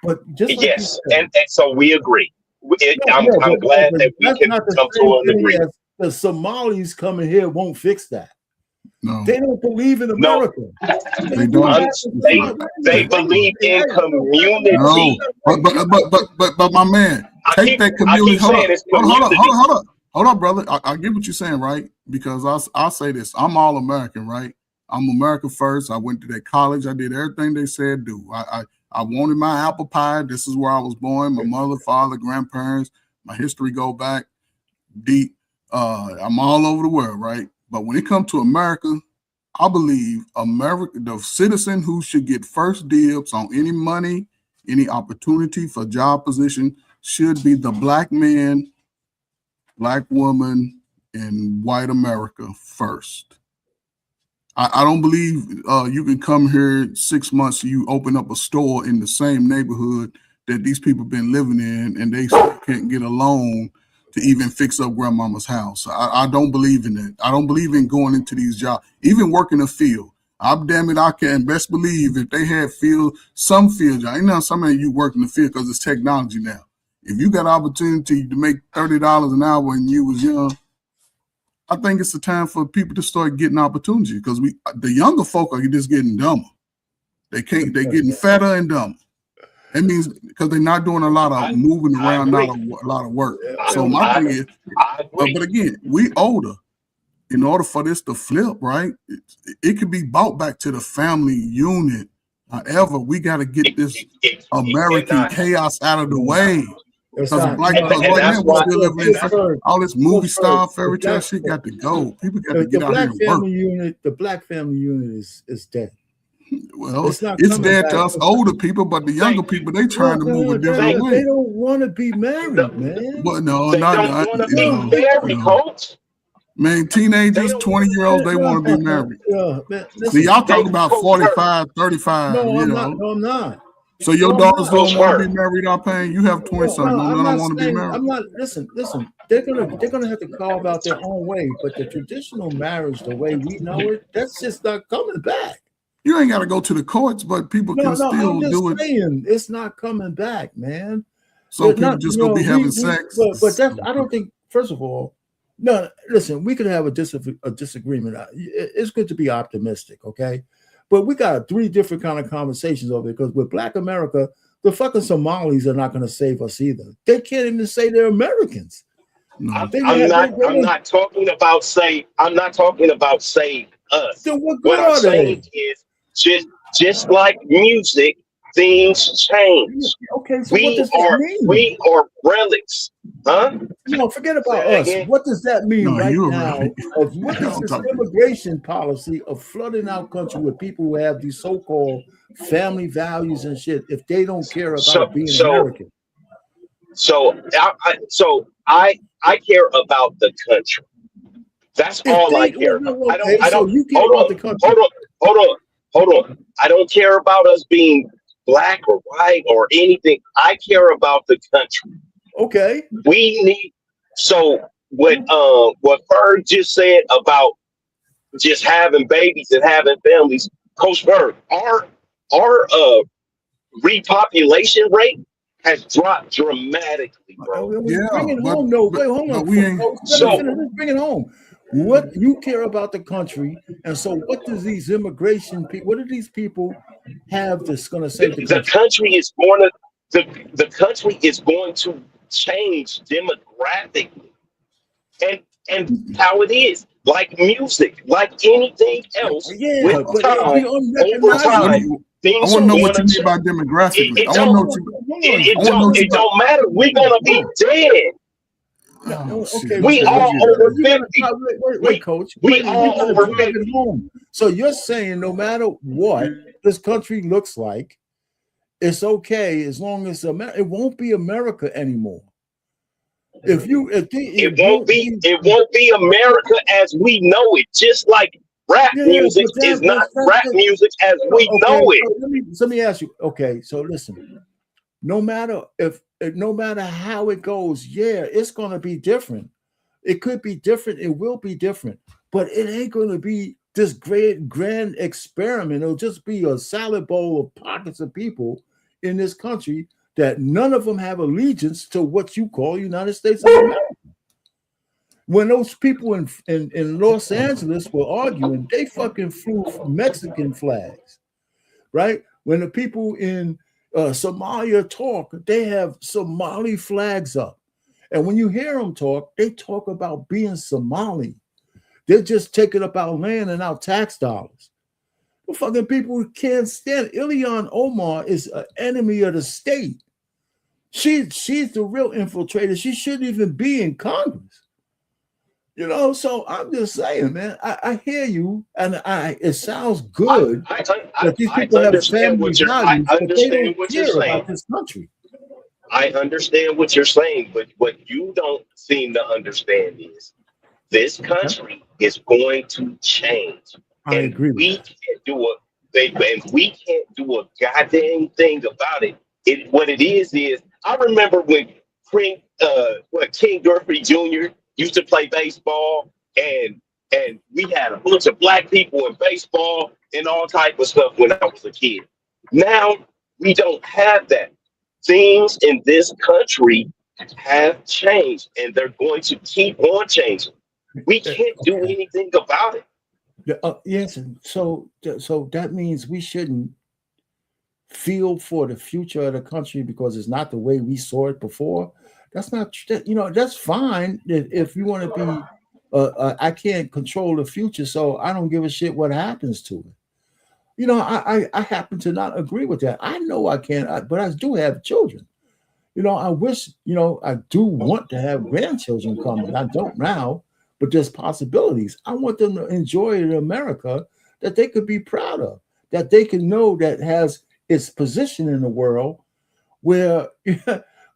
But just like yes, and so we agree. I'm glad that we can come to an agreement. The Somalis coming here won't fix that. No. They don't believe in America. No. They believe in community. No. But my man, take that community. Hold on, brother. I get what you're saying, right? Because I'll say this. I'm all American, right? I'm America first. I went to that college. I did everything they said do. I wanted my apple pie. This is where I was born. My mother, father, grandparents. My history go back deep. I'm all over the world, right? But when it comes to America, I believe the citizen who should get first dibs on any money, any opportunity for job position should be the black man, black woman, and white America first. I don't believe you can come here 6 months, you open up a store in the same neighborhood that these people been living in, and they still can't get a loan to even fix up grandmama's house. I don't believe in that. I don't believe in going into these jobs, even working a field. Damn it, I can best believe if they had some field job. You know, some of you work in the field because it's technology now. If you got opportunity to make $30 an hour when you was young, I think it's the time for people to start getting opportunity, because the younger folk are just getting dumber. They're getting fatter and dumber. That means because they're not doing a lot of moving around, not a lot of work. So my thing is, but again, we older. In order for this to flip, right, it could be brought back to the family unit. However, we got to get this American chaos out of the way. Because right now we're still living in all this movie style fairy tale shit got to go. People got to get out here and work. The black family unit is dead. Well, it's dead to us older people, but the younger people, they trying to move a different way. They don't want to be married, man. But coach. Man, teenagers, 20-year-olds, they want to be married. See, y'all talking about 45, 35. No, I'm not. So your daughters don't want to be married, Pain? You have 20-something, they don't want to be married. I'm not. Listen. They're gonna have to carve out their own way. But the traditional marriage, the way we know it, that's just not coming back. You ain't got to go to the courts, but people can still do it. It's not coming back, man. So people just gonna be having sex. But that's, I don't think. First of all, no. Listen, we could have a disagreement. It's good to be optimistic, okay? But we got 3 different kind of conversations over there, because with Black America, the fucking Somalis are not going to save us either. They can't even say they're Americans. No. I'm not talking about save us. Then what I'm saying is just like music, things change. Okay, so what does that mean? We are relics, huh? No, forget about us. What does that mean now? What is this immigration policy of flooding our country with people who have these so-called family values and shit, if they don't care about being American? So I care about the country. That's all I care about. I don't. You care about the country. Hold on. I don't care about us being black or white or anything. I care about the country. Okay. We need. So what Ferg just said about just having babies and having families, Coach Ferg, our repopulation rate has dropped dramatically, bro. Bring it home. Bring it home. What you care about the country, and so what does these immigration people? What do these people have that's going to say the country is going to the country is going to change demographically, and how it is, like music, like anything else. I want to know what you mean by demographically. It don't matter. We're gonna be dead. Okay, we all over 50. Wait, Coach. We all over 50. So you're saying no matter what this country looks like, it's okay as long as it won't be America anymore. It won't be America as we know it. Just like rap music is not rap music as we know it. So let me ask you. Okay, so listen. No matter if no matter how it goes, yeah, it's going to be different. It could be different. It will be different, but it ain't going to be this great grand experiment. It'll just be a salad bowl of pockets of people in this country that none of them have allegiance to what you call United States of America. When those people in Los Angeles were arguing, they fucking flew Mexican flags, right? When the people in Somalia talk, they have Somali flags up. And when you hear them talk, they talk about being Somali. They're just taking up our land and our tax dollars. The fucking people can't stand it. Ilhan Omar is an enemy of the state. She's the real infiltrator. She shouldn't even be in Congress. You know, so I'm just saying, man, I hear you, and it sounds good that these people have family values, but they don't care about this country. I understand what you're saying, but what you don't seem to understand is this country is going to change. I agree. We can't do we can't do a goddamn thing about it. What it is I remember when King Griffey Jr. used to play baseball, and we had a bunch of black people in baseball and all type of stuff when I was a kid. Now we don't have that. Things in this country have changed, and they're going to keep on changing. We can't do anything about it. Yes, so that means we shouldn't feel for the future of the country because it's not the way we saw it before. That's not, that's fine if you want to be. I can't control the future, so I don't give a shit what happens to it. I happen to not agree with that. I know I can't, but I do have children. I wish, I do want to have grandchildren coming. I don't now, but there's possibilities. I want them to enjoy an America that they could be proud of, that they can know that has its position in the world where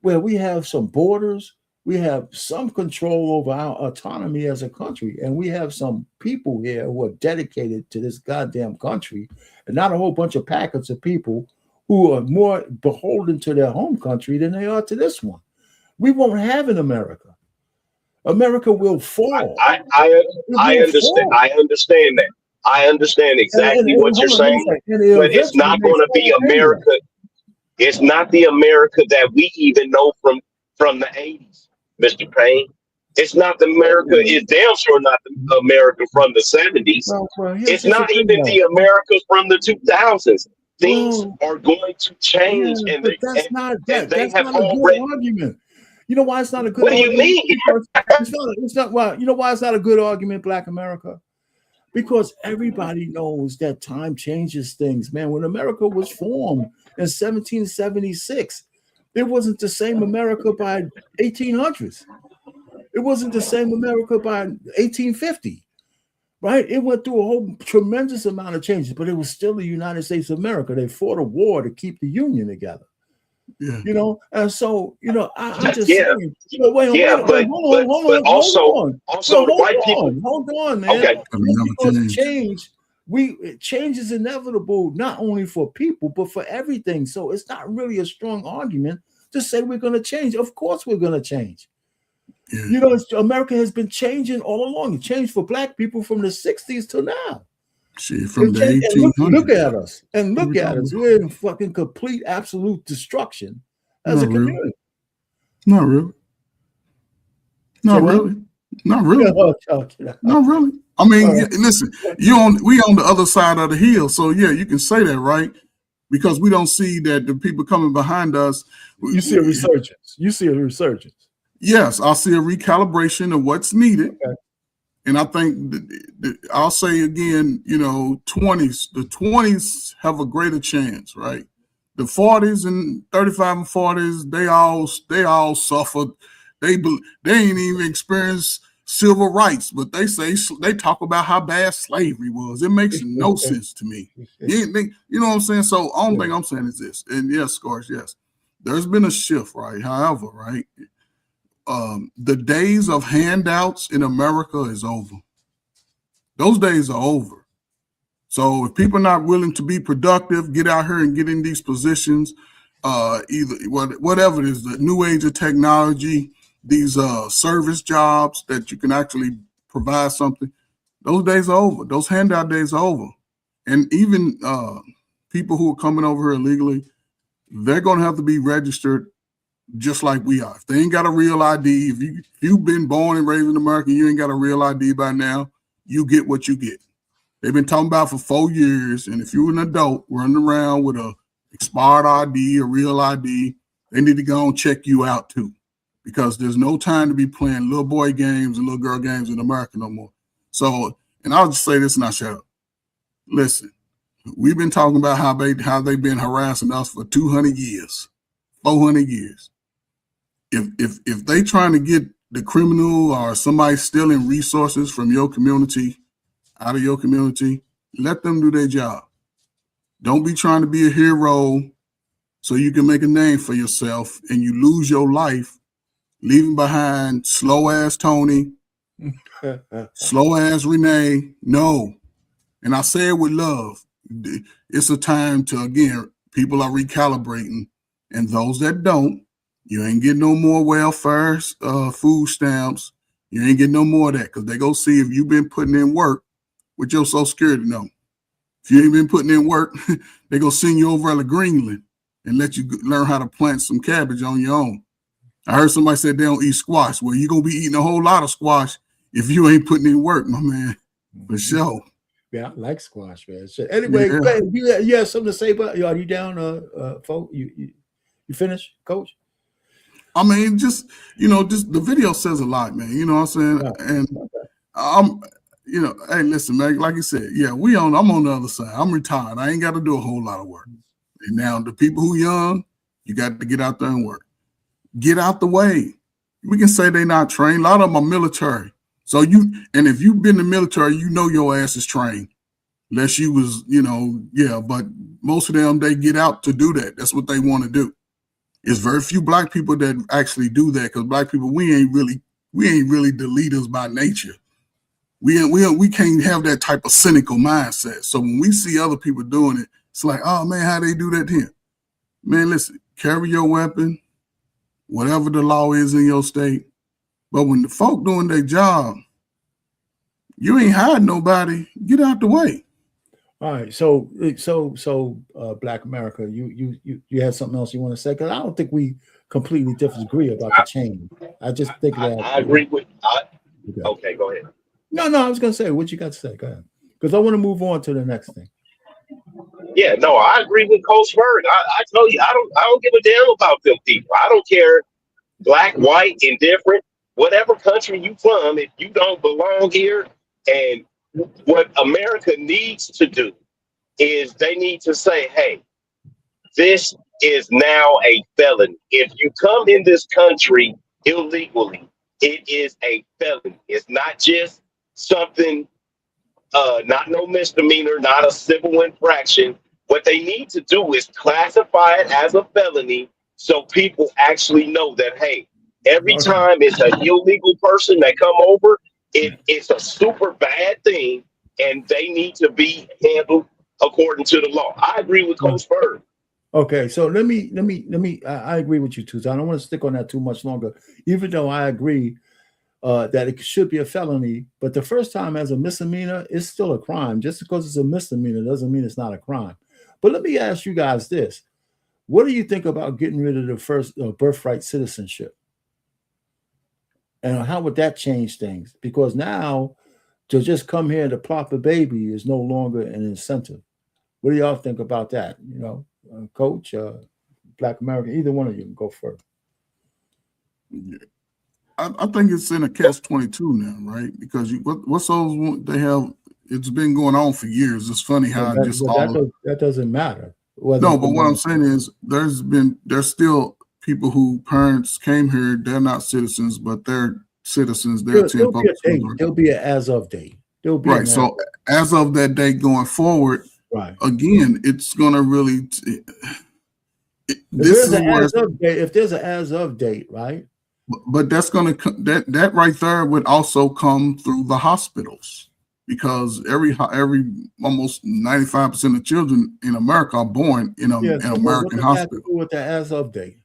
we have some borders, we have some control over our autonomy as a country, and we have some people here who are dedicated to this goddamn country, and not a whole bunch of packets of people who are more beholden to their home country than they are to this one. We won't have an America. America will fall. I understand. I understand that. I understand exactly what you're saying, but it's not going to be America. It's not the America that we even know from the 80s, Mr. Payne. It's not the America. It's damn sure not the America from the 70s. It's not even the America from the 2000s. Things are going to change, and they have already. Argument. You know why it's not a good argument? What do you mean? It's not. Well, you know why it's not a good argument, Black America? Because everybody knows that time changes things, man. When America was formed in 1776, it wasn't the same America by 1800s. It wasn't the same America by 1850, right? It went through a whole tremendous amount of changes, but it was still the United States of America. They fought a war to keep the Union together. Yeah. And so, I'm just saying, hold on, man. Okay. Change is inevitable, not only for people, but for everything. So it's not really a strong argument to say we're going to change. Of course we're going to change. Yeah. America has been changing all along. It changed for Black people from the 60s to now. From the 1800s. Look at us. And look at us. We're in fucking complete, absolute destruction as a community. Not really. Not really. Not really. Not really. I mean, listen, we on the other side of the hill. So, yeah, you can say that, right? Because we don't see that the people coming behind us. You see a resurgence. Yes, I see a recalibration of what's needed. Okay. And I think I'll say again, 20s, the 20s have a greater chance, right? The 40s and 35 and 40s, they all suffered. They ain't even experienced civil rights, but they talk about how bad slavery was. It makes no sense to me. You know what I'm saying? So only thing I'm saying is this, and yes, Scorch, yes, there's been a shift, right? However, right, the days of handouts in America is over. Those days are over. So if people are not willing to be productive, get out here and get in these positions, either whatever it is, the new age of technology, these service jobs that you can actually provide something, those days are over. Those handout days are over. And even people who are coming over here illegally, they're going to have to be registered just like we are. If they ain't got a real ID, if you've been born and raised in America, you ain't got a real ID by now, you get what you get. They've been talking about for 4 years, and if you're an adult running around with a expired ID, a real ID, they need to go and check you out too, because there's no time to be playing little boy games and little girl games in America no more. So, and I'll just say this and I'll shut up. Listen, we've been talking about how they've been harassing us for 200 years, 400 years. If they trying to get the criminal or somebody stealing resources from your community, out of your community, let them do their job. Don't be trying to be a hero so you can make a name for yourself and you lose your life, leaving behind slow ass Tony, slow ass Renee. No. And I say it with love. It's a time to, again, people are recalibrating, and those that don't, you ain't getting no more welfare, food stamps. You ain't getting no more of that, because they go see if you've been putting in work with your Social Security number. If you ain't been putting in work, they go send you over to Greenland and let you learn how to plant some cabbage on your own. I heard somebody say they don't eat squash. Well, you're going to be eating a whole lot of squash if you ain't putting in work, my man, for sure. Yeah, I like squash, man. So anyway, yeah. You have something to say about? Are you down, folks? You finished, Coach? I mean, just the video says a lot, man. You know what I'm saying? And hey, listen, man. Like you said, yeah, I'm on the other side. I'm retired. I ain't got to do a whole lot of work. And now the people who young, you got to get out there and work. Get out the way. We can say they're not trained. A lot of them are military. So if you've been in the military, you know your ass is trained. Unless you was, but most of them, they get out to do that. That's what they want to do. It's very few black people that actually do that, because black people, we ain't really the leaders by nature. We can't have that type of cynical mindset. So when we see other people doing it, it's like, oh man, how they do that here? Man, listen, carry your weapon, whatever the law is in your state. But when the folk doing their job, you ain't hiding nobody. Get out the way. All right. So, Black America, you have something else you want to say? Because I don't think we completely disagree about the change. I just think that I agree with. Okay, go ahead. No, I was going to say, what you got to say? Go ahead, because I want to move on to the next thing. Yeah, no, I agree with Coach Bird. I told you, I don't give a damn about them people. I don't care, black, white, indifferent, whatever country you from. If you don't belong here, and what America needs to do is they need to say, hey, this is now a felony. If you come in this country illegally, it is a felony. It's not just something, not no misdemeanor, not a civil infraction. What they need to do is classify it as a felony so people actually know that, hey, every time it's an illegal person that come over, it's a super bad thing, and they need to be handled according to the law. I agree with Coach Bird. Okay, so let me. I agree with you too. So I don't want to stick on that too much longer, even though I agree that it should be a felony. But the first time as a misdemeanor, it's still a crime. Just because it's a misdemeanor doesn't mean it's not a crime. But let me ask you guys this: what do you think about getting rid of the first birthright citizenship? And how would that change things? Because now to just come here to plop a baby is no longer an incentive. What do y'all think about that? Coach, Black American, either one of you can go first. I think it's in a catch-22 now, right? Because what's those they have? It's been going on for years. It's funny how that doesn't matter. No, but what I'm saying is there's still people who parents came here, they're not citizens, but they're citizens. There'll be an as of date. Right. So as of that date going forward, right. Again, it's going to really. If there's an as of date, right? But that's going to that right there would also come through the hospitals. because every almost 95% of children in America are born in an American hospital. With the as of date.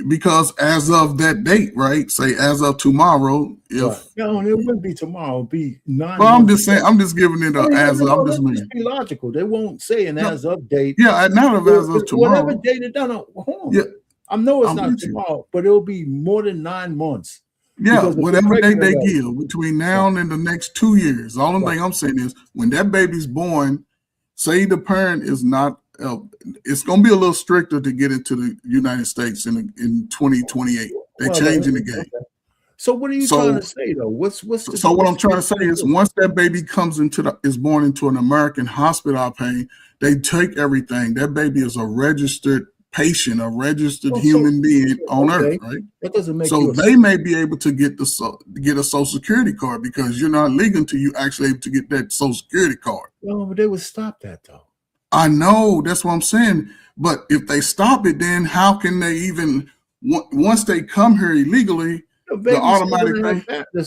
Because as of that date, right? Say as of tomorrow, if no, it wouldn't be tomorrow. It'd be 9 well, I'm just saying, I'm just giving it as of. I'm just be logical. They won't say an as of date. Yeah, not as of tomorrow. Whatever date it done. Yeah, I know it's not tomorrow, but it'll be more than 9 months. Yeah, whatever date they give between now and the next 2 years. The only thing I'm saying is when that baby's born, say the parent is not. It's going to be a little stricter to get into the United States in 2028. They're changing the game. Okay. So what are you trying to say though? What's so what I'm trying to say is once that baby comes is born into an American hospital, they take everything. That baby is a registered patient, a registered human being on Earth, right? That doesn't make so they may be able to get a Social Security card because you're not legal until you actually able to get that Social Security card. Well, but they would stop that though. I know, that's what I'm saying. But if they stop it, then how can they even once they come here illegally? The automatic thing.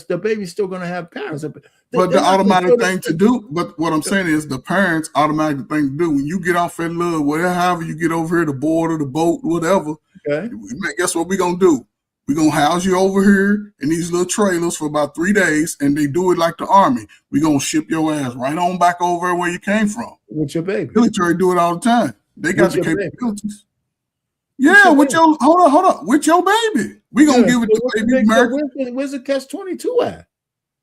The baby's still going to have parents. But the automatic thing to do. But what I'm saying is the parents' automatic thing to do when you get off that little whatever you get over here, the border, the boat, whatever. Okay. Guess what we're gonna do? We're gonna house you over here in these little trailers for about 3 days, and they do it like the Army. We're gonna ship your ass right on back over where you came from. With your baby. Military do it all the time. They got the capabilities. Yeah, with your hold on. With your baby. We're gonna give it to baby America. Where's the catch-22 at?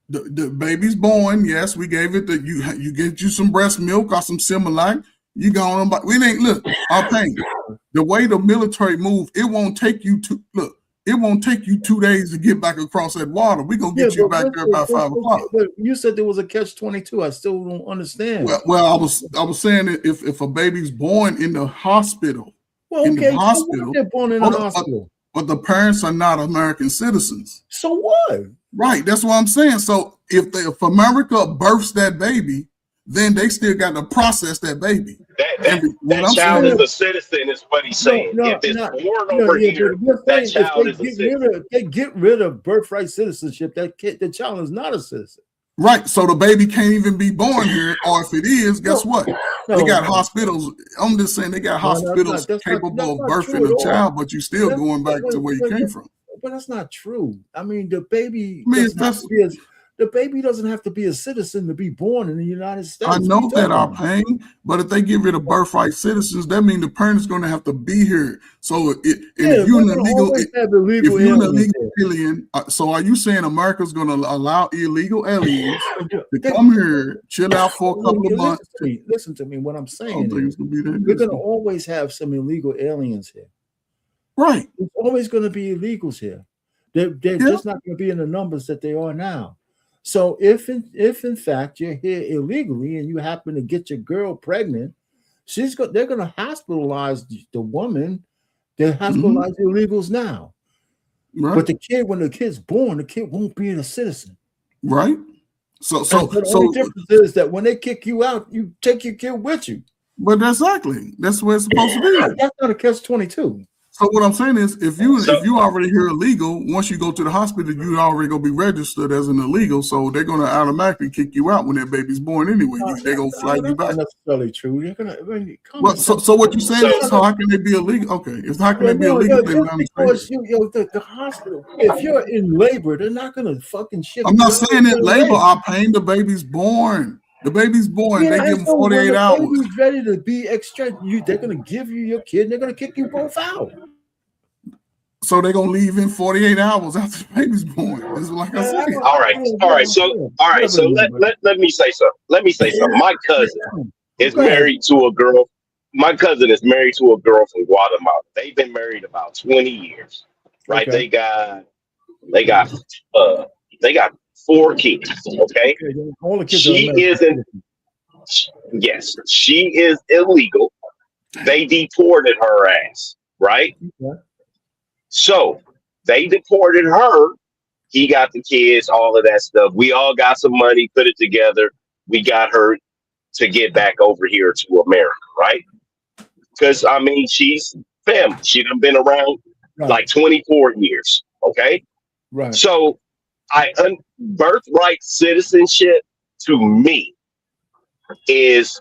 The baby's born. Yes, we gave it that you get you some breast milk or some Similac. You go on, but we ain't look. I'll pay you. The way the military move, it won't take you to look. It won't take you 2 days to get back across that water. We're gonna get you back there by 5 o'clock. But you said there was a catch-22. I still don't understand. Well, I was saying that if a baby's born in the hospital, the hospital, they're born in the hospital. But the parents are not American citizens. So what? Right, that's what I'm saying. So if America births that baby, then they still got to process that baby. That child is a citizen, is what he's saying. If it's born over here, that child is a citizen. If they get rid of birthright citizenship, the child is not a citizen. Right, so the baby can't even be born here, or if it is, guess what? They got hospitals. I'm just saying they got hospitals capable of birthing a child, but you're still going back to where you came from. But that's not true. I mean, the baby doesn't have to be a citizen to be born in the United States. I know that our pain, but if they get rid of birthright citizens, that means the parent's going to have to be here. So if you're an illegal alien, so are you saying America's going to allow illegal aliens to come here, chill out for a couple of months? Listen to me. What I'm saying is we're going to always have some illegal aliens here. Right. There's always going to be illegals here. They're just not going to be in the numbers that they are now. So if in fact you're here illegally and you happen to get your girl pregnant, they're going to hospitalize the woman. They hospitalize the illegals now. Right. But when the kid's born, the kid won't be a citizen. Right. So the only difference is that when they kick you out, you take your kid with you. But that's where it's supposed to be. That's not a catch-22. So what I'm saying is, if you already here illegal, once you go to the hospital, you already gonna be registered as an illegal. So they're gonna automatically kick you out when that baby's born anyway. They're gonna fly you back. That's necessarily true. You're gonna. So what you're saying is, how can they be illegal? Okay, how can they be illegal? Because the hospital. If you're in labor, they're not gonna fucking ship. I'm not saying that labor. I'm paying the baby's born. The baby's born. They give them 48 hours. When the baby's ready to be extra, they're gonna give you your kid. And they're gonna kick you both out. So they're gonna leave in 48 hours after the baby's born. It's like I said. All right. So let me say something. My cousin is married to a girl. My cousin is married to a girl from Guatemala. They've been married about 20 years. Right? Okay. They got 4 kids. Okay. All the kids she is illegal. They deported her ass. Right. Okay. So they deported her. He got the kids, all of that stuff. We all got some money, put it together. We got her to get back over here to America, right? Because, I mean, she's family. She done been around like 24 years, okay? Right. So birthright citizenship to me is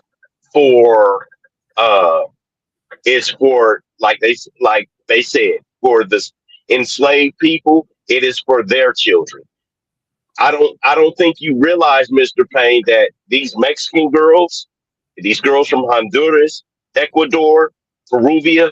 for like they said, for the enslaved people. It is for their children. I don't think you realize, Mr. Payne, that these Mexican girls, these girls from Honduras, Ecuador, Peruvian,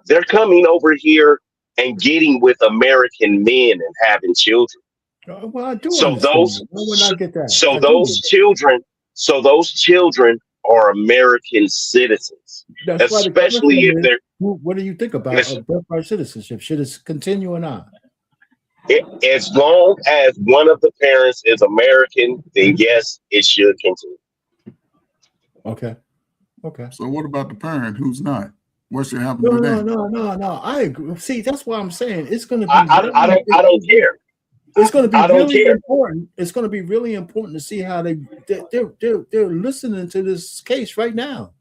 they're coming over here and getting with American men and having children. Well, I do So understand. those, Why would I get that? so I do those get children, so those children are American citizens, that. That's why the especially question if is, they're. what do you think about Yes, birthright citizenship? Should it continue or not? as long as one of the parents is American, then yes, it should continue. Okay. Okay. So what about the parent who's not? What should happen No, to no, them? no. I agree. See, that's why I'm saying it's going to be. I don't care. It's going to be I don't really care. important. It's going to be really important to see how they're listening to this case right now.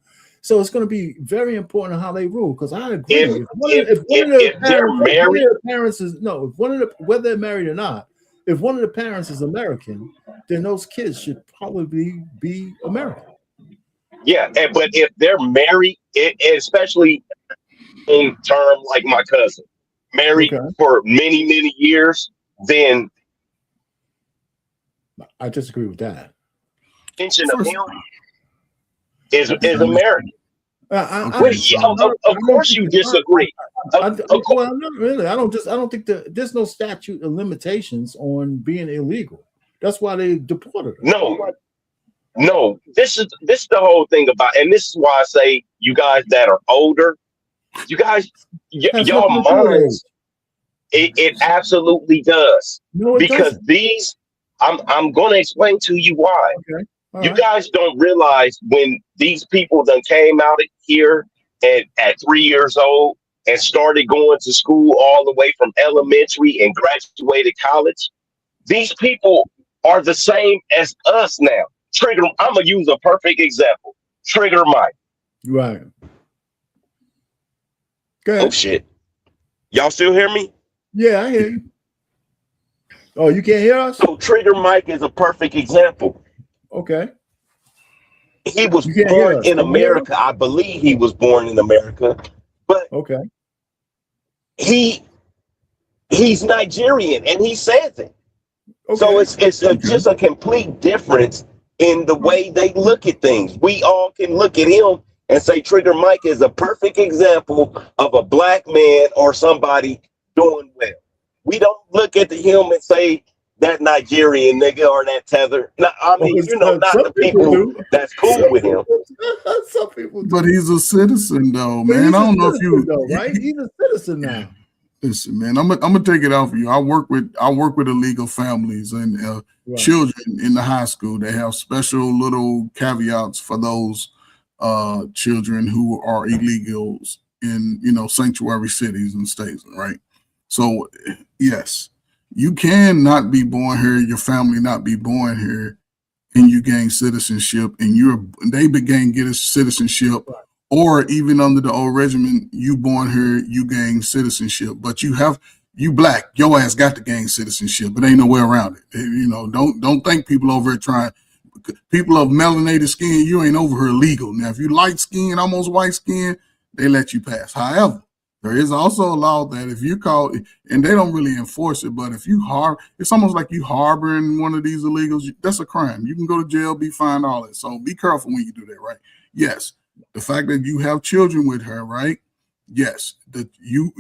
So it's going to be very important how they rule, because I agree. If one of the parents is whether they're married or not, if one of the parents is American, then those kids should probably be American. Yeah, but if they're married, especially in term like my cousin, married for many, many years, then I disagree with that. Mention of him is American. Of course you disagree. Well, not really. I don't think there's no statute of limitations on being illegal. That's why they deported them. No. This is the whole thing about, and this is why I say you guys that are older, you guys, your minds, it absolutely does. No, because doesn't. I'm going to explain to you why. Okay. You guys don't realize when these people that came out here at 3 years old and started going to school all the way from elementary and graduated college, these people are the same as us now. Trigger, I'm going to use a perfect example. Trigger Mike. Right. Go ahead. Oh, shit. Y'all still hear me? Yeah, I hear you. Oh, you can't hear us? So Trigger Mike is a perfect example. Okay. He was born in America. I believe he was born in America. But he's Nigerian and he says it. Okay. So it's just a complete difference in the way they look at things. We all can look at him and say Trigger Mike is a perfect example of a black man or somebody doing well. We don't look at him and say that Nigerian nigga or that tether. No, I mean, not the people that's cool with him. Some people do. But he's a citizen, though, man. I don't know if you right? He's a citizen now. Listen, man, I'm gonna take it out for you. I work with illegal families and children in the high school. They have special little caveats for those children who are illegals in sanctuary cities and states, right? So yes, you can not be born here, your family not be born here, and you gain citizenship, and they began getting citizenship. Right. Or even under the old regimen, you born here, you gain citizenship, but you black, your ass got to gain citizenship. But ain't no way around it. Don't think people over here trying. People of melanated skin, you ain't over here legal. Now, if you light skin, almost white skin, they let you pass. However, there is also a law that if you call, and they don't really enforce it, but if you it's almost like you harboring one of these illegals. That's a crime. You can go to jail, be fined, all that. So be careful when you do that, right? Yes. The fact that you have children with her, right? Yes, that you,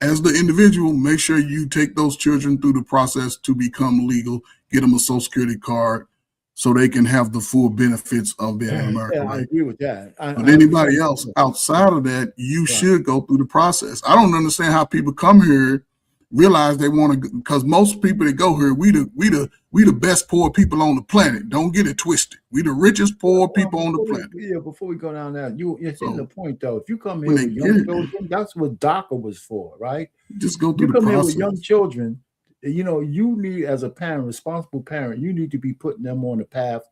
as the individual, make sure you take those children through the process to become legal, get them a Social Security card so they can have the full benefits of being in America. Yeah, right? I agree with that. But anybody else outside of that, you should go through the process. I don't understand how people come here, realize they want to, because most people that go here, we the best poor people on the planet. Don't get it twisted. We the richest poor people on the planet. Yeah, before we go down there, you're hitting the point though. If you come here with young children, that's what DACA was for, right? Just go through the process. You come here with young children, you need, as a parent, responsible parent, you need to be putting them on the path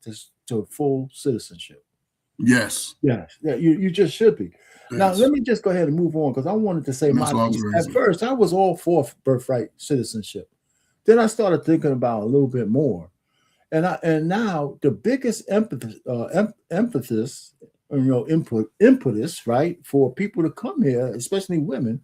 to full citizenship. Yes. Yes. Yeah, you just should be. Yes. Now, let me just go ahead and move on, because I wanted to say my piece. At first, I was all for birthright citizenship. Then I started thinking about a little bit more. And now the biggest impetus, impetus, right, for people to come here, especially women,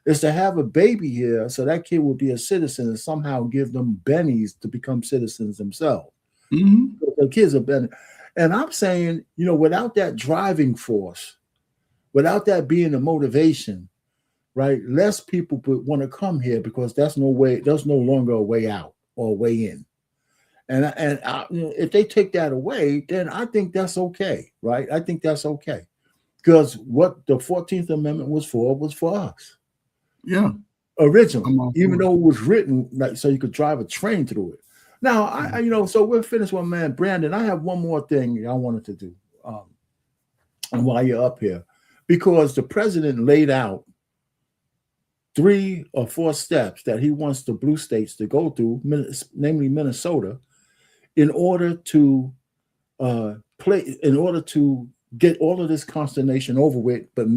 is to have a baby here, so that kid will be a citizen and somehow give them bennies to become citizens themselves. Mm-hmm. The kids are bennies. And I'm saying, without that driving force, without that being a motivation, right, less people would want to come here because there's no longer a way out or a way in. And if they take that away, then I think that's okay, right? I think that's okay. Because what the 14th Amendment was for us. Yeah. Originally, even though it was written so you could drive a train through it. Now, so we're finished with man, Brandon. I have one more thing I wanted to do. And while you're up here, because the president laid out 3 or 4 steps that he wants the blue states to go through, namely Minnesota, in order to get all of this consternation over with, but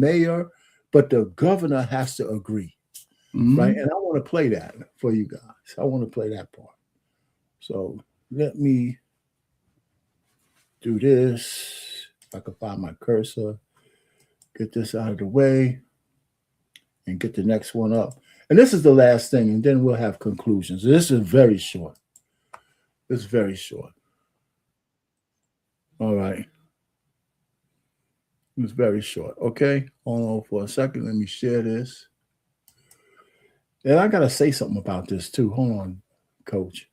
the governor has to agree, right? And I want to play that for you guys. I want to play that part. So let me do this. If I can find my cursor, get this out of the way, and get the next one up. And this is the last thing, and then we'll have conclusions. This is very short. It's very short. All right. It's very short. Okay. Hold on for a second. Let me share this. And I got to say something about this too. Hold on, Coach.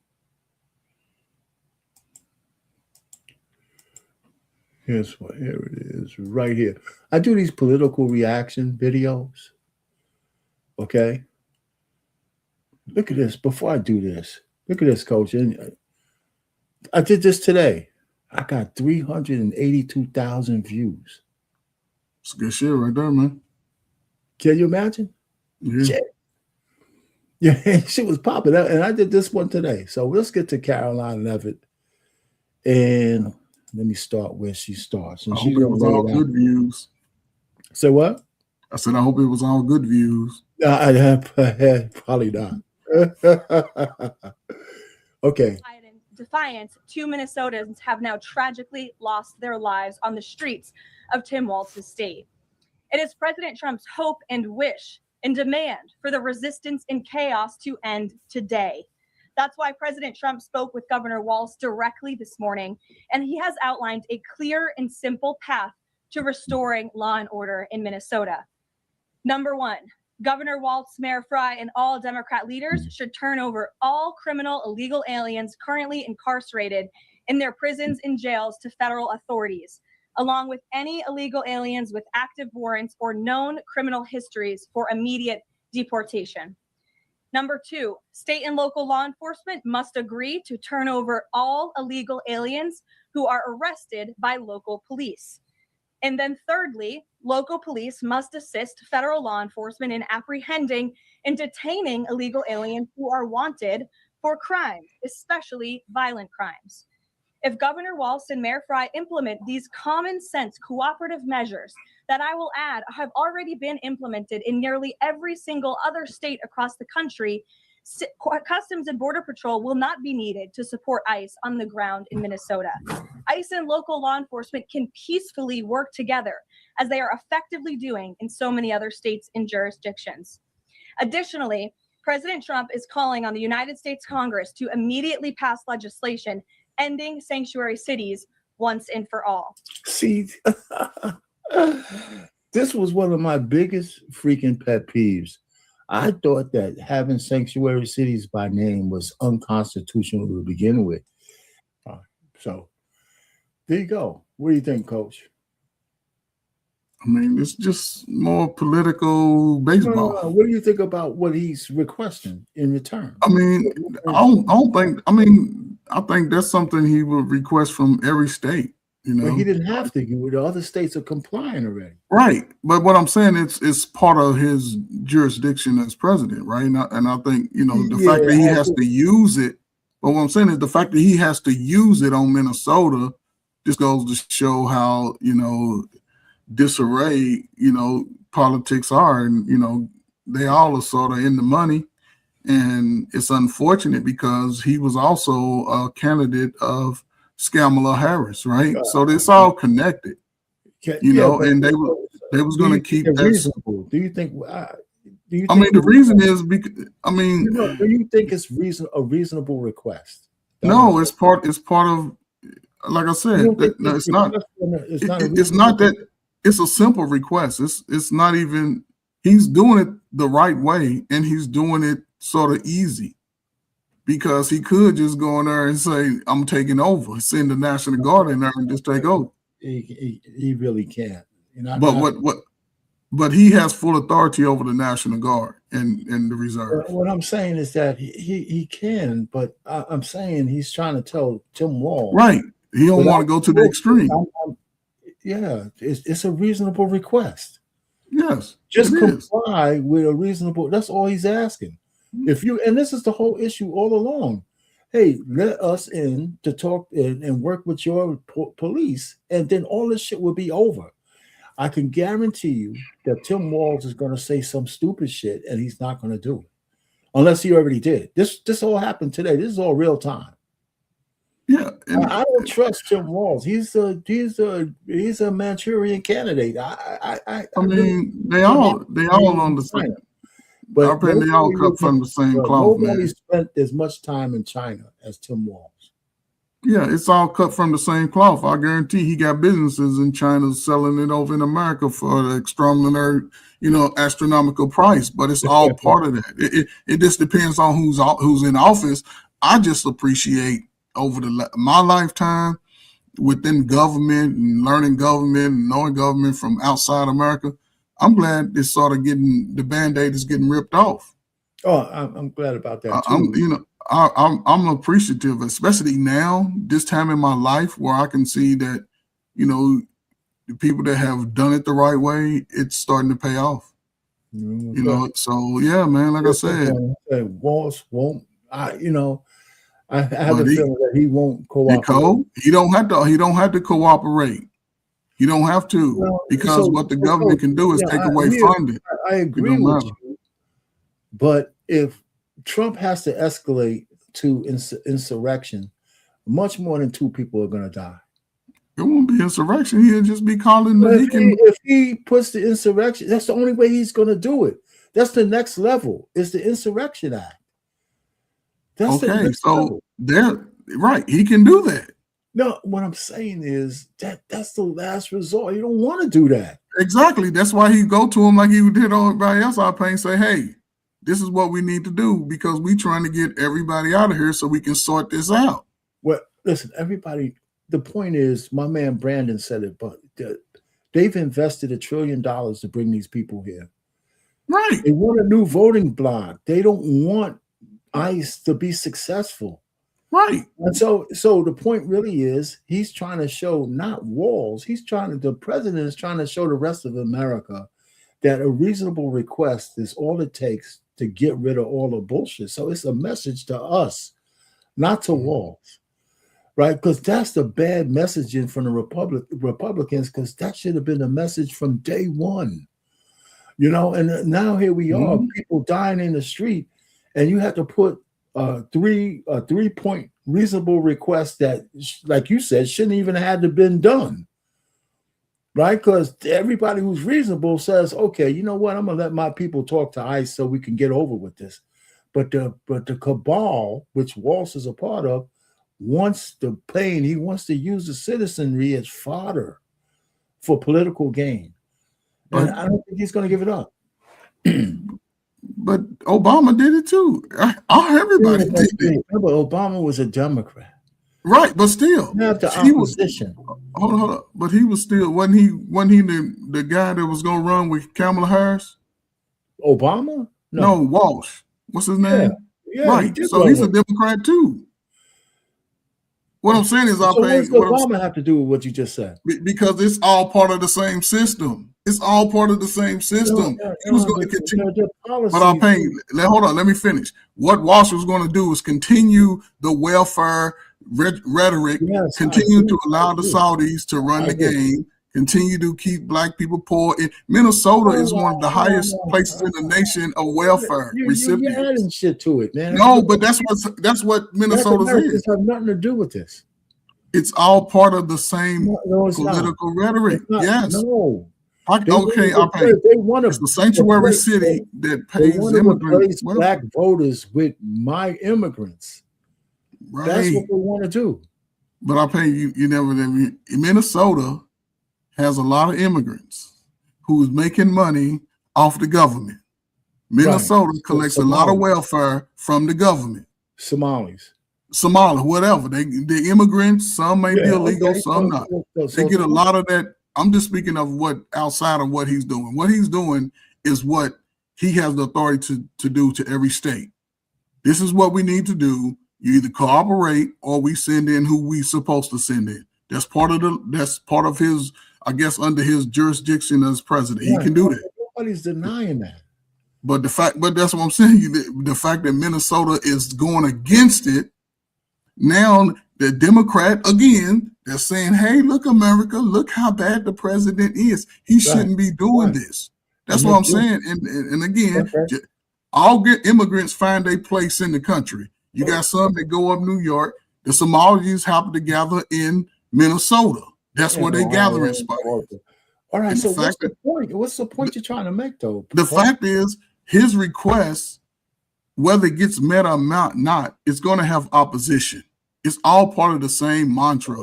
Here it is, right here. I do these political reaction videos. Okay. Look at this. Before I do this, look at this, Coach. And I did this today. I got 382,000 views. It's good shit right there, man. Can you imagine? Yeah. Yeah, shit was popping up. And I did this one today. So let's get to Caroline Levitt. And let me start where she starts. And I hope it was all good views. So what? I said, I hope it was all good views. Probably not. Okay. Defiance, 2 Minnesotans have now tragically lost their lives on the streets of Tim Walz's state. It is President Trump's hope and wish and demand for the resistance and chaos to end today. That's why President Trump spoke with Governor Walz directly this morning, and he has outlined a clear and simple path to restoring law and order in Minnesota. Number 1, Governor Walz, Mayor Fry, and all Democrat leaders should turn over all criminal illegal aliens currently incarcerated in their prisons and jails to federal authorities, along with any illegal aliens with active warrants or known criminal histories for immediate deportation. Number 2, state and local law enforcement must agree to turn over all illegal aliens who are arrested by local police. And then thirdly, local police must assist federal law enforcement in apprehending and detaining illegal aliens who are wanted for crimes, especially violent crimes. If Governor Walz and Mayor Fry implement these common sense cooperative measures that I will add have already been implemented in nearly every single other state across the country, Customs and Border Patrol will not be needed to support ICE on the ground in Minnesota. ICE and local law enforcement can peacefully work together, as they are effectively doing in so many other states and jurisdictions. Additionally, President Trump is calling on the United States Congress to immediately pass legislation ending sanctuary cities once and for all. See, this was one of my biggest freaking pet peeves. I thought that having sanctuary cities by name was unconstitutional to begin with. So there you go. What do you think, Coach? I mean, it's just more political baseball. No. What do you think about what he's requesting in return? I mean, I think that's something he would request from every state. You know, but he didn't have to. The other states are complying already. Right. But what I'm saying, it's part of his jurisdiction as president, right? And I think, the fact that he has to use it, but what I'm saying is the fact that he has to use it on Minnesota just goes to show how, disarray, politics are. And, they all are sort of in the money. And it's unfortunate because he was also a candidate of Kamala Harris, right? So it's all connected, you know, and they was going to keep that reasonable. Do you think? I mean, the reason is because do you think it's a reasonable request? No, it's part of, like I said, no, it's not. It's not that. It's a simple request. It's not even. He's doing it the right way, and he's doing it sort of easy, because he could just go in there and say, "I'm taking over," send the National Guard in there and just take over. He really can't. But he has full authority over the National Guard and the reserve. What I'm saying is that he can, but I'm saying he's trying to tell Tim Walz. Right. He don't want to go to the extreme. Yeah, it's a reasonable request. Yes. Just comply with a reasonable, that's all he's asking. If you, and this is the whole issue all along. Hey, let us in to talk and work with your police, and then all this shit will be over. I can guarantee you that Tim Walz is going to say some stupid shit, and he's not going to do it, unless he already did. This all happened today. This is all real time. Yeah, I don't trust Tim Walz. He's a Manchurian candidate. I mean, they all on the same. But they all cut from the same cloth. Nobody spent as much time in China as Tim Walz. Yeah, it's all cut from the same cloth. I guarantee he got businesses in China selling it over in America for the extraordinary, astronomical price. But it's all part of that. It just depends on who's in office. I just appreciate over my lifetime within government and learning government and knowing government from outside America. I'm glad it's sort of the Band-Aid is getting ripped off. Oh, I'm glad about that too. I'm appreciative, especially now, this time in my life, where I can see that, the people that have done it the right way, it's starting to pay off. So yeah, man, like I said, Walz won't. I have a feeling that he won't cooperate. He don't have to cooperate. You don't have to, because what the government can do is take away funding. I agree with you, but if Trump has to escalate to insurrection, much more than 2 people are going to die. It won't be insurrection. He'll just be calling. If he puts the insurrection, that's the only way he's going to do it. That's the next level. Is the Insurrection Act. That's so they're right. He can do that. No, what I'm saying is that's the last resort. You don't want to do that. Exactly. That's why he go to him like he did on everybody else. I pay and say, hey, this is what we need to do, because we're trying to get everybody out of here so we can sort this out. Well, listen, everybody, the point is, my man Brandon said it, but they've invested $1 trillion to bring these people here. Right. They want a new voting bloc. They don't want ICE to be successful. Right. And so the point really is, he's trying to show, not Walz, the president is trying to show the rest of America that a reasonable request is all it takes to get rid of all the bullshit. So it's a message to us, not to Walz, right? Because that's the bad messaging from the Republicans, because that should have been a message from day one, and now here we are, people dying in the street, and you have to put a 3-point reasonable request that, like you said, shouldn't even have to been done. Right? Because everybody who's reasonable says, okay, you know what? I'm gonna let my people talk to ICE so we can get over with this. But the cabal, which Walz is a part of, wants the pain. He wants to use the citizenry as fodder for political gain. And I don't think he's gonna give it up. But Obama did it too. Everybody did it. Remember, Obama was a Democrat. Right, but still, he was. Hold on. But he was still, wasn't he the guy that was gonna run with Kamala Harris? Obama? No, Walsh. What's his name? Yeah, right. So he's a Democrat too. What I'm saying is, what does Obama have to do with what you just said? Because it's all part of the same system. It's all part of the same system. He was going to continue. But I'm paying. Hold on. Let me finish. What Walsh was going to do is continue the welfare rhetoric, continue to allow the Saudis to run the game, continue to keep black people poor. Minnesota is one of the highest places in the nation of welfare You're recipients. adding shit to it, man. No, but that's what Minnesota's is. This has nothing to do with this. It's all part of the same political rhetoric. Yes. No. Okay, I'll pay. It's the sanctuary city that pays immigrants. Black voters with my immigrants. Right. That's what they want to do. But I'll pay you. Minnesota has a lot of immigrants who's making money off the government. Minnesota collects a lot of welfare from the government. Somalis, whatever. The immigrants, some may be illegal, some not. They get a lot of that. I'm just speaking of what outside of what he's doing. What he's doing is what he has the authority to do to every state. This is what we need to do. You either cooperate or we send in who we supposed to send in. That's part of his, I guess, under his jurisdiction as president. He can do that. Nobody's denying that. But that's what I'm saying. The fact that Minnesota is going against it, now the Democrat again, they're saying, "Hey, look, America, look how bad the president is. He shouldn't be doing this." That's what I'm saying. And again, all good immigrants find a place in the country. You got some that go up New York. The Somalis happen to gather in Minnesota. That's where they gather in spot. All right. So what's the point? What's the point you're trying to make, though? The fact is, his request, whether it gets met or not, it's going to have opposition. It's all part of the same mantra.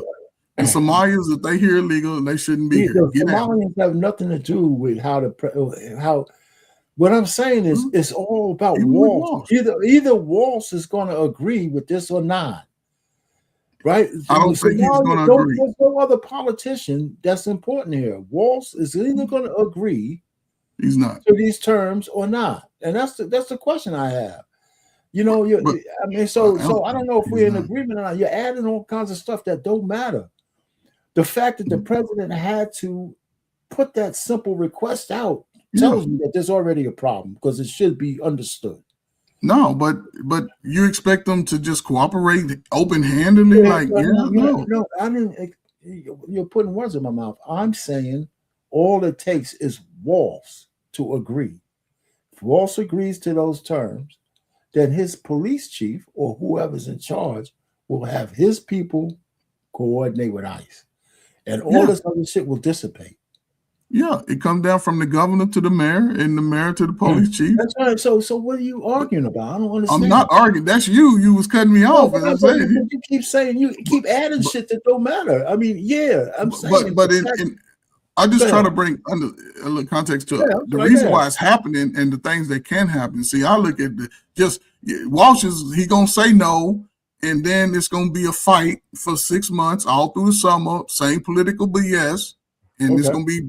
The Somalis, if they hear illegal, they shouldn't be here. The Somalians have nothing to do with how. What I'm saying is, it's all about Walsh. Either Walsh is going to agree with this or not, right? I don't think he's going to agree. There's no other politician that's important here. Walsh is either going to agree. He's not to these terms or not, and that's the question I have. So I don't know if we're in agreement or not. You're adding all kinds of stuff that don't matter. The fact that the president had to put that simple request out tells me that there's already a problem because it should be understood. No, but you expect them to just cooperate open-handedly? No, I mean, you're putting words in my mouth. I'm saying all it takes is Walsh to agree. If Walsh agrees to those terms, then his police chief or whoever's in charge will have his people coordinate with ICE. And all this other shit will dissipate. Yeah, it comes down from the governor to the mayor and the mayor to the police chief. That's right. So what are you arguing about? I don't understand. I'm not arguing. That's you. You was cutting me off. You keep saying you keep adding shit that don't matter. I mean, I'm saying. But I just try to bring under a little context to the reason why it's happening and the things that can happen. See, I look at Walsh he gonna say no, and then it's gonna be a fight for 6 months all through the summer, same political BS. And it's gonna be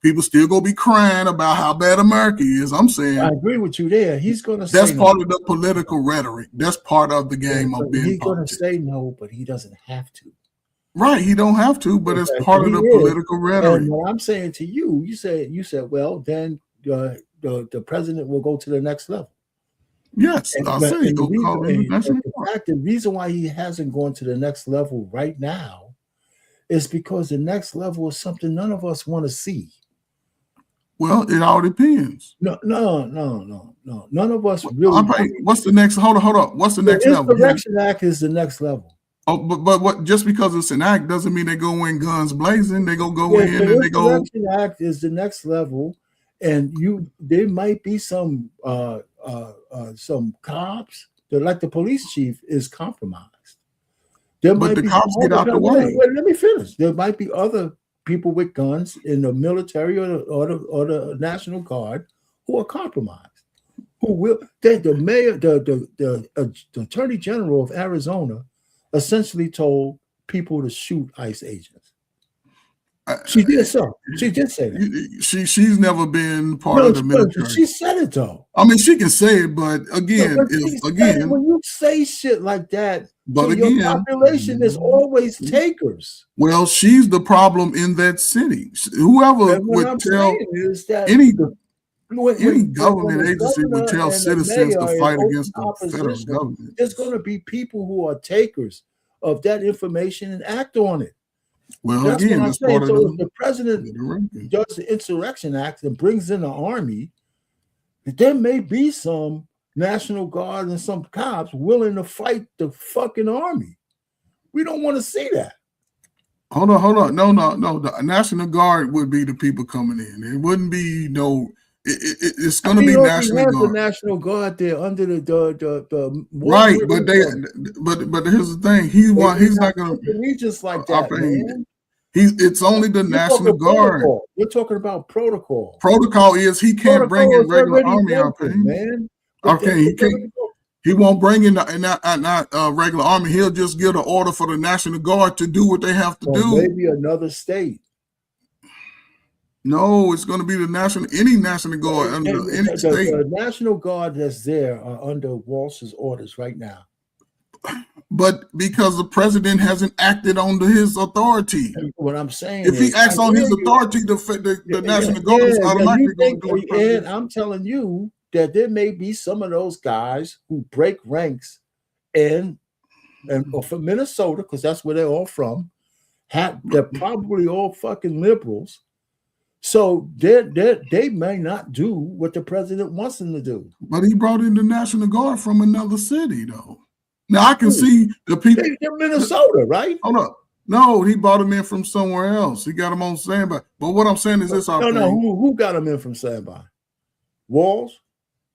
people still gonna be crying about how bad America is. I'm saying I agree with you there. He's gonna say that's part of the political rhetoric. That's part of the game of being. He's gonna say no, but he doesn't have to. Right, he don't have to, but it's part of the political rhetoric. And what I'm saying to you, you said, well, then the president will go to the next level. Yes, I say go call him the reason why he hasn't gone to the next level right now is because the next level is something none of us want to see. Well, it all depends. No. None of us really. What's the next? Hold on. What's the next level? The Insurrection Act is the next level. Oh, but what? Just because it's an act doesn't mean they go in guns blazing. They go in and they go. The Insurrection Act is the next level, and there might be some cops that, like the police chief, is compromised. But the cops get out the way. Wait, let me finish. There might be other people with guns in the military or the National Guard who are compromised. Who will? The mayor, the Attorney General of Arizona, essentially told people to shoot ICE agents. She did so. She did say that. She's never been part of the military. She said it though. I mean, she can say it, but again, when you say shit like that, your population is always takers. Well, she's the problem in that city. Whoever would tell any government agency would tell citizens to fight against the federal government. There's going to be people who are takers of that information and act on it. Well, That's again, what I'm that's part saying. of So if the the president ranking. does the Insurrection Act and brings in the army, there may be some National Guard and some cops willing to fight the fucking army. We don't want to see that. Hold on. No. The National Guard would be the people coming in. It wouldn't be it's going to be National Guard. The National Guard there under the right, but here's the thing. He's not going to allegiance like that, man. It's only the National Guard. Protocol. We're talking about protocol. Protocol is he can't bring in regular army out there, man. Okay, he can't. He won't bring in not regular army. He'll just give an order for the National Guard to do what they have to do. Maybe another state. No, it's going to be any National Guard under any state. The National Guard that's there are under Walsh's orders right now. But because the president hasn't acted on his authority. What I'm saying if he acts on his authority, the National Guard is automatically going to do it. And I'm telling you that there may be some of those guys who break ranks and from Minnesota, because that's where they're all from. They're probably all fucking liberals. So they may not do what the president wants them to do. But he brought in the National Guard from another city, though. Now I can see the people. They're Minnesota, right? Hold up. No, he brought them in from somewhere else. He got them on standby. But what I'm saying is this: who got them in from standby? Walls?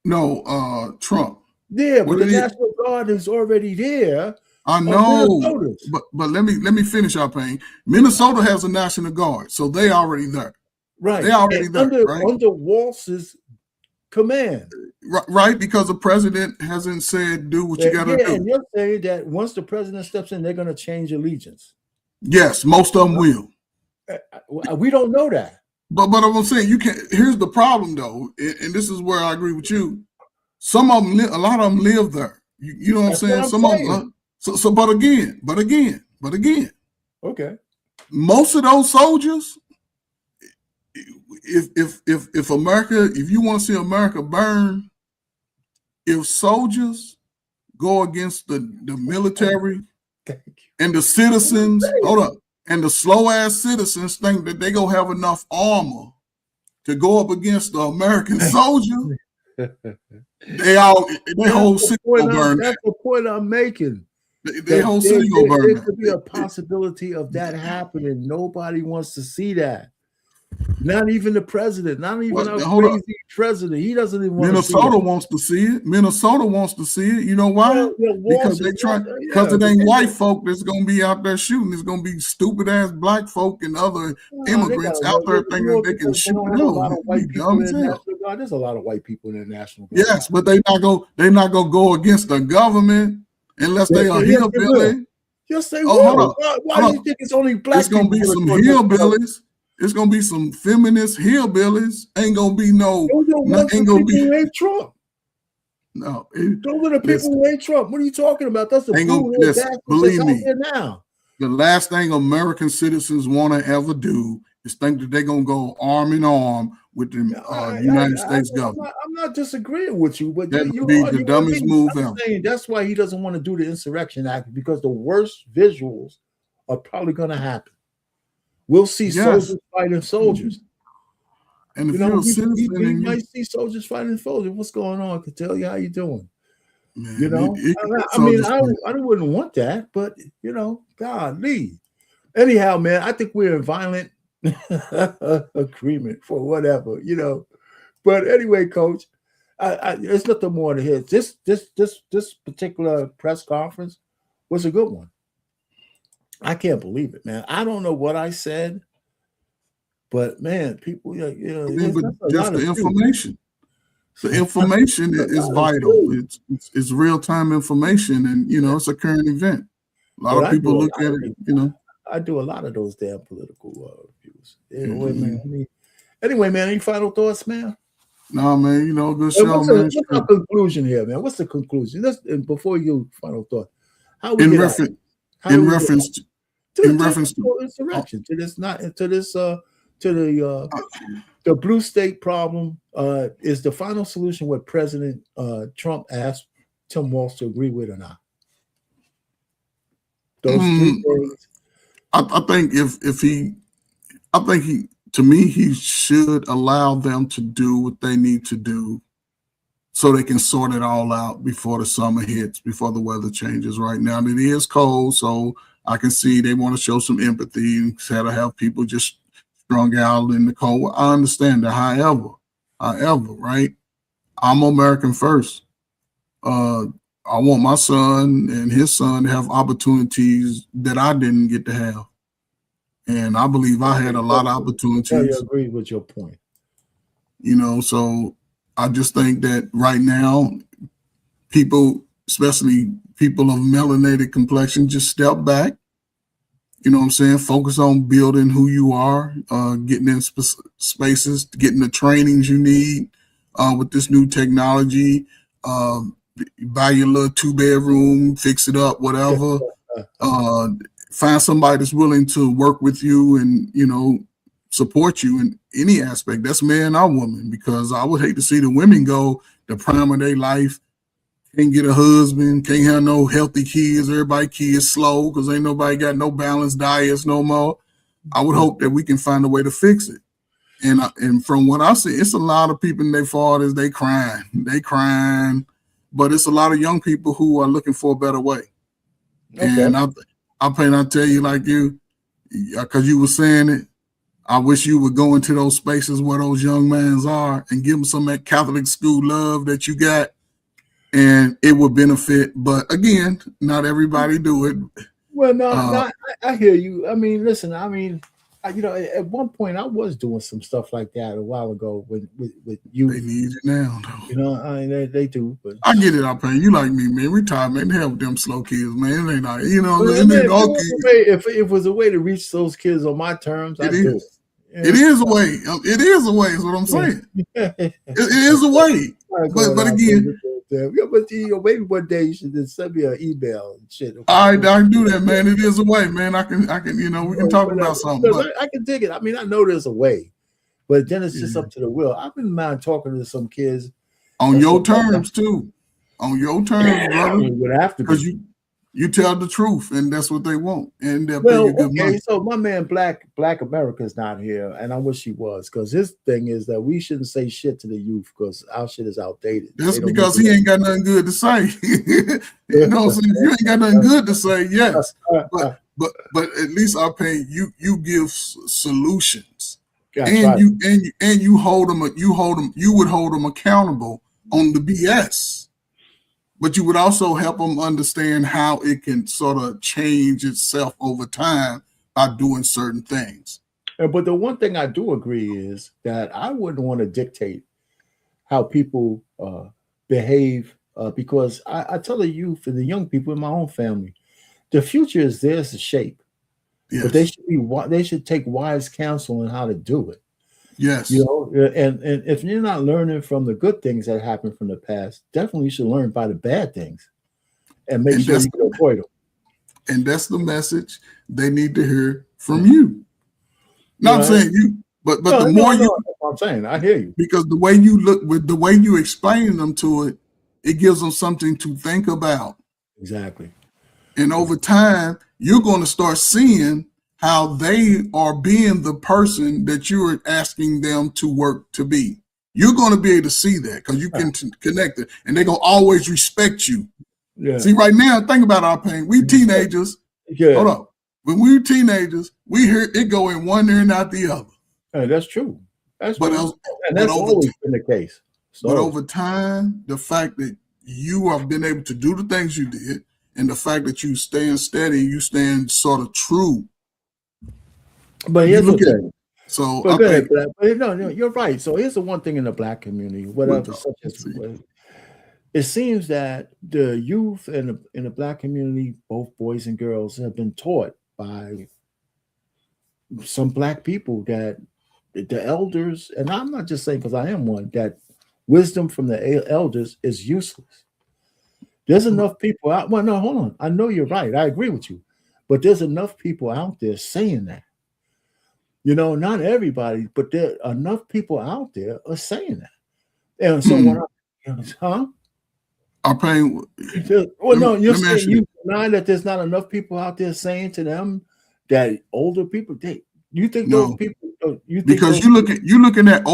No, Trump. Yeah, but the National Guard is already there. I know, but let me finish our pain. Minnesota has a National Guard, so they already there. Right, they already there. Right? Under Walsh's command. Right, because the president hasn't said do what you got to do. And you're saying that once the president steps in, they're going to change allegiance. Yes, most of them will. We don't know that. But I'm saying you can't. Here's the problem, though, and this is where I agree with you. Some of them, a lot of them live there. You know what I'm saying? Some of them. So, but again. Okay. Most of those soldiers, if America, if you want to see America burn, if soldiers go against the military and the citizens, and the slow ass citizens think that they gonna have enough armor to go up against the American soldier, they whole city go burn. That's the point I'm making. They whole city go burn. There could be a possibility of that happening. Nobody wants to see that. Not even the president, not even a crazy president. He doesn't even want Minnesota wants to see it. Minnesota wants to see it. You know why? Because they try. Because it ain't white folk that's gonna be out there shooting. It's gonna be stupid ass black folk and other immigrants out there thinking they can shoot. No, there's a lot of white people in the National Guard. Yes, but they're not gonna go against the government unless they are hillbilly. Yes, they will. Why do you think it's only black? It's gonna be some hillbillies. It's gonna be some feminist hillbillies. Ain't gonna be who hate Trump. No, those are the people who hate Trump. What are you talking about? That's the believe me. Now. The last thing American citizens want to ever do is think that they're gonna go arm in arm with the United States government. I'm not disagreeing with you, but that would be the dumbest move ever. That's why he doesn't want to do the Insurrection Act, because the worst visuals are probably going to happen. We'll see soldiers fighting soldiers. And if we might see soldiers fighting soldiers. What's going on? I can tell you how you doing. Man, I wouldn't want that, but golly. Anyhow, man, I think we're in violent agreement for whatever, But anyway, Coach, there's nothing more to hear. This particular press conference was a good one. I can't believe it, man. I don't know what I said, but man, people, just the information. The information is vital. It's real time information, and it's a current event. A lot of people look at it. I do a lot of those damn political views. Anyway, man, any final thoughts, man? No, man. Good show, man. What's the conclusion here, man? What's the conclusion? Before you final thought, in reference to insurrection, to the blue state problem, is the final solution what President Trump asked Tim Walz to agree with or not? Those 3 things. I think to me, he should allow them to do what they need to do so they can sort it all out before the summer hits, before the weather changes. Right now, it is cold, so I can see they want to show some empathy instead of have people just strung out in the cold. I understand that. However, right, I'm American first. I want my son and his son to have opportunities that I didn't get to have. And I believe I had a lot of opportunities. I agree with your point. So I just think that right now, people, especially people of melanated complexion, just step back. You know what I'm saying? Focus on building who you are, getting in spaces, getting the trainings you need with this new technology. Buy your little 2-bedroom, fix it up, whatever. Find somebody that's willing to work with you and, support you in any aspect. That's man or woman, because I would hate to see the women go the prime of their life, can't get a husband, can't have no healthy kids, everybody kids slow because ain't nobody got no balanced diets no more. I would hope that we can find a way to fix it. And from what I see, it's a lot of people in their 40s, they crying, but it's a lot of young people who are looking for a better way. Okay. And I tell you like you, because you were saying it, I wish you would go into those spaces where those young men are and give them some of that Catholic school love that you got, and it would benefit. But again, not everybody do it. Well, no, I hear you. I mean, listen, at one point I was doing some stuff like that a while ago with you. They need it now, though. They do. But I get it, Alpine. You like me, man. Retire, man. Hell with them slow kids, man. It ain't like, if it was a way to reach those kids on my terms, I'd do it. It is a way. It is a way. Is what I'm saying. It is a way. But again, maybe one day you should just send me an email and shit. I can do that, man. It is a way, man. I can. We can talk about something. I can dig it. I mean, I know there's a way, but then it's just up to the will. I wouldn't mind talking to some kids on your terms too. On your terms, brother. It would have to because you tell the truth, and that's what they want, and they'll pay you good money. So my man, Black America's not here, and I wish he was, because his thing is that we shouldn't say shit to the youth because our shit is outdated. That's because he ain't got nothing good to say. You know what I'm saying? If you ain't got nothing good to say, yes, but at least I pay you. You give solutions, and you hold them. You would hold them accountable on the BS. But you would also help them understand how it can sort of change itself over time by doing certain things. But the one thing I do agree is that I wouldn't want to dictate how people behave, because I tell the youth and the young people in my own family, the future is theirs to shape. Yes. But they should take wise counsel on how to do it. Yes. And if you're not learning from the good things that happened from the past, definitely you should learn by the bad things and make sure you can avoid them. And that's the message they need to hear from you. Not saying you, but the more you. I'm saying, I hear you. Because the way you look, with the way you explain them to it, it gives them something to think about. Exactly. And over time, you're going to start seeing how they are being the person that you're asking them to work to be. You're going to be able to see that because you can connect it, and they're going to always respect you. Yeah. See, right now, think about our pain. We teenagers. Yeah. Hold up. When we were teenagers, we hear it go in one ear and out the other. Hey, that's true. That's always been the case. So. But over time, the fact that you have been able to do the things you did, and the fact that you stand steady, you stand sort of true. But here's the thing. So but ahead, no, you're right. So here's the one thing in the Black community, it seems that the youth in the Black community, both boys and girls, have been taught by some Black people that the elders, and I'm not just saying because I am one, that wisdom from the elders is useless. There's enough people out. Well, no, hold on. I know you're right. I agree with you. But there's enough people out there saying that. Not everybody, but there are enough people out there are saying that. And so I'm paying. Well, no, you're saying you deny that there's not enough people out there saying to them that older people, you think No. those people, you think Because you're looking at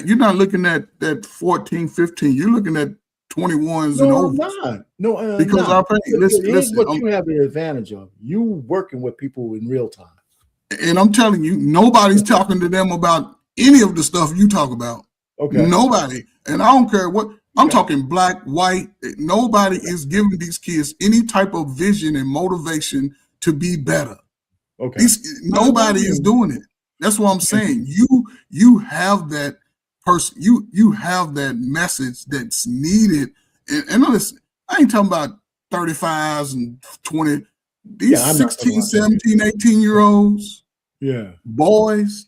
you're not looking at that 14, 15, you're looking at 21s and no, I'm over. not. No, I'm Because not. listen, Here's what you have the advantage of. You working with people in real time. and I'm telling you, nobody's talking to them about any of the stuff you talk about. Okay. Nobody. And I don't care what I'm talking, black, white. Nobody is giving these kids any type of vision and motivation to be better. Okay. Nobody is doing it. That's what I'm saying. You have that person. You have that message that's needed. And listen, I ain't talking about 35s and 20. These 16, 17, 18-year-olds, boys,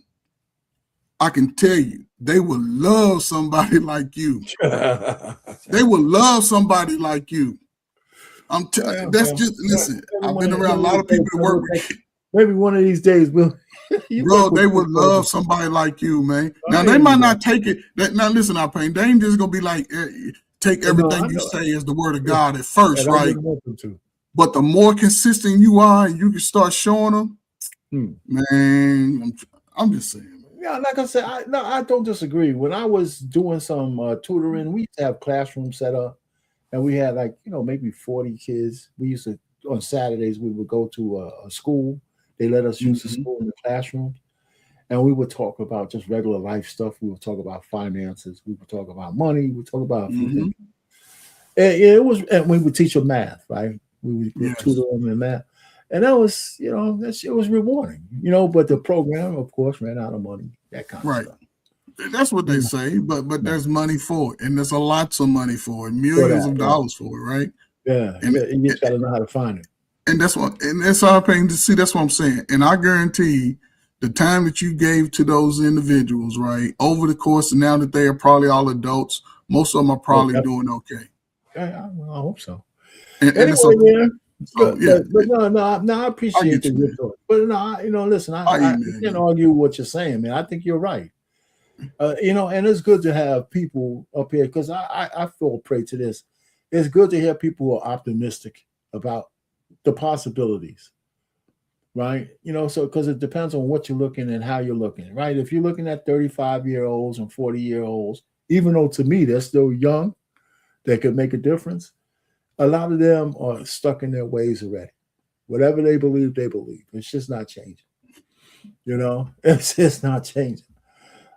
I can tell you, they will love somebody like you. They will love somebody like you. That's just, listen, I've been around a lot of people to work with. Maybe one of these days we'll. Bro, they would love somebody like you, man. Now, they might not take it. Now, listen, Pain, they ain't just going to be like, take everything you say as the word of God at first, right? But the more consistent you are, and you can start showing them, man, I'm just saying. Yeah, like I said, I don't disagree. When I was doing some tutoring, we used to have classrooms set up, and we had maybe 40 kids. We used to, on Saturdays, we would go to a school. They let us use the school in the classroom, and we would talk about just regular life stuff. We would talk about finances. We would talk about money. We would talk about a few things. And we would teach them math, right? We would tutor them in math. And that was, it was rewarding, but the program, of course, ran out of money, that kind of stuff. That's what they say, but there's money for it, and there's lots of money for it, millions of dollars for it, right? Yeah, and you just got to know how to find it. And that's our pain to see. That's what I'm saying. And I guarantee the time that you gave to those individuals, right, over the course, and now that they are probably all adults, most of them are probably doing okay. I hope so. And anyway, so, but no, I appreciate the good thought. But no, listen, I can't argue what you're saying, man. I think you're right. And it's good to have people up here because I fall prey to this. It's good to hear people who are optimistic about the possibilities, right? So because it depends on what you're looking and how you're looking, right? If you're looking at 35-year-olds and 40-year-olds, even though to me they're still young, they could make a difference. A lot of them are stuck in their ways already. Whatever they believe, they believe. It's just not changing. It's just not changing.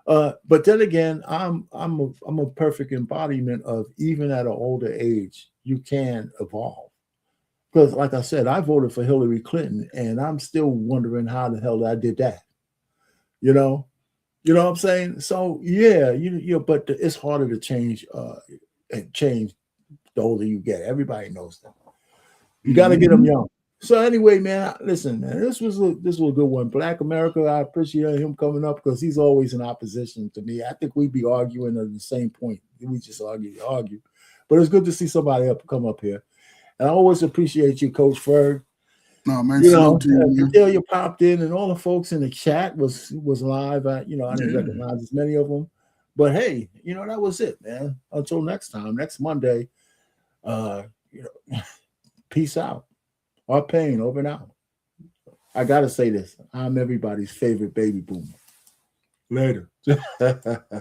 But then again, I'm a perfect embodiment of even at an older age, you can evolve. Because, like I said, I voted for Hillary Clinton, and I'm still wondering how the hell I did that. You know what I'm saying? So yeah, but it's harder to change the older you get. Everybody knows that. You got to get them young. So anyway, man, listen, man, this was a good one. Black America, I appreciate him coming up because he's always in opposition to me. I think we'd be arguing at the same point. We just argue. But it's good to see somebody come up here. And I always appreciate you, Coach Ferg. No, man, You popped in, and all the folks in the chat was live. I didn't recognize as many of them. But hey, that was it, man. Until next time, next Monday, peace out. Our pain over and out. I gotta say this. I'm everybody's favorite baby boomer. Later.